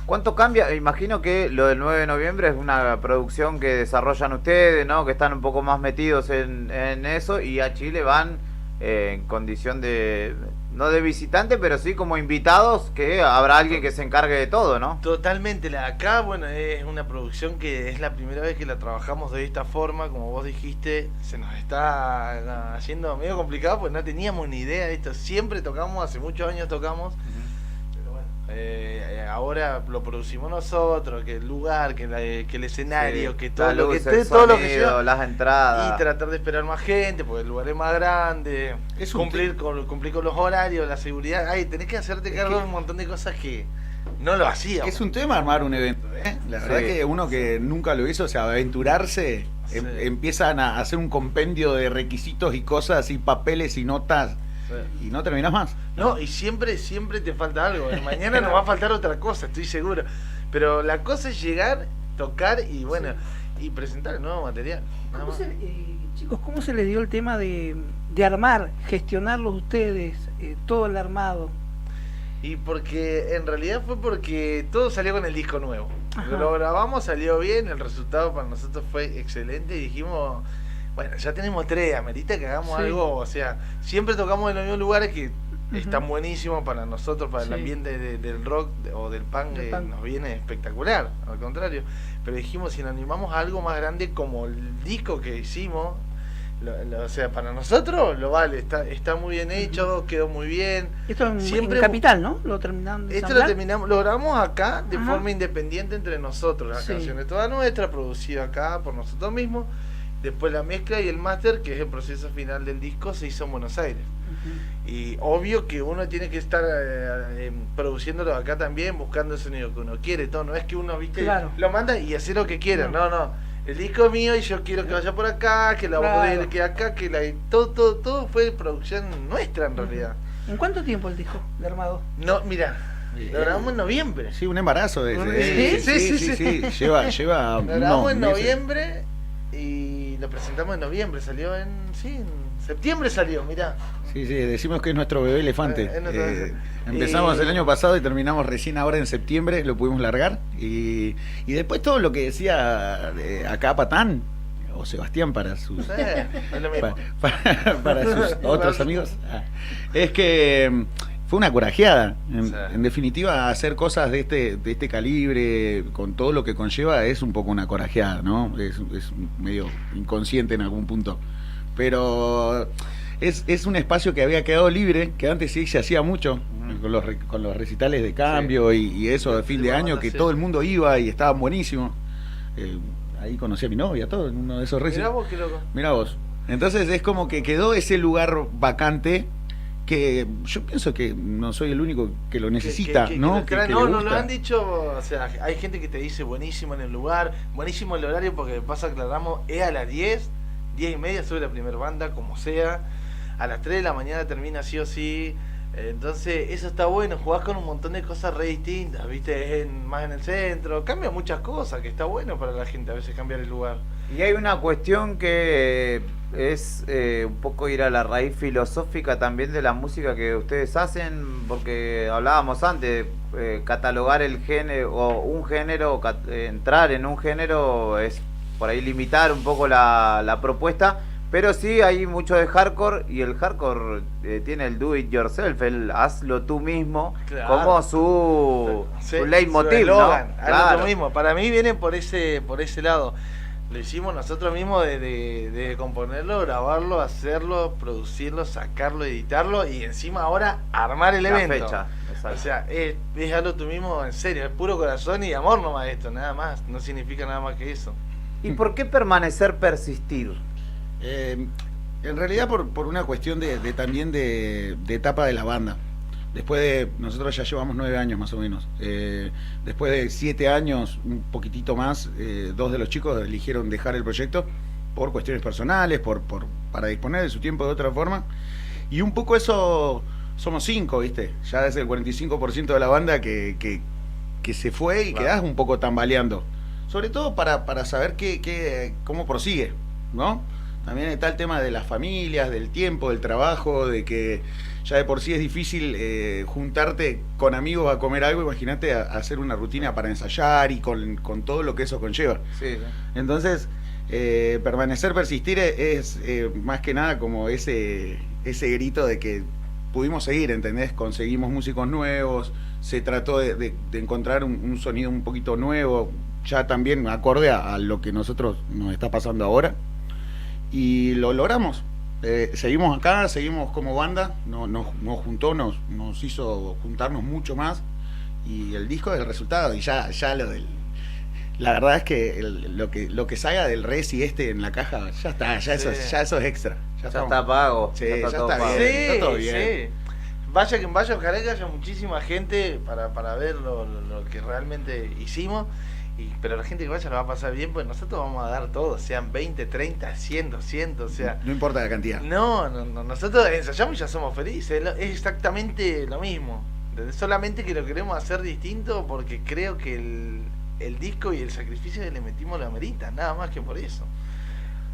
¿cuánto cambia? Imagino que lo del 9 de noviembre es una producción que desarrollan ustedes, ¿no? Que están un poco más metidos en eso, y a Chile van en condición de, no de visitante, pero sí como invitados, que habrá alguien que se encargue de todo, ¿no? Totalmente. Acá, es una producción que es la primera vez que la trabajamos de esta forma, como vos dijiste, se nos está haciendo medio complicado porque no teníamos ni idea de esto. Siempre tocamos, hace muchos años tocamos. Ahora lo producimos nosotros, que el lugar, que el escenario, sí, que todo lo que esté, todo lo que lleva, las entradas, y tratar de esperar más gente porque el lugar es más grande, cumplir con los horarios, la seguridad. Tenés que hacerte cargo de un montón de cosas que no lo hacíamos. Es un tema armar un evento, la verdad que uno que nunca lo hizo, o sea, aventurarse, empiezan a hacer un compendio de requisitos y cosas y papeles y notas y no terminás más. No, y siempre te falta algo. Mañana nos va a faltar otra cosa, estoy seguro. Pero la cosa es llegar, tocar y bueno, y presentar el nuevo material. nada más. Chicos, ¿cómo se les dio el tema de armar, gestionarlos ustedes, todo el armado? Y porque en realidad fue porque todo salió con el disco nuevo. Ajá. Lo grabamos, salió bien, el resultado para nosotros fue excelente y dijimos, bueno, ya tenemos 3, amerita que hagamos Sí. algo, o sea, siempre tocamos en los mismos lugares que están buenísimos para nosotros, para el Sí. ambiente del rock o del punk, nos viene espectacular, al contrario. Pero dijimos, si nos animamos a algo más grande como el disco que hicimos, o sea, para nosotros lo vale, está muy bien hecho, quedó muy bien. Esto en Siempre Capital, ¿no? Lo terminaron de esto ensamblar. lo grabamos acá de Ajá. forma independiente entre nosotros, las Sí. canciones todas nuestras, producidas acá por nosotros mismos. Después la mezcla y el máster, que es el proceso final del disco, se hizo en Buenos Aires. Y obvio que uno tiene que estar produciéndolo acá también, buscando el sonido que uno quiere, todo. No es que uno, viste, Claro. lo manda y hace lo que quiera. No. El disco es mío y yo quiero que vaya por acá, que la voz de él quede acá, que todo fue producción nuestra en realidad. ¿En cuánto tiempo el disco de armado? No, mira, lo grabamos en noviembre. Sí, un embarazo ese. Sí. Lleva Lo grabamos unos en meses. noviembre y lo presentamos en noviembre. Salió en septiembre salió, mirá. Sí, decimos que es nuestro bebé elefante. Es nuestro bebé. Empezamos Y- el año pasado y terminamos recién ahora en septiembre, lo pudimos largar. Y después todo lo que decía acá Patán, o Sebastián para sus, Es lo mismo. para sus otros amigos, es que fue una corajeada. En definitiva, hacer cosas de este calibre, con todo lo que conlleva, es un poco una corajeada, ¿no? Es medio inconsciente en algún punto. Pero es un espacio que había quedado libre, que antes sí se hacía mucho, con los recitales de cambio y eso de fin de año, que todo el mundo iba y estaban buenísimos. Ahí conocí a mi novia, todo, en uno de esos recitales. Mirá vos, qué loco. Mirá vos. Entonces es como que quedó ese lugar vacante que yo pienso que no soy el único que lo necesita, ¿no? Que le No, lo gusta. han dicho, o sea, hay gente que te dice buenísimo en el lugar, buenísimo el horario, porque pasa que aclaramos, es a las 10 y media sube la primera banda, como sea, a las 3 de la mañana termina sí o sí, entonces eso está bueno, jugás con un montón de cosas re distintas, viste, más en el centro, cambia muchas cosas, que está bueno para la gente a veces cambiar el lugar. Y hay una cuestión que es un poco ir a la raíz filosófica también de la música que ustedes hacen, porque hablábamos antes, catalogar el género o un género, entrar en un género es por ahí limitar un poco la propuesta, pero sí hay mucho de hardcore y el hardcore tiene el do it yourself, el hazlo tú mismo, Claro. como su leitmotiv, su ¿no? eslogan, hazlo tú mismo. Para mí viene por ese lado. Lo hicimos nosotros mismos de componerlo, grabarlo, hacerlo, producirlo, sacarlo, editarlo y encima ahora armar el La evento. fecha, exacto. O sea, es hazlo tú mismo en serio, es puro corazón y amor nomás esto, nada más. No significa nada más que eso. ¿Y por qué permanecer, persistir? En realidad por una cuestión también de etapa de la banda. Después de, nosotros ya llevamos 9 años más o menos. Después de 7 años, un poquitito más, 2 de los chicos eligieron dejar el proyecto por cuestiones personales, para disponer de su tiempo de otra forma. Y un poco eso, somos 5, ¿viste? Ya es el 45% de la banda que se fue y quedás un poco tambaleando. Sobre todo para saber cómo prosigue, ¿no? También está el tema de las familias, del tiempo, del trabajo, de que ya de por sí es difícil juntarte con amigos a comer algo, imagínate a hacer una rutina para ensayar y con todo lo que eso conlleva. Sí. Entonces, permanecer, persistir es más que nada como ese grito de que pudimos seguir, ¿entendés? Conseguimos músicos nuevos, se trató de encontrar un sonido un poquito nuevo, ya también acorde a lo que nosotros nos está pasando ahora. Y lo logramos. Seguimos acá, seguimos como banda, nos juntó, nos hizo juntarnos mucho más y el disco es el resultado y ya la verdad es que lo que salga del Resi en la caja ya está, ya eso es extra. Ya está pago. Sí, ya ya todo está pago. bien, está todo bien. Sí. Vaya quien vaya, ojalá que haya muchísima gente para ver lo que realmente hicimos. Pero la gente que vaya lo va a pasar bien, pues nosotros vamos a dar todo, sean 20, 30, 100, 200, o sea... No importa la cantidad. No, nosotros ensayamos y ya somos felices, es exactamente lo mismo. Solamente que lo queremos hacer distinto porque creo que el disco y el sacrificio que le metimos lo amerita, nada más que por eso.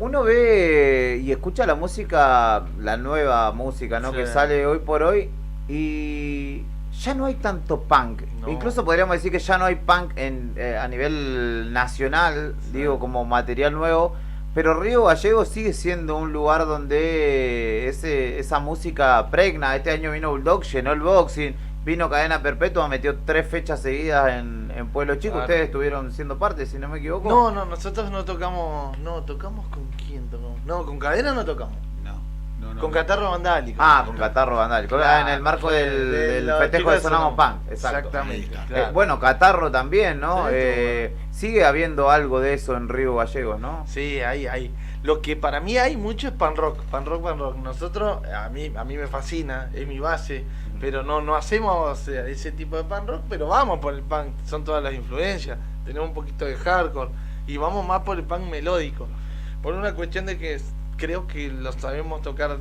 Uno ve y escucha la música, la nueva música, ¿no? Sí. Que sale hoy por hoy y ya no hay tanto punk. No. Incluso podríamos decir que ya no hay punk a nivel nacional, digo, como material nuevo. Pero Río Gallegos sigue siendo un lugar donde esa música pregna. Este año vino Bulldog, llenó el boxing. Vino Cadena Perpetua, metió 3 fechas seguidas en Pueblo Chico. Claro. Ustedes estuvieron siendo parte, si no me equivoco. No, nosotros no tocamos. No, ¿tocamos con quién tocamos? No, con Cadena no tocamos. No, con Catarro Vandálico. Ah, con Catarro Vandálico. Claro, en el marco fue del los festejo chicos de de Sonamos Sonamos. Punk. Exacto. Exactamente, claro. Bueno, Catarro también, ¿no? Sí, Sigue habiendo algo de eso en Río Gallegos, ¿no? Sí, hay. Lo que para mí hay mucho es pan rock. Nosotros, a mí me fascina, es mi base, pero no hacemos ese tipo de pan rock, pero vamos por el punk, son todas las influencias. Tenemos un poquito de hardcore y vamos más por el punk melódico. Por una cuestión de que creo que lo sabemos tocar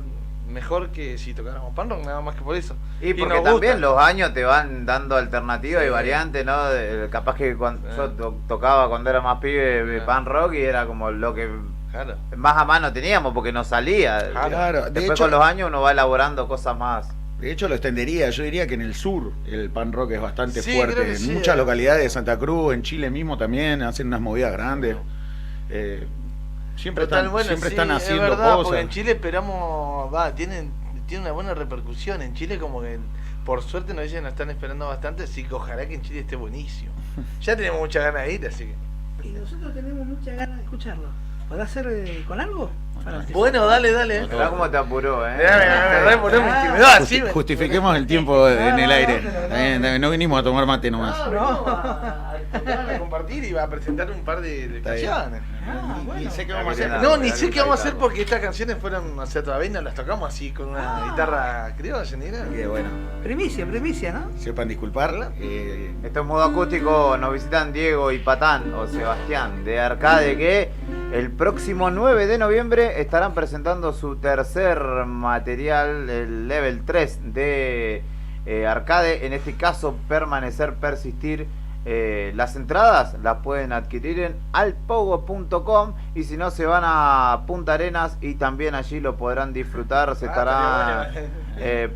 mejor que si tocáramos pan rock, nada más que por eso. Y porque nos también gusta. los años te van dando alternativas Sí. y variantes, ¿no? Capaz que cuando Sí. yo tocaba cuando era más pibe pan rock y era como lo que Claro. más a mano teníamos porque no salía. Claro, de Después hecho- con los años uno va elaborando cosas más. De hecho, lo extendería. Yo diría que en el sur el pan rock es bastante Sí, fuerte. creo que En sí, muchas localidades de Santa Cruz, en Chile mismo también, hacen unas movidas grandes. Siempre Total, están, bueno, siempre sí, están es haciendo verdad, cosas. porque en Chile esperamos, tiene una buena repercusión. En Chile como que por suerte nos dicen nos están esperando bastante, así que ojalá que en Chile esté buenísimo. Ya tenemos muchas ganas de ir, así que... Y nosotros tenemos muchas ganas de escucharlo. ¿Podrá ser con algo? Bueno, dale. Mirá cómo te apuró, Justifiquemos el tiempo en el aire. No vinimos a tomar mate nomás. A compartir y va a presentar un par de canciones. Ni sé qué vamos a hacer. No, ni sé qué vamos a hacer porque estas canciones fueron, o sea, todavía no las tocamos así con una guitarra criolla, negra. Qué bueno. Primicia, ¿no? Sepan disculparla. Esto es modo acústico, nos visitan Diego y Patán o Sebastián de Arcade, que el próximo 9 de noviembre estarán presentando su tercer material, el Level 3 de Arcade, en este caso Permanecer, Persistir. Las entradas las pueden adquirir en alpogo.com y si no se van a Punta Arenas y también allí lo podrán disfrutar. Se estará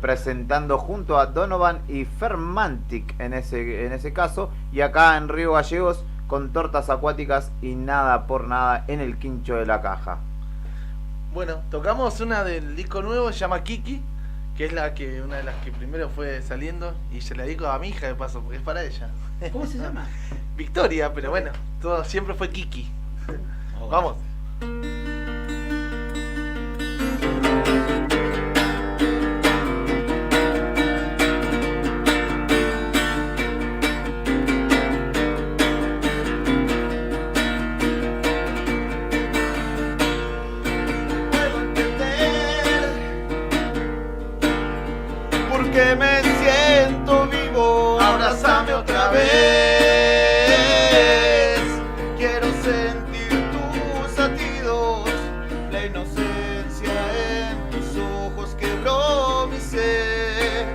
presentando junto a Donovan y Fermantic en ese caso, y acá en Río Gallegos con Tortas Acuáticas y Nada por Nada en el Quincho de la Caja. Bueno, tocamos una del disco nuevo, se llama Kiki, que es una de las que primero fue saliendo, y se la dedico a mi hija de paso, porque es para ella. ¿Cómo se llama? Victoria, pero bueno, todo siempre fue Kiki. Vamos. Porque me siento vivo, abrázame otra vez. Quiero sentir tus latidos, la inocencia en tus ojos quebró mi ser.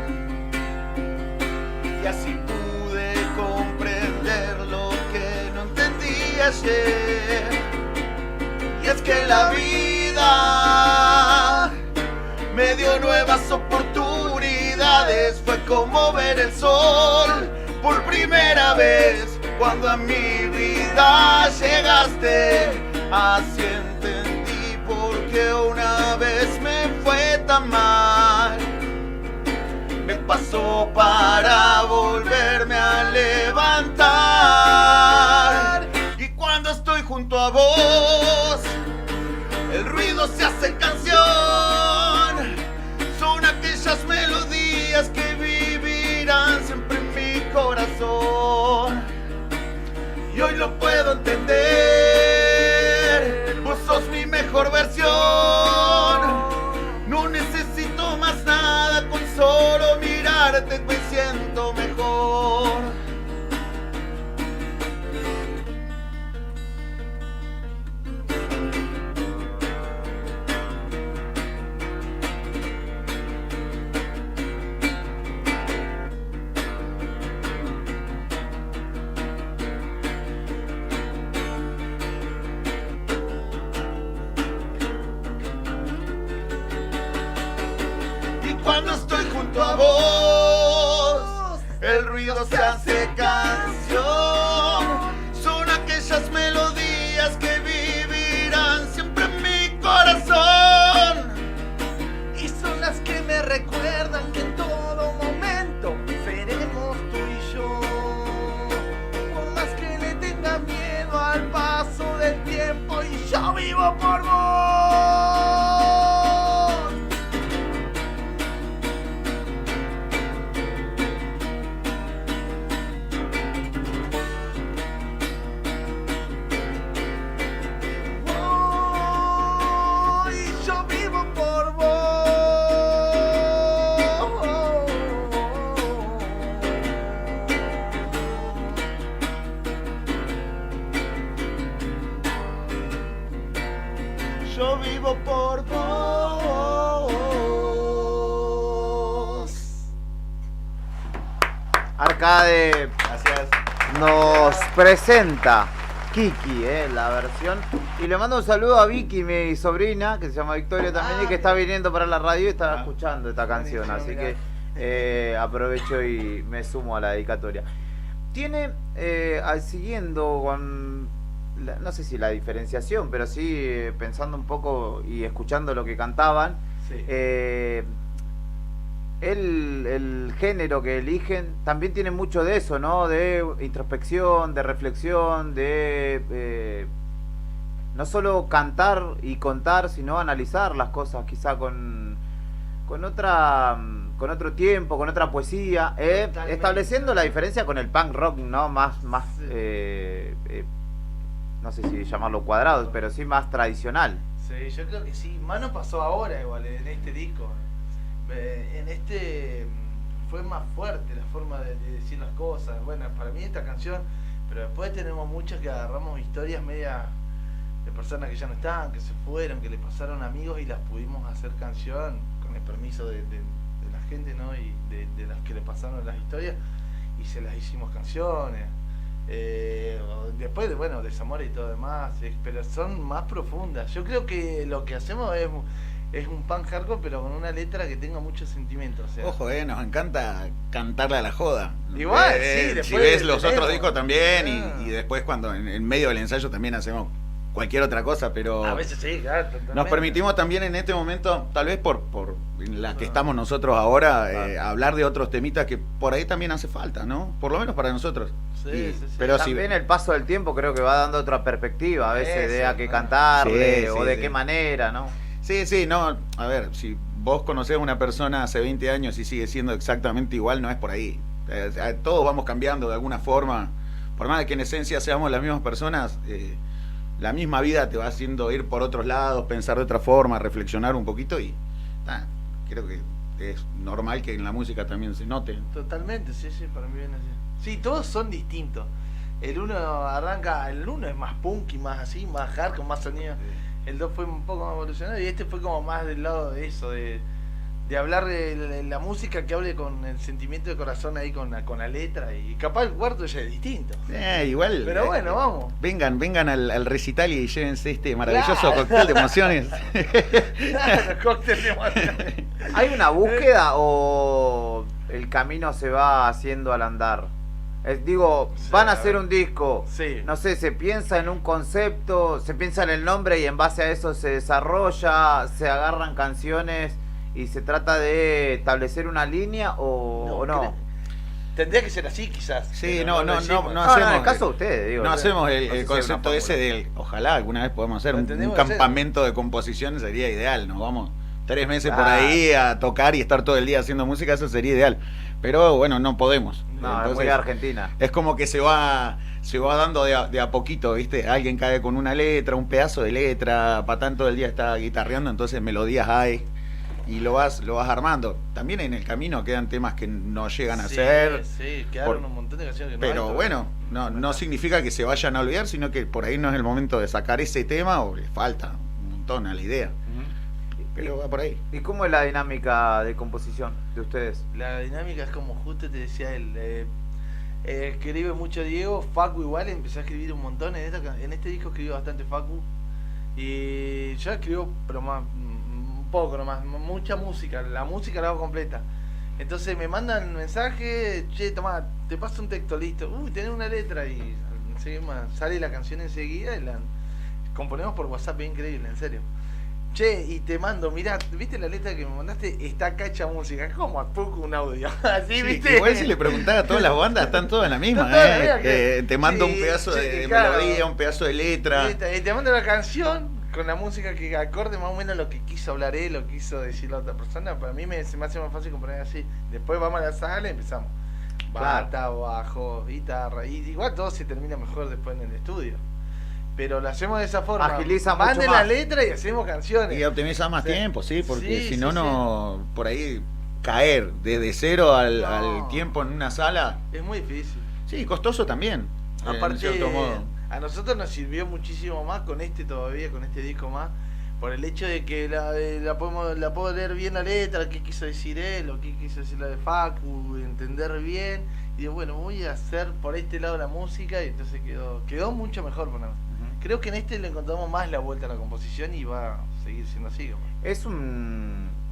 Y así pude comprender lo que no entendí ayer. Y es que la vida me dio nuevas oportunidades, fue como ver el sol por primera vez. Cuando a mi vida llegaste, así entendí por qué una vez me fue tan mal. Me pasó para volverme a levantar. Y cuando estoy junto a vos, el ruido se hace canción. Son aquellas melodías que vivirán siempre en mi corazón. Y hoy lo puedo entender, vos sos mi mejor versión. No necesito más nada, con solo mirarte me siento mejor. junto a vos, el ruido se hace canción. Son aquellas melodías que vivirán siempre en mi corazón. Y son las que me recuerdan que en todo momento seremos tú y yo. Por más que le tenga miedo al paso del tiempo, y yo vivo por vos. Y yo vivo por vos. Yo vivo por vos. Arcade Gracias. nos presenta Kiki, la versión. Y le mando un saludo a Vicky, mi sobrina, que se llama Victoria también, y que está viniendo para la radio y está escuchando esta canción. Así que aprovecho y me sumo a la dedicatoria. Tiene, siguiendo con, no sé si la diferenciación, pero sí pensando un poco y escuchando lo que cantaban, Sí. el género que eligen también tiene mucho de eso, ¿no? De introspección, de reflexión, de no solo cantar y contar, sino analizar las cosas quizá con otro tiempo, con otra poesía, estableciendo la diferencia con el punk rock, ¿no? Más no sé si llamarlo cuadrado, pero sí más tradicional. Sí, yo creo que sí. Más no pasó ahora igual en este disco. En este fue más fuerte la forma de decir las cosas. Bueno, para mí esta canción, pero después tenemos muchas que agarramos historias media de personas que ya no están, que se fueron, que le pasaron amigos y las pudimos hacer canción con el permiso de la gente, ¿no? Y de las que le pasaron las historias y se las hicimos canciones. Después, bueno, desamor y todo demás, pero son más profundas. Yo creo que lo que hacemos es un punk hardcore, pero con una letra que tenga mucho sentimiento. O sea. Ojo, nos encanta cantarle a la joda. Igual, sí, después si ves los tenemos. otros discos también, y después cuando en medio del ensayo también hacemos cualquier otra cosa, pero A veces sí, claro, totalmente. nos permitimos también en este momento, tal vez por la que estamos nosotros ahora, hablar de otros temitas que por ahí también hace falta, ¿no? Por lo menos para nosotros. Sí. Pero también el paso del tiempo creo que va dando otra perspectiva, a veces de a qué cantarle o de qué manera, ¿no? Sí, no, a ver, si vos conocés a una persona hace 20 años y sigue siendo exactamente igual, no es por ahí. Todos vamos cambiando de alguna forma, por más de que en esencia seamos las mismas personas, la misma vida te va haciendo ir por otros lados, pensar de otra forma, reflexionar un poquito y creo que es normal que en la música también se note. Totalmente, sí, para mí viene así. Sí, todos son distintos. El uno es más punk y más así, más hardcore, más sonido. El 2 fue un poco más evolucionado y este fue como más del lado de eso, de hablar de la música que hable con el sentimiento de corazón ahí con la letra, y capaz el cuarto ya es distinto. Igual. Pero bueno, vamos. Vengan al recital y llévense este maravilloso cóctel de emociones. Claro, cóctel de emociones. ¿Hay una búsqueda o el camino se va haciendo al andar? Van a hacer un disco, no sé, se piensa en un concepto, se piensa en el nombre y en base a eso se desarrolla, se agarran canciones y se trata de establecer una línea o no. Tendría que ser así, quizás. Sí, no hacemos. En el caso de ustedes, digo. No hacemos no el sé si concepto hay una ese del. Ojalá alguna vez podamos hacer un campamento de composición, sería ideal. Nos vamos 3 meses por ahí a tocar y estar todo el día haciendo música, eso sería ideal. Pero bueno, no podemos. No, entonces, es muy Argentina. Es como que se va dando de a poquito, ¿viste? Alguien cae con una letra, un pedazo de letra, Patán todo el día está guitarreando, entonces melodías hay y lo vas armando. También en el camino quedan temas que no llegan a ser. Sí, quedaron un montón de canciones que no hay pero todavía. bueno, no significa que se vayan a olvidar, sino que por ahí no es el momento de sacar ese tema o le falta un montón a la idea. Pero va por ahí. ¿Y cómo es la dinámica de composición de ustedes? La dinámica es como justo te decía él. Escribe mucho Diego, Facu igual, empecé a escribir un montón. En este disco escribió bastante Facu. Y yo escribo, pero más, un poco nomás, mucha música. La música la hago completa. Entonces me mandan un mensaje, che, tomá, te paso un texto, listo. Tenés una letra y encima sale la canción enseguida y la componemos por WhatsApp, es increíble, en serio. Che, y te mando, mirá, ¿viste la letra que me mandaste? Está acá hecha música, es como a poco un audio. Así, Sí, ¿viste? igual si le preguntara a todas las bandas, están todas en la misma. Están todas en la misma, que- Te mando sí, un pedazo sí, de claro. melodía, un pedazo de letra. Y te mando la canción con la música que acorde más o menos lo que quiso hablar él, lo que quiso decir la otra persona. Para mí se me hace más fácil componer así. Después vamos a la sala y empezamos. Bata, bajo, guitarra. Y igual todo se termina mejor después en el estudio. Pero lo hacemos de esa forma. Agiliza mucho Manden la más. letra y hacemos canciones. Y optimizar más Sí. tiempo, sí, porque Sí, si sí, no, sí. no, por ahí caer desde cero al, No. al tiempo en una sala. Es muy difícil. Sí, costoso también. en Aparte, cierto modo. a nosotros nos sirvió muchísimo más con este todavía, con este disco más, por el hecho de que la puedo leer bien la letra, qué quiso decir él, o qué quiso decir la de Facu, entender bien. Y digo, bueno, voy a hacer por este lado la música y entonces quedó mucho mejor. Bueno, creo que en este le encontramos más la vuelta a la composición y va a seguir siendo así. como.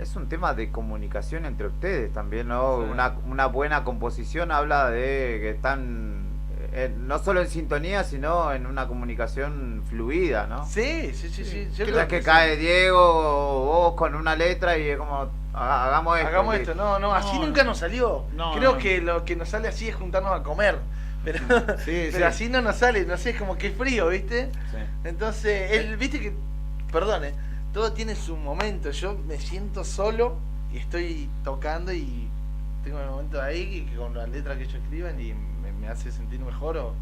Es un tema de comunicación entre ustedes también, ¿no? Sí. Una buena composición habla de que están no solo en sintonía, sino en una comunicación fluida, ¿no? Sí. Yo Que creo es que sí. cae Diego o vos con una letra y es como, hagamos esto. Hagamos y- esto, no, así nunca nos salió. No, Creo no. que lo que nos sale así es juntarnos a comer. Pero, Sí, pero sí. así no nos sale, no sé, es como que es frío, ¿viste? Entonces, viste que, perdón, todo tiene su momento. Yo me siento solo y estoy tocando y tengo el momento ahí que con las letras que ellos escriben y me hace sentir mejor.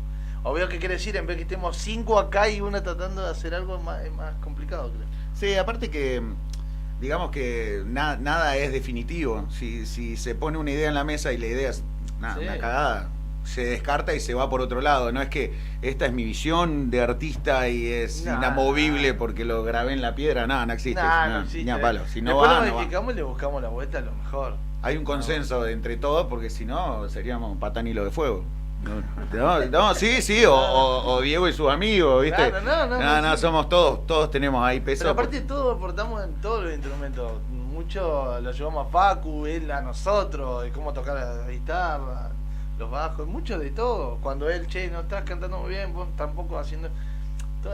O veo qué quiere decir, en vez que estemos 5 acá y uno tratando de hacer algo es más complicado, creo. Sí, aparte que digamos que nada es definitivo. Si se pone una idea en la mesa y la idea es Sí. una cagada, se descarta y se va por otro lado. No es que esta es mi visión de artista y es Nah. inamovible porque lo grabé en la piedra. No existe. Nah, No, no existe. ni a palo. Si no Después va, lo no va. modificamos y le buscamos la vuelta a lo mejor. Hay un consenso entre todos porque si no seríamos patán hilo de fuego. No, sí, o Diego y sus amigos, ¿viste? Claro, no, sí. Somos todos tenemos ahí peso. Pero aparte todos aportamos en todos los instrumentos. Mucho lo llevamos a Facu, él a nosotros, de cómo tocar la guitarra, los bajos, mucho de todo. Cuando él, che, no estás cantando muy bien, vos tampoco haciendo...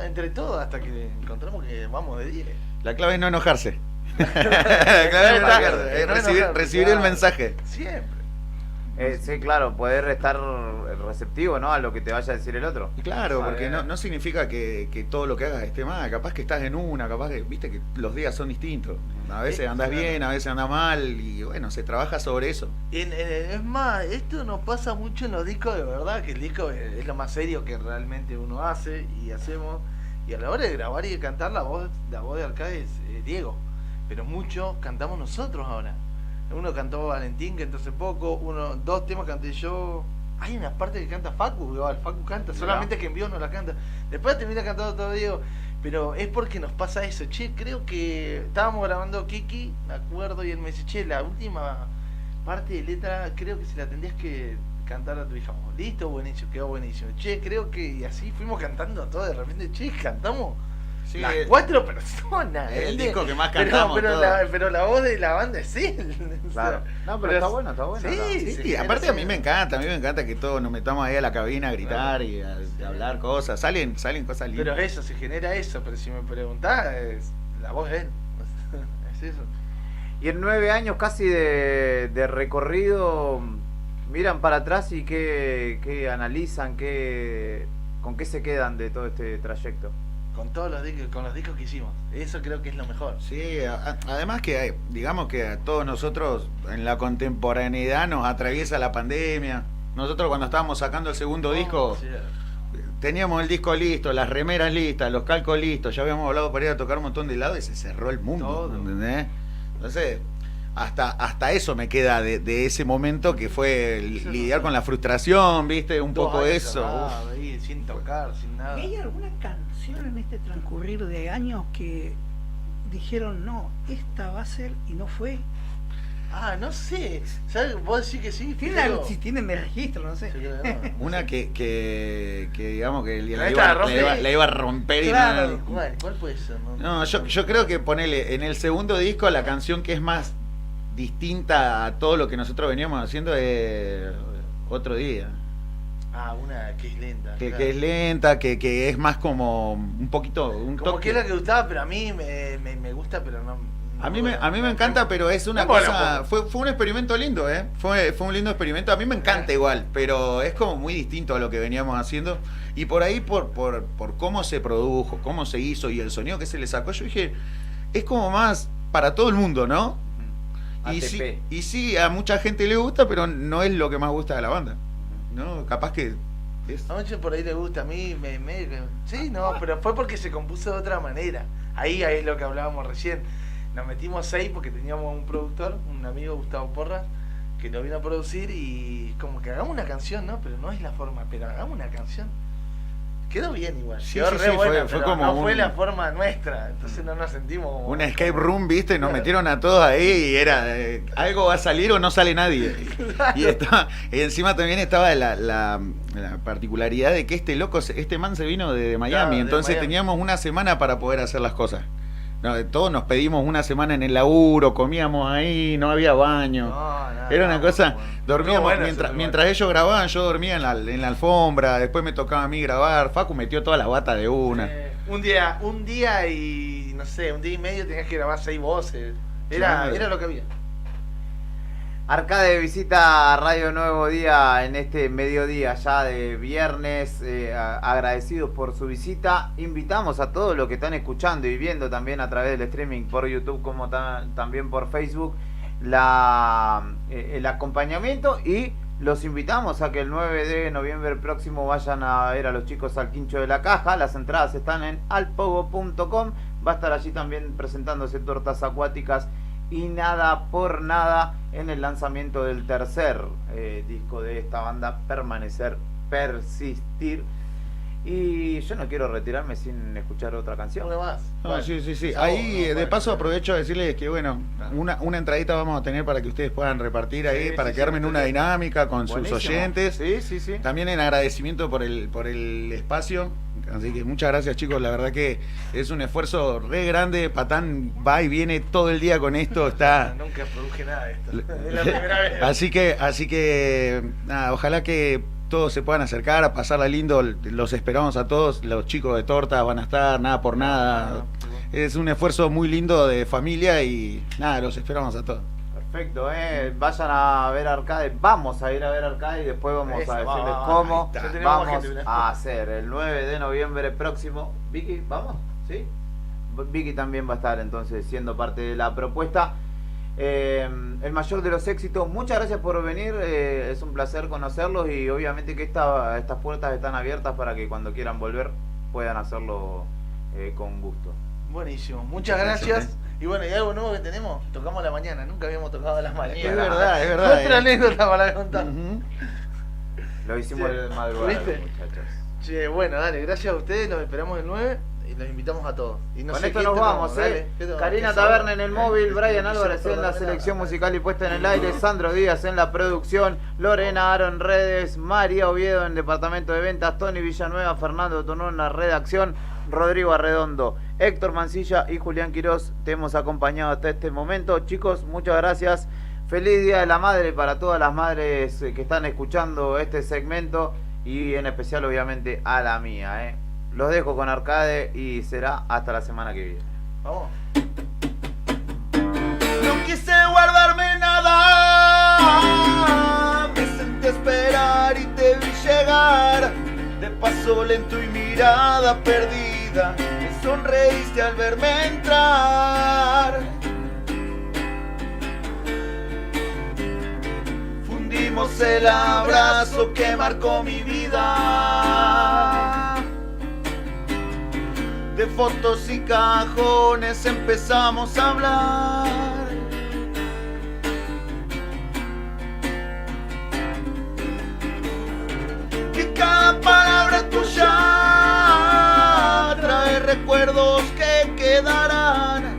entre todos hasta que encontramos que vamos de 10. La clave es no enojarse. La clave es no enojarse, es recibir el mensaje. Siempre. Sí, claro, poder estar receptivo, ¿no? A lo que te vaya a decir el otro. Claro, porque Saber. no significa que todo lo que hagas esté mal. Capaz que estás en una, capaz que, viste que los días son distintos. A veces andás bien, a veces andás mal y bueno, se trabaja sobre eso. Es más, esto nos pasa mucho en los discos de verdad, que el disco es lo más serio que realmente uno hace y hacemos. Y a la hora de grabar y de cantar, la voz de Arcade es Diego. Pero mucho cantamos nosotros ahora. Uno cantó Valentín, que entonces poco, dos temas canté yo. Hay una parte que canta Facu, igual, Facu canta, solamente que en vivo no la canta. Después termina cantando todo Diego. Pero es porque nos pasa eso. Che, creo que estábamos grabando Kiki, me acuerdo, y él me dice, che, la última parte de letra creo que se la tendrías que cantar a tu hija. Listo, buenísimo, quedó buenísimo. Che, creo que, y así fuimos cantando todo, de repente, che, cantamos. Sí, las 4 personas. el ¿entendés? disco que más cantamos Pero todos. la voz de la banda es él. Claro. No, pero está bueno, está bueno. Sí, ¿no? Sí, sí, aparte sí. a mí me encanta que todos nos metamos ahí a la cabina a gritar y a hablar cosas. Salen cosas lindas. Pero eso, se genera eso. Pero si me preguntás, la voz es él. Es eso. Y en 9 años casi de recorrido, miran para atrás y qué analizan, con qué se quedan de todo este trayecto. Con todos los discos que hicimos. Eso creo que es lo mejor. Sí, además que digamos que a todos nosotros en la contemporaneidad nos atraviesa la pandemia. Nosotros cuando estábamos sacando el segundo disco Sí. teníamos el disco listo, las remeras listas, los calcos listos, ya habíamos hablado para ir a tocar un montón de lados y se cerró el mundo, Todo. ¿entendés? Entonces, hasta eso me queda de ese momento que fue lidiar con la frustración, ¿viste? Un 2 poco años eso. cerrado ahí, sin tocar, sin nada. ¿Hay alguna canción en este transcurrir de años que dijeron no, esta va a ser y no fue? Ah, no sé. ¿Sabes? ¿Vos decís que sí? ¿Tiene Pero- algo? Si tienen el registro, no sé. Yo creo que no. Una que digamos que la Esta iba, rompe. la iba a romper y Claro. ¿Cuál puede ser? no, yo creo que ponele en el segundo disco la canción que es más distinta a todo lo que nosotros veníamos haciendo es Otro Día. Una que es lenta. Que, claro. que es lenta, que es más como un poquito, un Como toque. que es la que gustaba, pero a mí me gusta, pero no. A mí me encanta, pero es una Bueno, cosa. Fue un experimento lindo, ¿eh? Fue un lindo experimento. A mí me encanta igual, pero es como muy distinto a lo que veníamos haciendo. Y por ahí, por cómo se produjo, cómo se hizo y el sonido que se le sacó, yo dije, es como más para todo el mundo, ¿no? Y sí, a mucha gente le gusta, pero no es lo que más gusta de la banda. ¿No? Capaz que. A muchos por ahí le gusta, a mí sí, no, pero fue porque se compuso de otra manera. Ahí es lo que hablábamos recién. Nos metimos 6 porque teníamos un productor, un amigo, Gustavo Porras, que lo vino a producir y como que hagamos una canción, ¿no? Pero no es la forma, pero hagamos una canción. Quedó bien igual, Sí, quedó sí, re sí, buena, fue pero como no fue un- la forma nuestra, entonces no nos sentimos como... Una escape room, ¿viste? Nos metieron a todos ahí y era algo va a salir o no sale nadie. Y encima también estaba la particularidad de que este man se vino de Miami, Claro, de entonces Miami. teníamos una semana para poder hacer las cosas. No, todos nos pedimos una semana en el laburo, comíamos ahí, no había baño. Era una cosa, dormíamos Estuvo bueno, mientras ellos grababan, yo dormía en la alfombra, después me tocaba a mí grabar, Facu metió toda la bata de una. Un día y no sé, un día y medio tenías que grabar 6 voces. Era lo que había. Arcade visita Radio Nuevo Día en este mediodía ya de viernes, agradecidos por su visita. Invitamos a todos los que están escuchando y viendo también a través del streaming por YouTube como también por Facebook el acompañamiento, y los invitamos a que el 9 de noviembre próximo vayan a ver a los chicos al Quincho de la Caja. Las entradas están en alpogo.com. Va a estar allí también presentándose Tortas Acuáticas y Nada por Nada en el lanzamiento del tercer disco de esta banda, Permanecer, Persistir. Y yo no quiero retirarme sin escuchar otra canción. No, sí. Ahí de paso aprovecho a decirles que bueno, una entradita vamos a tener para que ustedes puedan repartir ahí, para que armen una dinámica con sus Buenísimo. oyentes. Sí. También en agradecimiento por el espacio. Así que muchas gracias, chicos, la verdad que es un esfuerzo re grande. Patán va y viene todo el día con esto, está. Nunca produje nada de esto. Es la primera vez. Así que nada, ojalá que todos se puedan acercar a pasarla lindo. Los esperamos a todos. Los chicos de Torta van a estar, Nada por Nada. Es un esfuerzo muy lindo de familia y nada, los esperamos a todos. Perfecto, vayan a ver Arcade, vamos a ir a ver Arcade y después vamos Eso, a decirles va, cómo ahí está. vamos a hacer el 9 de noviembre próximo. Vicky, ¿vamos? ¿Sí? Vicky también va a estar entonces siendo parte de la propuesta. El mayor de los éxitos, muchas gracias por venir, es un placer conocerlos y obviamente que estas puertas están abiertas para que cuando quieran volver puedan hacerlo con gusto. Buenísimo, muchas gracias. Y bueno, y algo nuevo que tenemos, tocamos a la mañana, nunca habíamos tocado a las mañanas. Es verdad. Otra anécdota para contar. Lo hicimos de madrugada, ¿Viste? muchachos. Che, bueno, dale, gracias a ustedes, los esperamos el 9 y los invitamos a todos. Y no Con sé esto qué nos tenemos, vamos, dale, ¿qué tenemos? Karina ¿Qué Taberna sabor? en el móvil, Brian No Álvarez quise en la perderme selección nada. musical y puesta en el aire, Sandro Díaz en la producción, Lorena Aro en redes, María Oviedo en departamento de ventas, Tony Villanueva, Fernando Tonó en la redacción, Rodrigo Arredondo, Héctor Mancilla y Julián Quirós te hemos acompañado hasta este momento. Chicos, muchas gracias. Feliz Día de la Madre para todas las madres que están escuchando este segmento y en especial obviamente a la mía. Los dejo con Arcade y será hasta la semana que viene. Vamos. No quise guardarme nada, me senté a esperar y te vi llegar. De paso lento y mirada perdida, me sonreíste al verme entrar. Fundimos el abrazo que marcó mi vida. De fotos y cajones empezamos a hablar. Que cada palabra tuya trae recuerdos que quedarán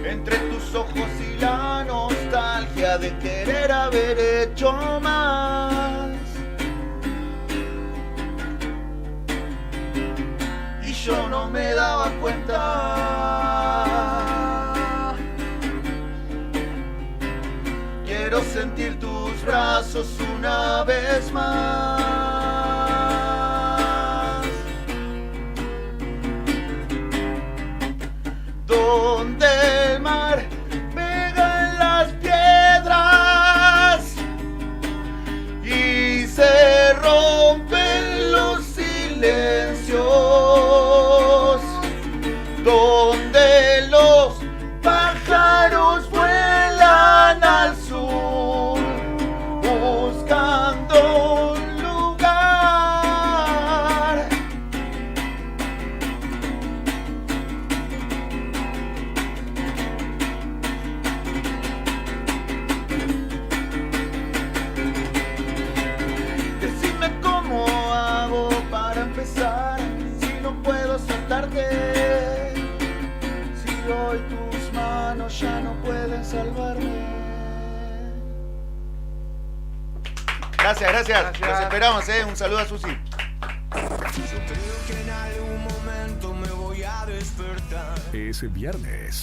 entre tus ojos y la nostalgia de querer haber hecho más. Y yo no me daba cuenta. brazos una vez más, donde el mar pega en las piedras y se rompen los silencios, donde los pájaros vuelan al sur buscando un lugar. Decime cómo hago para empezar, si no puedo soltarte, si hoy tus manos ya no pueden salvarme. Gracias, gracias. Los esperamos, Un saludo a Susi. Yo creo que en algún momento me voy a despertar. Es viernes.